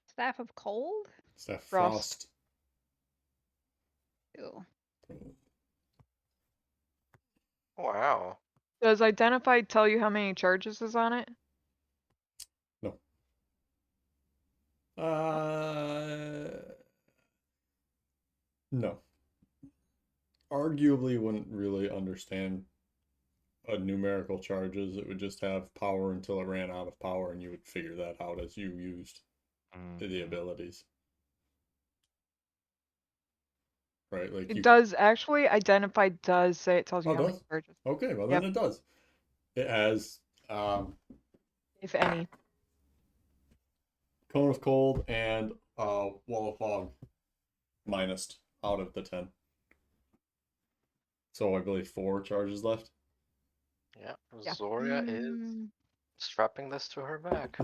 Speaker 3: Staff of cold?
Speaker 1: Staff of
Speaker 4: Frost.
Speaker 3: Ew.
Speaker 5: Wow.
Speaker 4: Does identify tell you how many charges is on it?
Speaker 1: No. Arguably wouldn't really understand numerical charges. It would just have power until it ran out of power, and you would figure that out as you used the abilities. Right? Like
Speaker 4: It
Speaker 1: you.
Speaker 4: does actually identify does say it tells you
Speaker 1: Oh,
Speaker 4: how many
Speaker 1: does?
Speaker 4: charges,
Speaker 1: Okay, well
Speaker 4: Yep.
Speaker 1: then it does. It has
Speaker 4: if any.
Speaker 1: Cone of Cold and Wall of Fog minused out of the 10. So I believe 4 charges left.
Speaker 5: Yeah.
Speaker 4: Yeah.
Speaker 5: Zoria is strapping this to her back.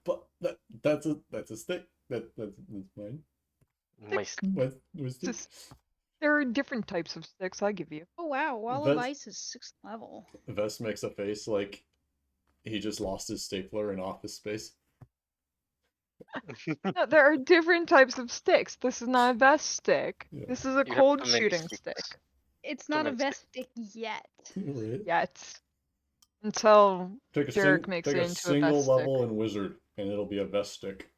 Speaker 1: But that's a stick. That's mine.
Speaker 5: My s-
Speaker 1: My stick.
Speaker 4: Just, there are different types of sticks, I give you.
Speaker 3: Oh wow, Wall of
Speaker 1: That's-
Speaker 3: Ice is 6th level.
Speaker 1: Vest makes a face like he just lost his stapler in Office Space.
Speaker 4: No, there are different types of sticks. This is not a vest stick.
Speaker 1: Yeah.
Speaker 4: This is a
Speaker 5: You have
Speaker 4: cold
Speaker 5: too many
Speaker 4: shooting
Speaker 5: sticks.
Speaker 4: stick.
Speaker 3: It's
Speaker 5: Too
Speaker 3: not a
Speaker 5: many
Speaker 3: vest stick yet.
Speaker 1: Right?
Speaker 4: Yet. Until
Speaker 1: Take a
Speaker 4: Jarek makes
Speaker 1: take
Speaker 4: it
Speaker 1: a
Speaker 4: into a
Speaker 1: single
Speaker 4: vest
Speaker 1: level
Speaker 4: stick.
Speaker 1: in Wizard, and it'll be a vest stick.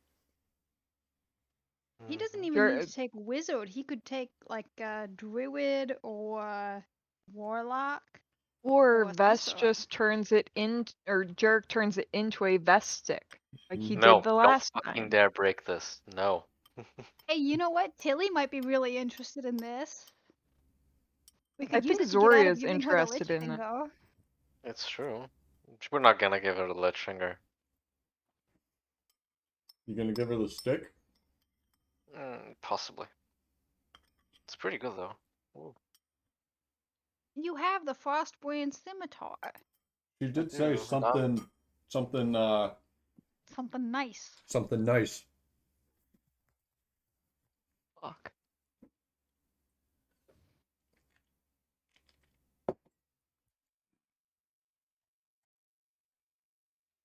Speaker 3: He doesn't
Speaker 5: Mhm.
Speaker 3: even need
Speaker 4: Jarek-
Speaker 3: to take wizard. He could take like a druid or warlock.
Speaker 4: Or
Speaker 3: Or
Speaker 4: vest
Speaker 3: sorcerer.
Speaker 4: just turns it in, or Jarek turns it into a vest stick. Like he
Speaker 5: No,
Speaker 4: did the
Speaker 5: don't
Speaker 4: last
Speaker 5: fucking
Speaker 4: time.
Speaker 5: dare break this. No.
Speaker 3: Hey, you know what? Tilly might be really interested in this. We
Speaker 4: I
Speaker 3: could use
Speaker 4: think
Speaker 3: it to get out
Speaker 4: Zoria
Speaker 3: of
Speaker 4: is
Speaker 3: giving her the lich
Speaker 4: interested in it.
Speaker 3: finger.
Speaker 5: It's true. We're not gonna give her the lich finger.
Speaker 1: You gonna give her the stick?
Speaker 5: Possibly. It's pretty good though. Ooh.
Speaker 3: You have the Frostbrand scimitar.
Speaker 1: She did
Speaker 5: do,
Speaker 1: say
Speaker 5: not-
Speaker 1: something
Speaker 3: Something nice.
Speaker 1: something nice.
Speaker 4: Fuck.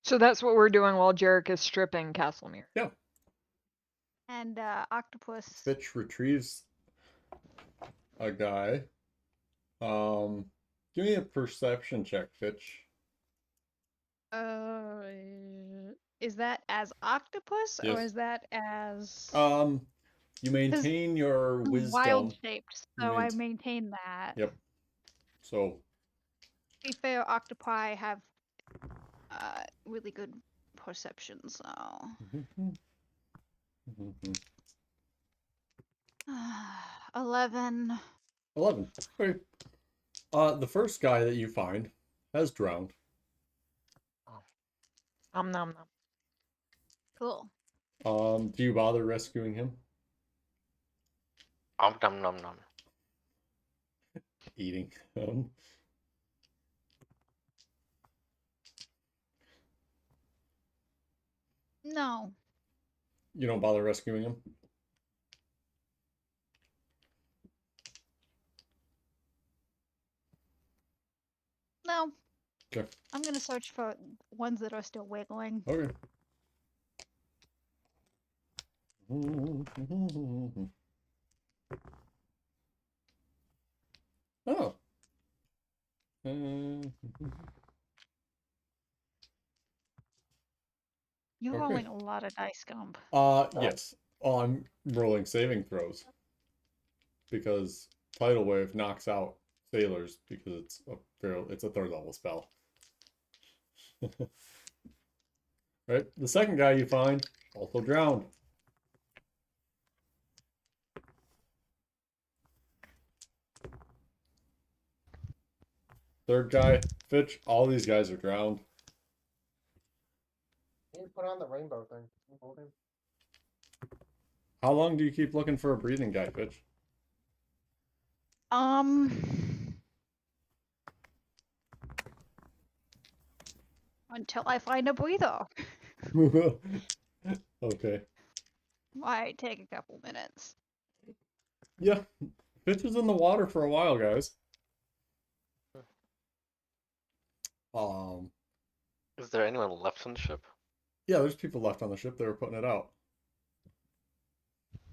Speaker 4: So that's what we're doing while Jarek is stripping Castlemere.
Speaker 1: Yeah.
Speaker 3: And octopus.
Speaker 1: Fitch retrieves a guy. Give me a perception check, Fitch.
Speaker 3: Is that as octopus or
Speaker 1: Yes.
Speaker 3: is that as
Speaker 1: You maintain your wisdom.
Speaker 3: wild shaped?
Speaker 1: You
Speaker 3: So I
Speaker 1: maint-
Speaker 3: maintain that.
Speaker 1: Yep. So
Speaker 3: To be fair, octopi have really good perception. So 11.
Speaker 1: 11. Okay. The first guy that you find has drowned.
Speaker 4: Nom nom nom.
Speaker 3: Cool.
Speaker 1: Do you bother rescuing him?
Speaker 5: Nom nom nom.
Speaker 1: Eating.
Speaker 3: No.
Speaker 1: You don't bother rescuing him?
Speaker 3: No.
Speaker 1: Okay.
Speaker 3: I'm gonna search for ones that are still wiggling.
Speaker 1: Okay. Oh.
Speaker 3: You're
Speaker 1: Okay.
Speaker 3: rolling a lot of dice, Gump.
Speaker 1: Yes. I'm rolling saving throws. Because Tidal Wave knocks out sailors because it's a 3rd level spell. Right? The second guy you find also drowned. Third guy, Fitch, all these guys are drowned.
Speaker 6: You put on the rainbow thing. You hold him.
Speaker 1: How long do you keep looking for a breathing guy, Fitch?
Speaker 3: Until I find a breather.
Speaker 1: Okay.
Speaker 3: Might take a couple minutes.
Speaker 1: Yeah. Fitch was in the water for a while, guys.
Speaker 5: Is there anyone left on the ship?
Speaker 1: Yeah, there's people left on the ship. They were putting it out.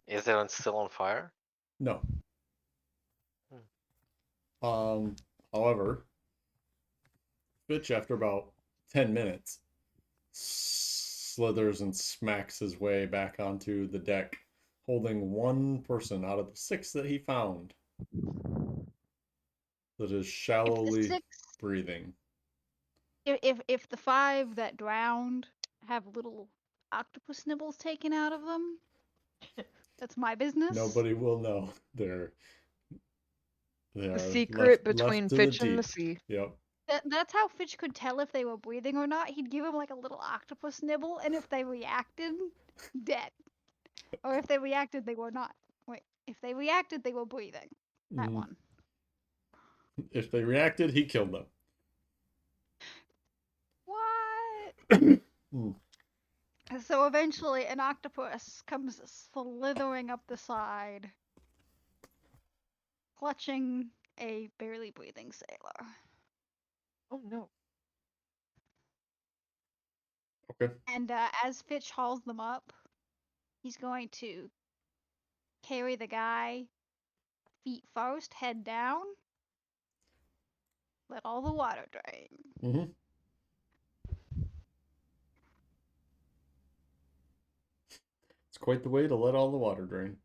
Speaker 5: Is it still on fire?
Speaker 1: No. However, Fitch, after about 10 minutes, slithers and smacks his way back onto the deck, holding one person out of the 6 that he found that is
Speaker 3: If the
Speaker 1: shallowly
Speaker 3: 6,
Speaker 1: breathing.
Speaker 3: if the 5 that drowned have little octopus nibbles taken out of them, that's my business.
Speaker 1: Nobody will know. They
Speaker 4: The
Speaker 1: are
Speaker 4: secret
Speaker 1: left
Speaker 4: between
Speaker 1: to
Speaker 4: Fitch
Speaker 1: the
Speaker 4: and the
Speaker 1: deep.
Speaker 4: sea.
Speaker 1: Yep.
Speaker 3: That's how Fitch could tell if they were breathing or not. He'd give them like a little octopus nibble, and if they reacted, dead. Or if they reacted, they were not. Wait, if they reacted, they were breathing. That
Speaker 1: Mhm.
Speaker 3: one.
Speaker 1: If they reacted, he killed them.
Speaker 3: What?
Speaker 1: Mm.
Speaker 3: So eventually, an octopus comes slithering up the side, clutching a barely breathing sailor.
Speaker 4: Oh no.
Speaker 1: Okay.
Speaker 3: And as Fitch hauls them up, he's going to carry the guy feet first, head down, let all the water drain.
Speaker 1: Mm-hmm. It's quite the way to let all the water drain.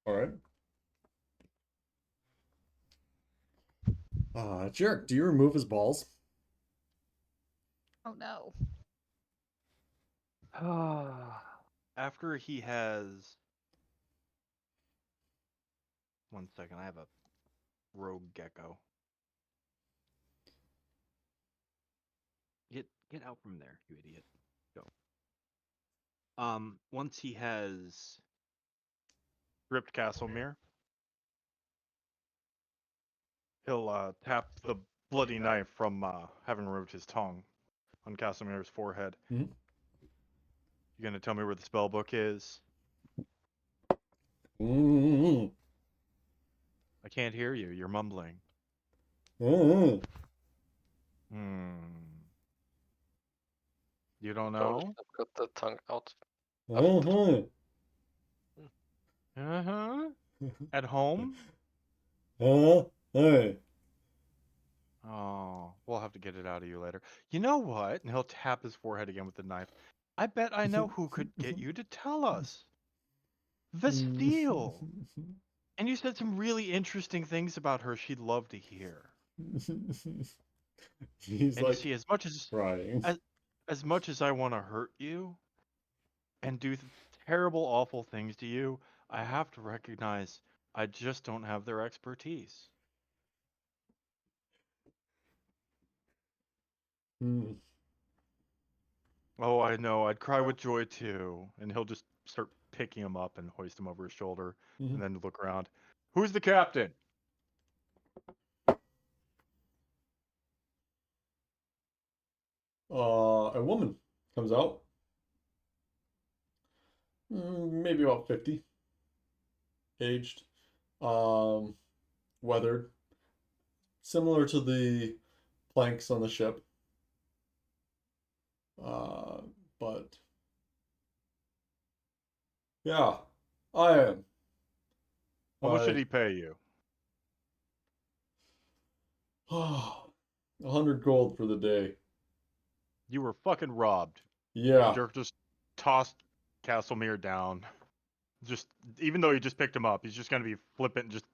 Speaker 1: All right. Jarek, do you remove his balls?
Speaker 3: Oh no.
Speaker 2: After he has. 1 second, I have a rogue gecko. Get out from there, you idiot. Go. Once he has ripped Castlemere, he'll tap the bloody knife from having removed his tongue on Castlemere's forehead.
Speaker 1: Mhm.
Speaker 2: You gonna tell me where the spell book is?
Speaker 1: Mm-hmm.
Speaker 2: I can't hear you. You're mumbling.
Speaker 1: Mm-hmm.
Speaker 2: You don't
Speaker 5: Probably
Speaker 2: know?
Speaker 5: got the tongue out.
Speaker 1: Uh-huh.
Speaker 2: Uh-huh. At home?
Speaker 1: Hey.
Speaker 2: Oh, we'll have to get it out of you later. You know what? And he'll tap his forehead again with the knife. I bet I know who could get you to tell us. Vestille. And you said some really interesting things about her she'd love to hear.
Speaker 1: He's
Speaker 2: And you
Speaker 1: like
Speaker 2: see,
Speaker 1: crying.
Speaker 2: as much as I want to hurt you and do terrible, awful things to you, I have to recognize I just don't have their expertise.
Speaker 1: Mm.
Speaker 2: Oh, I know. I'd cry with joy too. And he'll just start picking him up and hoist him over his shoulder,
Speaker 1: Mhm.
Speaker 2: and then look around. Who's the captain?
Speaker 1: A woman comes out. Maybe about 50. Aged. Weathered. Similar to the planks on the ship. But yeah, I am.
Speaker 2: How much did
Speaker 1: I
Speaker 2: he pay you?
Speaker 1: 100 gold for the day.
Speaker 2: You were fucking robbed.
Speaker 1: Yeah.
Speaker 2: Dirk just tossed Castlemere down. Just even though he just picked him up, he's just gonna be flippant, just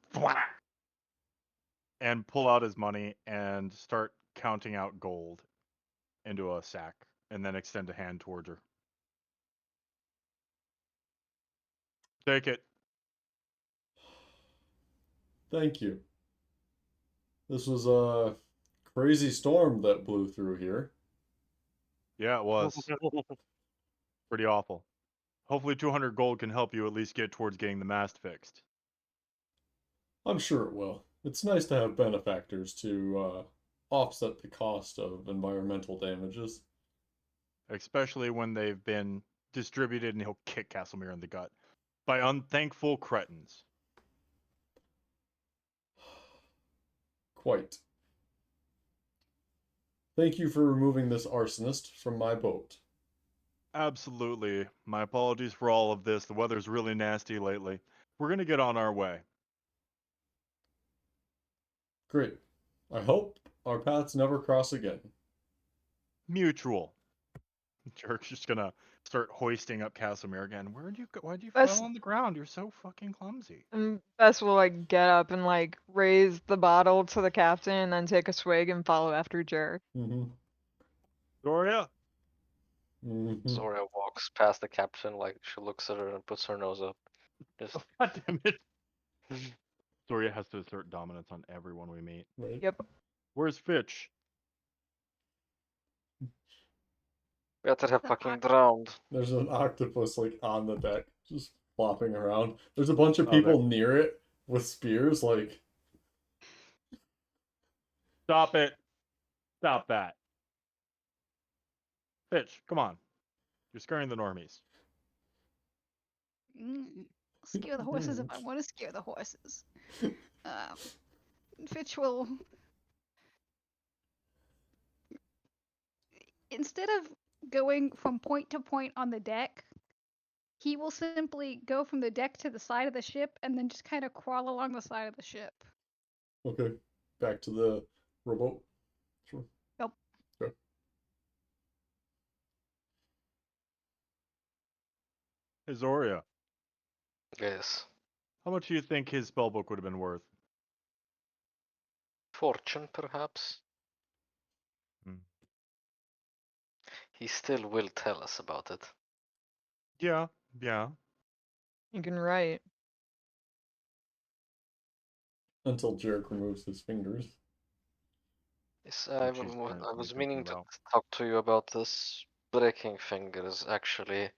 Speaker 2: and pull out his money and start counting out gold into a sack, and then extend a hand towards her. Take it.
Speaker 1: Thank you. This was a crazy storm that blew through here.
Speaker 2: Yeah, it was pretty awful. Hopefully 200 gold can help you at least get towards getting the mast fixed.
Speaker 1: I'm sure it will. It's nice to have benefactors to offset the cost of environmental damages.
Speaker 2: Especially when they've been distributed and he'll kick Castlemere in the gut by unthankful cretins.
Speaker 1: Quite. Thank you for removing this arsonist from my boat.
Speaker 2: Absolutely. My apologies for all of this. The weather's really nasty lately. We're going to get on our way.
Speaker 1: Great. I hope our paths never cross again.
Speaker 2: Mutual. Jerk's just going to start hoisting up Castlemere again. Where'd you go? Why'd you
Speaker 4: That's-
Speaker 2: fall on the ground? You're so fucking clumsy.
Speaker 4: And Bess will like get up and like raise the bottle to the captain and then take a swig and follow after Jarek.
Speaker 1: Mm-hmm.
Speaker 2: Doria?
Speaker 1: Mm-hmm.
Speaker 5: Zora walks past the captain, like she looks at her and puts her nose up. Just
Speaker 2: God damn it. Doria has to assert dominance on everyone we meet.
Speaker 1: Right.
Speaker 4: Yep.
Speaker 2: Where's Fitch?
Speaker 5: better have
Speaker 3: The
Speaker 5: fucking
Speaker 3: oct-
Speaker 5: drowned.
Speaker 1: There's an octopus like on the deck, just flopping around. There's a bunch of
Speaker 2: Oh, there-
Speaker 1: people near it with spears, like
Speaker 2: Stop it. Stop that. Fitch, come on. You're scaring the normies.
Speaker 3: Scare the horses if I want to scare the horses. Fitch will. Instead of going from point to point on the deck, he will simply go from the deck to the side of the ship and then just kind of crawl along the side of the ship.
Speaker 1: okay, back to the rowboat. Sure.
Speaker 3: Yep.
Speaker 1: Okay.
Speaker 2: Hey, Zoria,
Speaker 5: Yes.
Speaker 2: how much do you think his spellbook would have been worth?
Speaker 5: Fortune, perhaps?
Speaker 2: Hmm.
Speaker 5: He still will tell us about it.
Speaker 2: Yeah.
Speaker 4: You can write.
Speaker 1: Until Jarek removes his fingers.
Speaker 5: Yes,
Speaker 2: Which he's currently
Speaker 5: I was
Speaker 2: thinking
Speaker 5: meaning to
Speaker 2: about.
Speaker 5: talk to you about this. Breaking fingers actually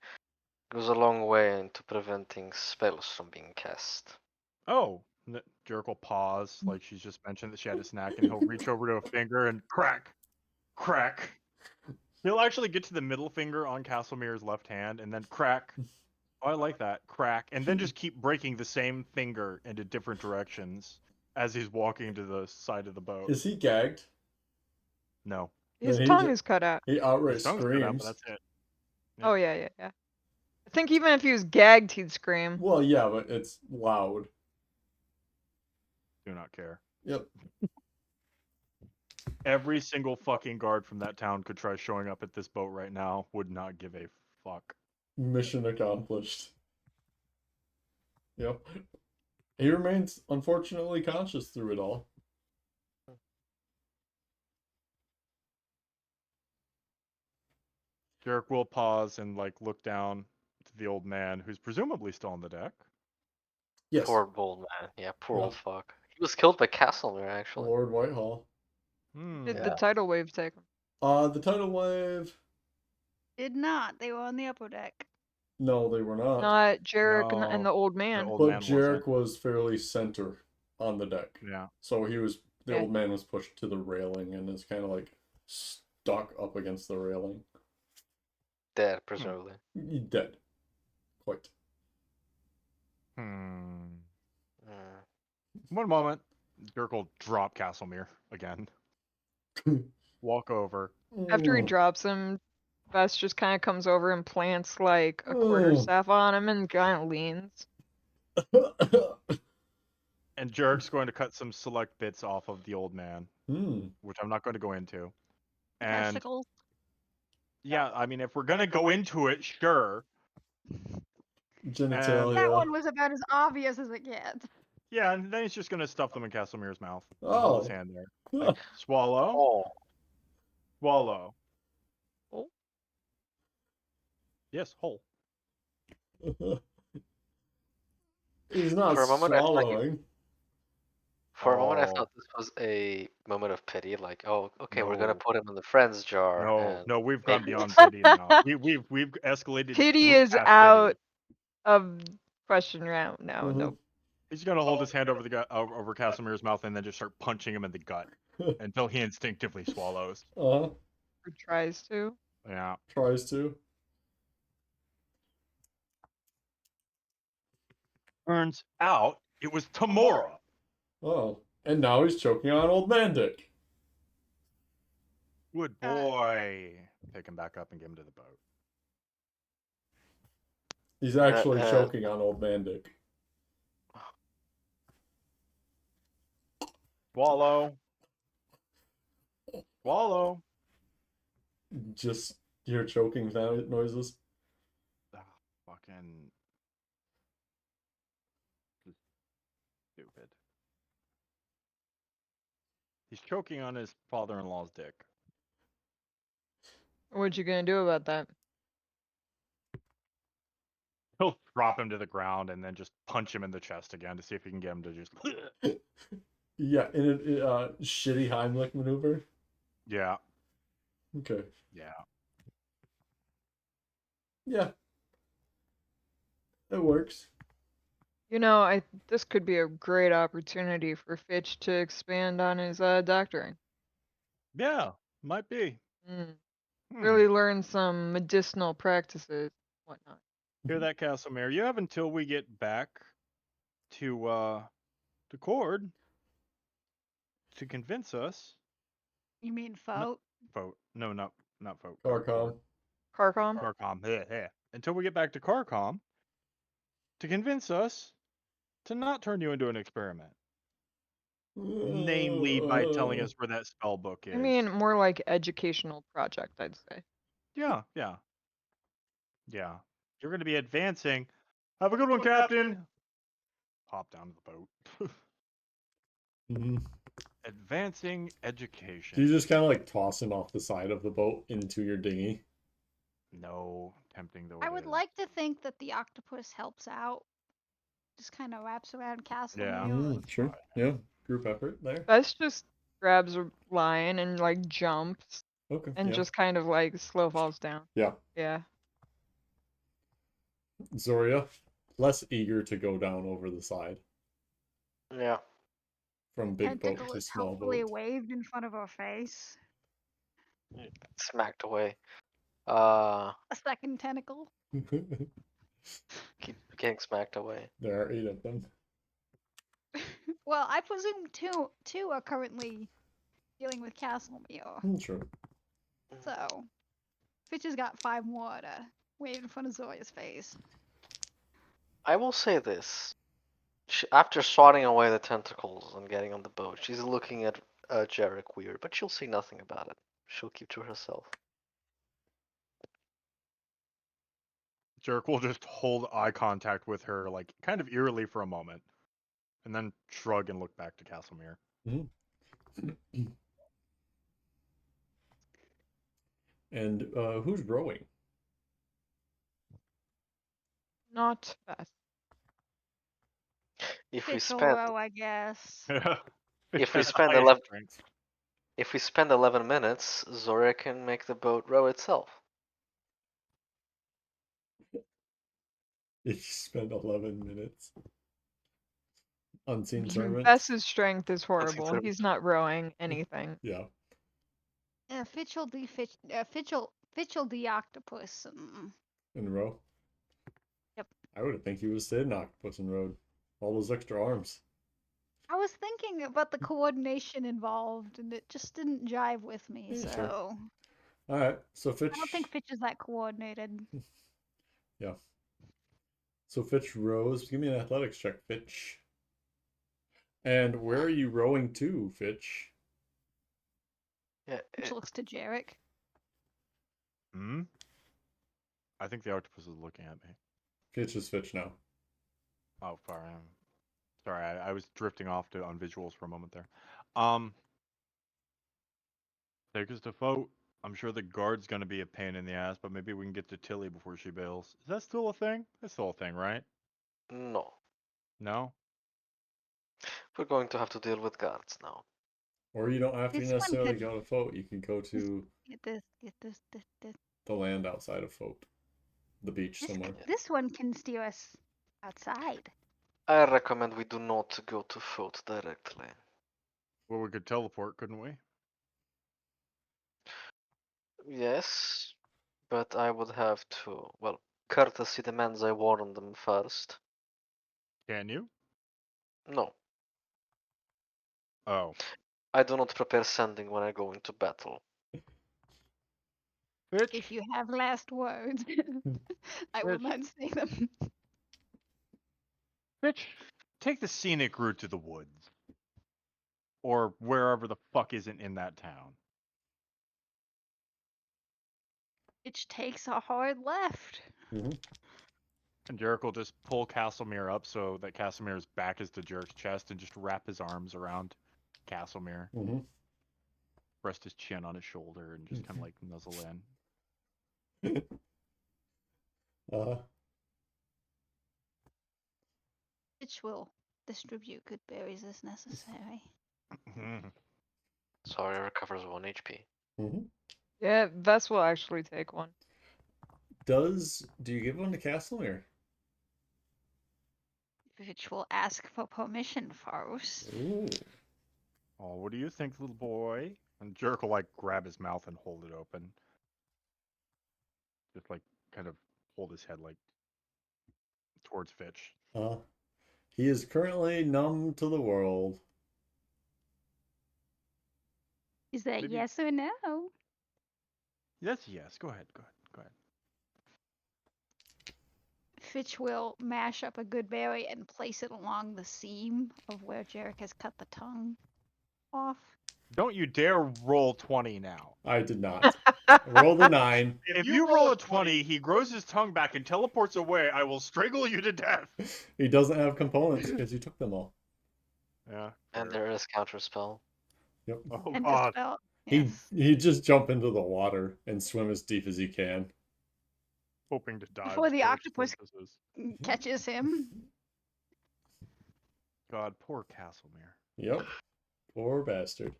Speaker 5: goes a long way into preventing spells from being cast.
Speaker 2: Oh, Jericho will pause, like she's just mentioned that she had a snack, and he'll reach over to a finger and crack. He'll actually get to the middle finger on Castlemere's left hand, and then crack. Oh, I like that. Crack. And then just keep breaking the same finger into different directions as he's walking to the side of the boat.
Speaker 1: Is he gagged?
Speaker 2: No.
Speaker 4: His
Speaker 1: Then he
Speaker 4: tongue
Speaker 1: ju-
Speaker 4: is cut out.
Speaker 1: He outright
Speaker 2: His tongue's cut out,
Speaker 1: screams.
Speaker 2: but that's it. Yeah.
Speaker 4: Oh yeah. I think even if he was gagged, he'd scream.
Speaker 1: Well, yeah, but it's loud.
Speaker 2: Do not care.
Speaker 1: Yep.
Speaker 2: Every single fucking guard from that town could try showing up at this boat right now. Would not give a fuck.
Speaker 1: Mission accomplished. Yep. He remains unfortunately conscious through it all.
Speaker 2: Jarek will pause and like look down to the old man, who's presumably still on the deck.
Speaker 1: Yes.
Speaker 5: Poor old man. Yeah, poor
Speaker 1: Yeah.
Speaker 5: old fuck. He was killed by Castlemere, actually.
Speaker 1: Lord Whitehall.
Speaker 4: Did the
Speaker 5: Yeah.
Speaker 4: tidal wave take him?
Speaker 1: The tidal wave.
Speaker 3: Did not. They were on the upper deck.
Speaker 1: No, they were not.
Speaker 4: Not Jarek and
Speaker 2: No,
Speaker 4: the old man.
Speaker 2: The old
Speaker 1: But
Speaker 2: man
Speaker 1: Jarek
Speaker 2: wasn't.
Speaker 1: was fairly center on the deck.
Speaker 2: Yeah.
Speaker 1: So the
Speaker 4: Okay.
Speaker 1: old man was pushed to the railing and is kind of like stuck up against the railing.
Speaker 5: Dead, presumably.
Speaker 1: He's dead. Quite.
Speaker 2: Hmm.
Speaker 5: Mm.
Speaker 2: One moment. Jarek will drop Castlemere again. Walk over.
Speaker 4: After he
Speaker 1: Mm.
Speaker 4: drops him, Bess just kind of comes over and plants like a
Speaker 1: Oh.
Speaker 4: quarterstaff on him and kind of leans.
Speaker 2: And Jarek's going to cut some select bits off of the old man, which I'm not going to go into. And
Speaker 3: Testicles.
Speaker 2: yeah, I mean, if we're going to go into it, sure.
Speaker 1: Genitalia.
Speaker 3: That one was about as obvious as it gets.
Speaker 2: Yeah, and then he's just going to stuff them in Castlemere's mouth. And
Speaker 1: Oh.
Speaker 2: hold his hand there. Like, swallow.
Speaker 5: Oh.
Speaker 2: Swallow.
Speaker 5: Oh.
Speaker 2: Yes, whole.
Speaker 1: He's not
Speaker 5: For a moment, I thought
Speaker 1: swallowing.
Speaker 5: For a moment, I
Speaker 2: Oh.
Speaker 5: thought this was a moment of pity, like, oh, okay, we're gonna
Speaker 2: No.
Speaker 5: put him in the friends jar.
Speaker 2: No,
Speaker 5: and
Speaker 2: no, we've gone
Speaker 5: maybe-
Speaker 2: beyond pity now. We've escalated.
Speaker 4: Pity
Speaker 2: through
Speaker 4: is
Speaker 2: past
Speaker 4: out. question round. No,
Speaker 1: Mhm.
Speaker 4: nope.
Speaker 2: He's gonna hold his hand over the gut over Casimir's mouth and then just start punching him in the gut until he instinctively swallows.
Speaker 1: Uh-huh.
Speaker 4: Or tries to.
Speaker 2: Yeah.
Speaker 1: Tries to.
Speaker 2: Turns out it was Tamora.
Speaker 1: Oh. And now he's choking on old man dick.
Speaker 2: Good boy. Take him back up and get him to the boat.
Speaker 1: He's actually
Speaker 5: Uh,
Speaker 1: choking on old man dick.
Speaker 2: Swallow. Swallow.
Speaker 1: Just hear choking noises.
Speaker 2: Ah, fucking stupid. He's choking on his father-in-law's dick.
Speaker 4: What you gonna do about that?
Speaker 2: He'll drop him to the ground and then just punch him in the chest again to see if he can get him to just.
Speaker 1: Yeah, in a shitty Heimlich maneuver.
Speaker 2: Yeah.
Speaker 1: Okay.
Speaker 2: Yeah.
Speaker 1: Yeah. It works.
Speaker 4: You know, this could be a great opportunity for Fitch to expand on his doctoring.
Speaker 2: Yeah. Might be.
Speaker 4: Mm.
Speaker 2: Hmm.
Speaker 4: Really learn some medicinal practices, whatnot.
Speaker 2: Hear that, Castlemare? You have until we get back to Cord to convince us.
Speaker 3: You mean vote?
Speaker 2: Vote. No, not vote.
Speaker 1: Carcom.
Speaker 4: Carcom?
Speaker 2: Carcom. Yeah. Until we get back to Carcom to convince us to not turn you into an experiment. Namely, by telling us where that spell book is.
Speaker 4: I mean, more like educational project, I'd say.
Speaker 2: Yeah. You're going to be advancing. Have a good one, Captain. Hop down to the boat.
Speaker 1: Mhm.
Speaker 2: Advancing education.
Speaker 1: Do you just kind of like toss him off the side of the boat into your dinghy?
Speaker 2: No, tempting though.
Speaker 3: I
Speaker 2: it
Speaker 3: would
Speaker 2: is.
Speaker 3: like to think that the octopus helps out. Just kind of wraps around Castle.
Speaker 2: Yeah.
Speaker 1: Sure. Yeah. Group effort there.
Speaker 4: Bess just grabs a line and like jumps
Speaker 1: Okay.
Speaker 4: and
Speaker 1: yeah.
Speaker 4: just kind of like slow falls down.
Speaker 1: Yeah.
Speaker 4: Yeah.
Speaker 1: Zoria, less eager to go down over the side
Speaker 5: yeah.
Speaker 1: from big boat
Speaker 3: Tentacle
Speaker 1: to
Speaker 3: is
Speaker 1: small
Speaker 3: helpfully
Speaker 1: boat.
Speaker 3: waved in front of her face.
Speaker 5: Smacked away.
Speaker 3: A second tentacle.
Speaker 5: Keep getting smacked away.
Speaker 1: There are 8 of them.
Speaker 3: Well, I presume two are currently dealing with Castlemere.
Speaker 1: Sure.
Speaker 3: So, Fitch has got 5 more to wave in front of Zoria's face.
Speaker 5: I will say this. After swatting away the tentacles and getting on the boat, she's looking at Jarek weird, but she'll say nothing about it. She'll keep to herself.
Speaker 2: Jarek will just hold eye contact with her, like kind of eerily for a moment, and then shrug and look back to Castlemere.
Speaker 1: And who's rowing?
Speaker 4: Not Bess.
Speaker 5: If we
Speaker 3: Fitch will
Speaker 5: spend
Speaker 3: row, I guess.
Speaker 5: If we
Speaker 2: Has the
Speaker 5: spend
Speaker 2: highest
Speaker 5: 11
Speaker 2: strength.
Speaker 5: if we spend 11 minutes, Zoria can make the boat row itself.
Speaker 1: If you spend 11 minutes. Unseen servant.
Speaker 4: Bess's strength is horrible.
Speaker 5: servant.
Speaker 4: He's not rowing anything.
Speaker 1: Yeah.
Speaker 3: Fitch will the octopus.
Speaker 1: In row.
Speaker 3: Yep.
Speaker 1: I would think he was sitting octopus in road. All those extra arms.
Speaker 3: I was thinking about the coordination involved, and it just didn't jive with me.
Speaker 1: Yeah,
Speaker 3: So
Speaker 1: sure. All right. So Fitch.
Speaker 3: I don't think Fitch is that coordinated.
Speaker 1: Yeah. So Fitch rows. Give me an athletics check, Fitch. And where are you rowing to, Fitch?
Speaker 5: Yeah,
Speaker 3: Fitch looks to Jarek.
Speaker 2: Hmm? I think the octopus is looking at me.
Speaker 1: Fitch is Fitch now.
Speaker 2: Oh, sorry, I was drifting off on visuals for a moment there. Take us to Foat. I'm sure the guard's gonna be a pain in the ass, but maybe we can get to Tilly before she bails. Is that still a thing? That's still a thing, right?
Speaker 5: no.
Speaker 2: No?
Speaker 5: We're going to have to deal with guards now.
Speaker 1: Or you don't have to
Speaker 3: This one
Speaker 1: necessarily
Speaker 3: could-
Speaker 1: go to Foat. You can go to
Speaker 3: Get this.
Speaker 1: the land outside of Foat. the beach somewhere.
Speaker 3: This one can steer us outside.
Speaker 5: I recommend we do not go to Foot directly.
Speaker 2: Well, we could teleport, couldn't we?
Speaker 5: Yes, but I would have to. Well, courtesy demands I warn them first.
Speaker 2: Can you?
Speaker 5: No,
Speaker 2: Oh.
Speaker 5: I do not prepare sending when I go into battle.
Speaker 2: Bitch.
Speaker 3: If you have last words, I will
Speaker 2: Bitch.
Speaker 3: not say them.
Speaker 2: Bitch. Take the scenic route to the woods. Or wherever the fuck isn't in that town.
Speaker 3: Which takes a hard left.
Speaker 1: Mhm.
Speaker 2: And Jarek will just pull Castlemere up so that Castlemere's back is to Jarek's chest and just wrap his arms around Castlemere.
Speaker 1: Mhm.
Speaker 2: Rest his chin on his shoulder and just kind of like nuzzle in.
Speaker 3: Which will distribute good berries as necessary.
Speaker 5: Sorry, recovers 1 HP.
Speaker 1: Mhm.
Speaker 4: Yeah, Vess will actually take one.
Speaker 1: Do you give one to Castlemere?
Speaker 3: Which will ask for permission first.
Speaker 1: Ooh.
Speaker 2: Oh, what do you think, little boy? And Jarek will like grab his mouth and hold it open. Just like kind of hold his head like towards Fitch.
Speaker 1: He is currently numb to the world.
Speaker 3: Is that
Speaker 2: Maybe-
Speaker 3: yes or no?
Speaker 2: Yes. Go ahead.
Speaker 3: Fitch will mash up a good berry and place it along the seam of where Jarek has cut the tongue off.
Speaker 2: Don't you dare roll 20 now.
Speaker 1: I did not. Roll the 9.
Speaker 2: If you roll a 20, he grows his tongue back and teleports away. I will strangle you to death.
Speaker 1: He doesn't have components because you took them all.
Speaker 2: Yeah.
Speaker 5: And
Speaker 2: fair.
Speaker 5: there is counterspell.
Speaker 1: Yep.
Speaker 2: Oh
Speaker 3: And
Speaker 2: god.
Speaker 3: dispel.
Speaker 1: He
Speaker 3: Yes.
Speaker 1: he just jump into the water and swim as deep as he can.
Speaker 2: Hoping to die.
Speaker 3: Before the octopus catches him.
Speaker 2: God, poor Castlemere.
Speaker 1: Yep. Poor bastard.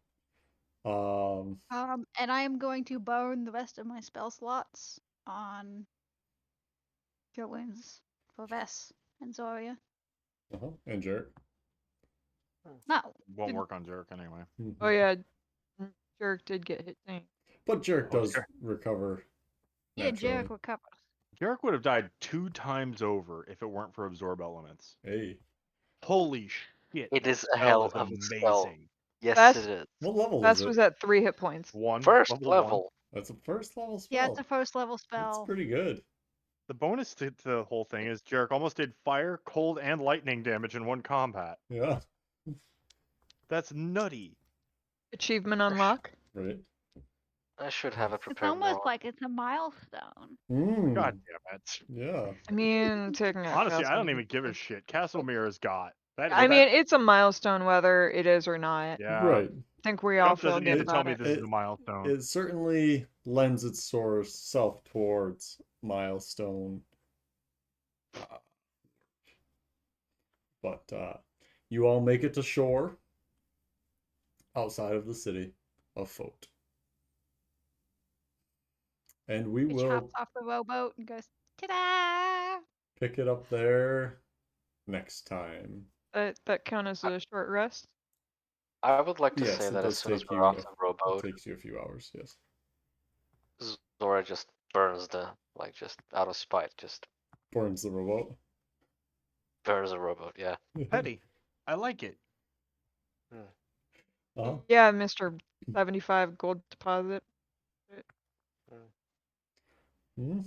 Speaker 3: And I am going to burn the rest of my spell slots on Cure Wounds for Vess and Zoria.
Speaker 1: And Jerk.
Speaker 3: No.
Speaker 2: Won't
Speaker 3: Good.
Speaker 2: work on Jarek anyway.
Speaker 4: Oh yeah, Jerk did get hit. Dang.
Speaker 1: But Jerk
Speaker 2: Oh,
Speaker 1: does
Speaker 2: sure.
Speaker 1: recover.
Speaker 3: Yeah,
Speaker 1: Naturally.
Speaker 3: Jarek recovers.
Speaker 2: Jarek would have died 2 times over if it weren't for absorb elements.
Speaker 1: Hey.
Speaker 2: Holy shit.
Speaker 5: It
Speaker 2: that
Speaker 5: is a
Speaker 2: spell
Speaker 5: hell
Speaker 2: is
Speaker 5: of a spell.
Speaker 2: amazing.
Speaker 5: Yes,
Speaker 4: Vess,
Speaker 5: it is.
Speaker 1: What level
Speaker 4: Vess
Speaker 1: is
Speaker 4: was
Speaker 1: it?
Speaker 4: at 3 hit points.
Speaker 5: First
Speaker 2: One.
Speaker 5: level.
Speaker 1: That's a first level spell.
Speaker 3: Yeah, it's a first level
Speaker 1: That's
Speaker 3: spell.
Speaker 1: pretty good.
Speaker 2: The bonus to the whole thing is Jarek almost did fire, cold, and lightning damage in one combat.
Speaker 1: Yeah.
Speaker 2: That's nutty.
Speaker 4: Achievement unlock.
Speaker 1: Right.
Speaker 5: I should have it
Speaker 3: It's
Speaker 5: prepared
Speaker 3: almost
Speaker 5: more.
Speaker 3: like it's a milestone.
Speaker 2: God damn it.
Speaker 1: Yeah.
Speaker 4: I mean, taking out
Speaker 2: Honestly, I don't
Speaker 4: Castlemere-
Speaker 2: even give a shit. Castlemere has got that.
Speaker 4: I mean, it's a milestone whether it is or not.
Speaker 2: yeah.
Speaker 1: Right.
Speaker 4: I think we all
Speaker 2: Jump
Speaker 4: feel
Speaker 2: doesn't need
Speaker 4: good
Speaker 2: to tell
Speaker 4: about
Speaker 2: me
Speaker 4: it.
Speaker 2: this is a milestone.
Speaker 1: It certainly lends itself towards milestone. But you all make it to shore outside of the city of Fote. And we
Speaker 3: Which
Speaker 1: will
Speaker 3: hops off the rowboat and goes, ta-da!
Speaker 1: pick it up there next time.
Speaker 4: That count as a short rest.
Speaker 5: I would like to
Speaker 1: Yes,
Speaker 5: say
Speaker 1: it
Speaker 5: that as
Speaker 1: does
Speaker 5: soon as
Speaker 1: take
Speaker 5: we're
Speaker 1: you
Speaker 5: off
Speaker 1: a-
Speaker 5: the
Speaker 1: It
Speaker 5: rowboat,
Speaker 1: takes you a few hours, yes.
Speaker 5: Zora just burns just out of spite, just
Speaker 1: Burns the rowboat.
Speaker 5: burns the rowboat, yeah.
Speaker 2: Petty. I like it.
Speaker 1: Uh-huh.
Speaker 4: Yeah, Mr. 75 gold deposit.
Speaker 1: Hmm?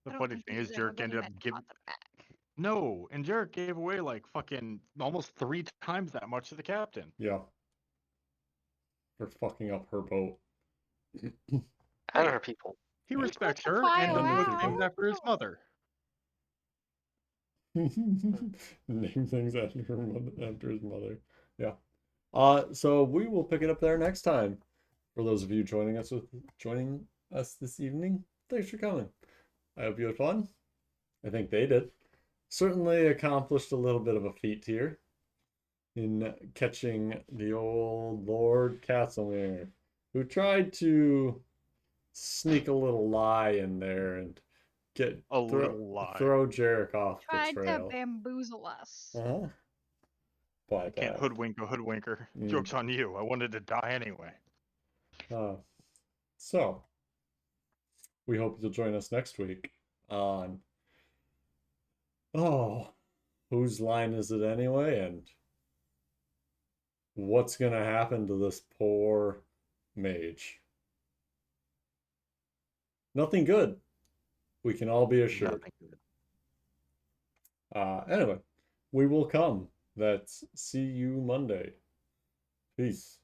Speaker 2: The
Speaker 3: I don't
Speaker 2: funny
Speaker 3: think
Speaker 2: thing
Speaker 3: he's
Speaker 2: is,
Speaker 3: ever
Speaker 2: Jarek ended
Speaker 3: getting
Speaker 2: up
Speaker 3: that
Speaker 2: giving.
Speaker 3: deposit back.
Speaker 2: No, and Jarek gave away like fucking almost 3 times that much to the captain.
Speaker 1: Yeah. For fucking up her boat.
Speaker 5: And
Speaker 2: Hey.
Speaker 5: her people.
Speaker 2: He
Speaker 1: Yeah.
Speaker 2: respects
Speaker 3: Put the
Speaker 2: her, and
Speaker 3: fire
Speaker 2: he puts
Speaker 1: out.
Speaker 2: things after his mother.
Speaker 1: Name things after after his mother. Yeah. So we will pick it up there next time. For those of you joining us this evening, thanks for coming. I hope you had fun. I think they did. Certainly accomplished a little bit of a feat here in catching the old Lord Castlemere, who tried to sneak a little lie in there and get
Speaker 2: A little lie.
Speaker 1: throw Jarek off the
Speaker 3: Tried to
Speaker 1: trail.
Speaker 3: bamboozle us.
Speaker 1: Uh-huh.
Speaker 2: You
Speaker 1: But
Speaker 2: can't hoodwink a hoodwinker.
Speaker 1: Mm.
Speaker 2: Joke's on you. I wanted to die anyway.
Speaker 1: So we hope you'll join us next week on whose line is it anyway, and what's gonna happen to this poor mage? Nothing good. We can all be assured.
Speaker 2: Nothing good.
Speaker 1: Anyway, we will come. That's see you Monday. Peace.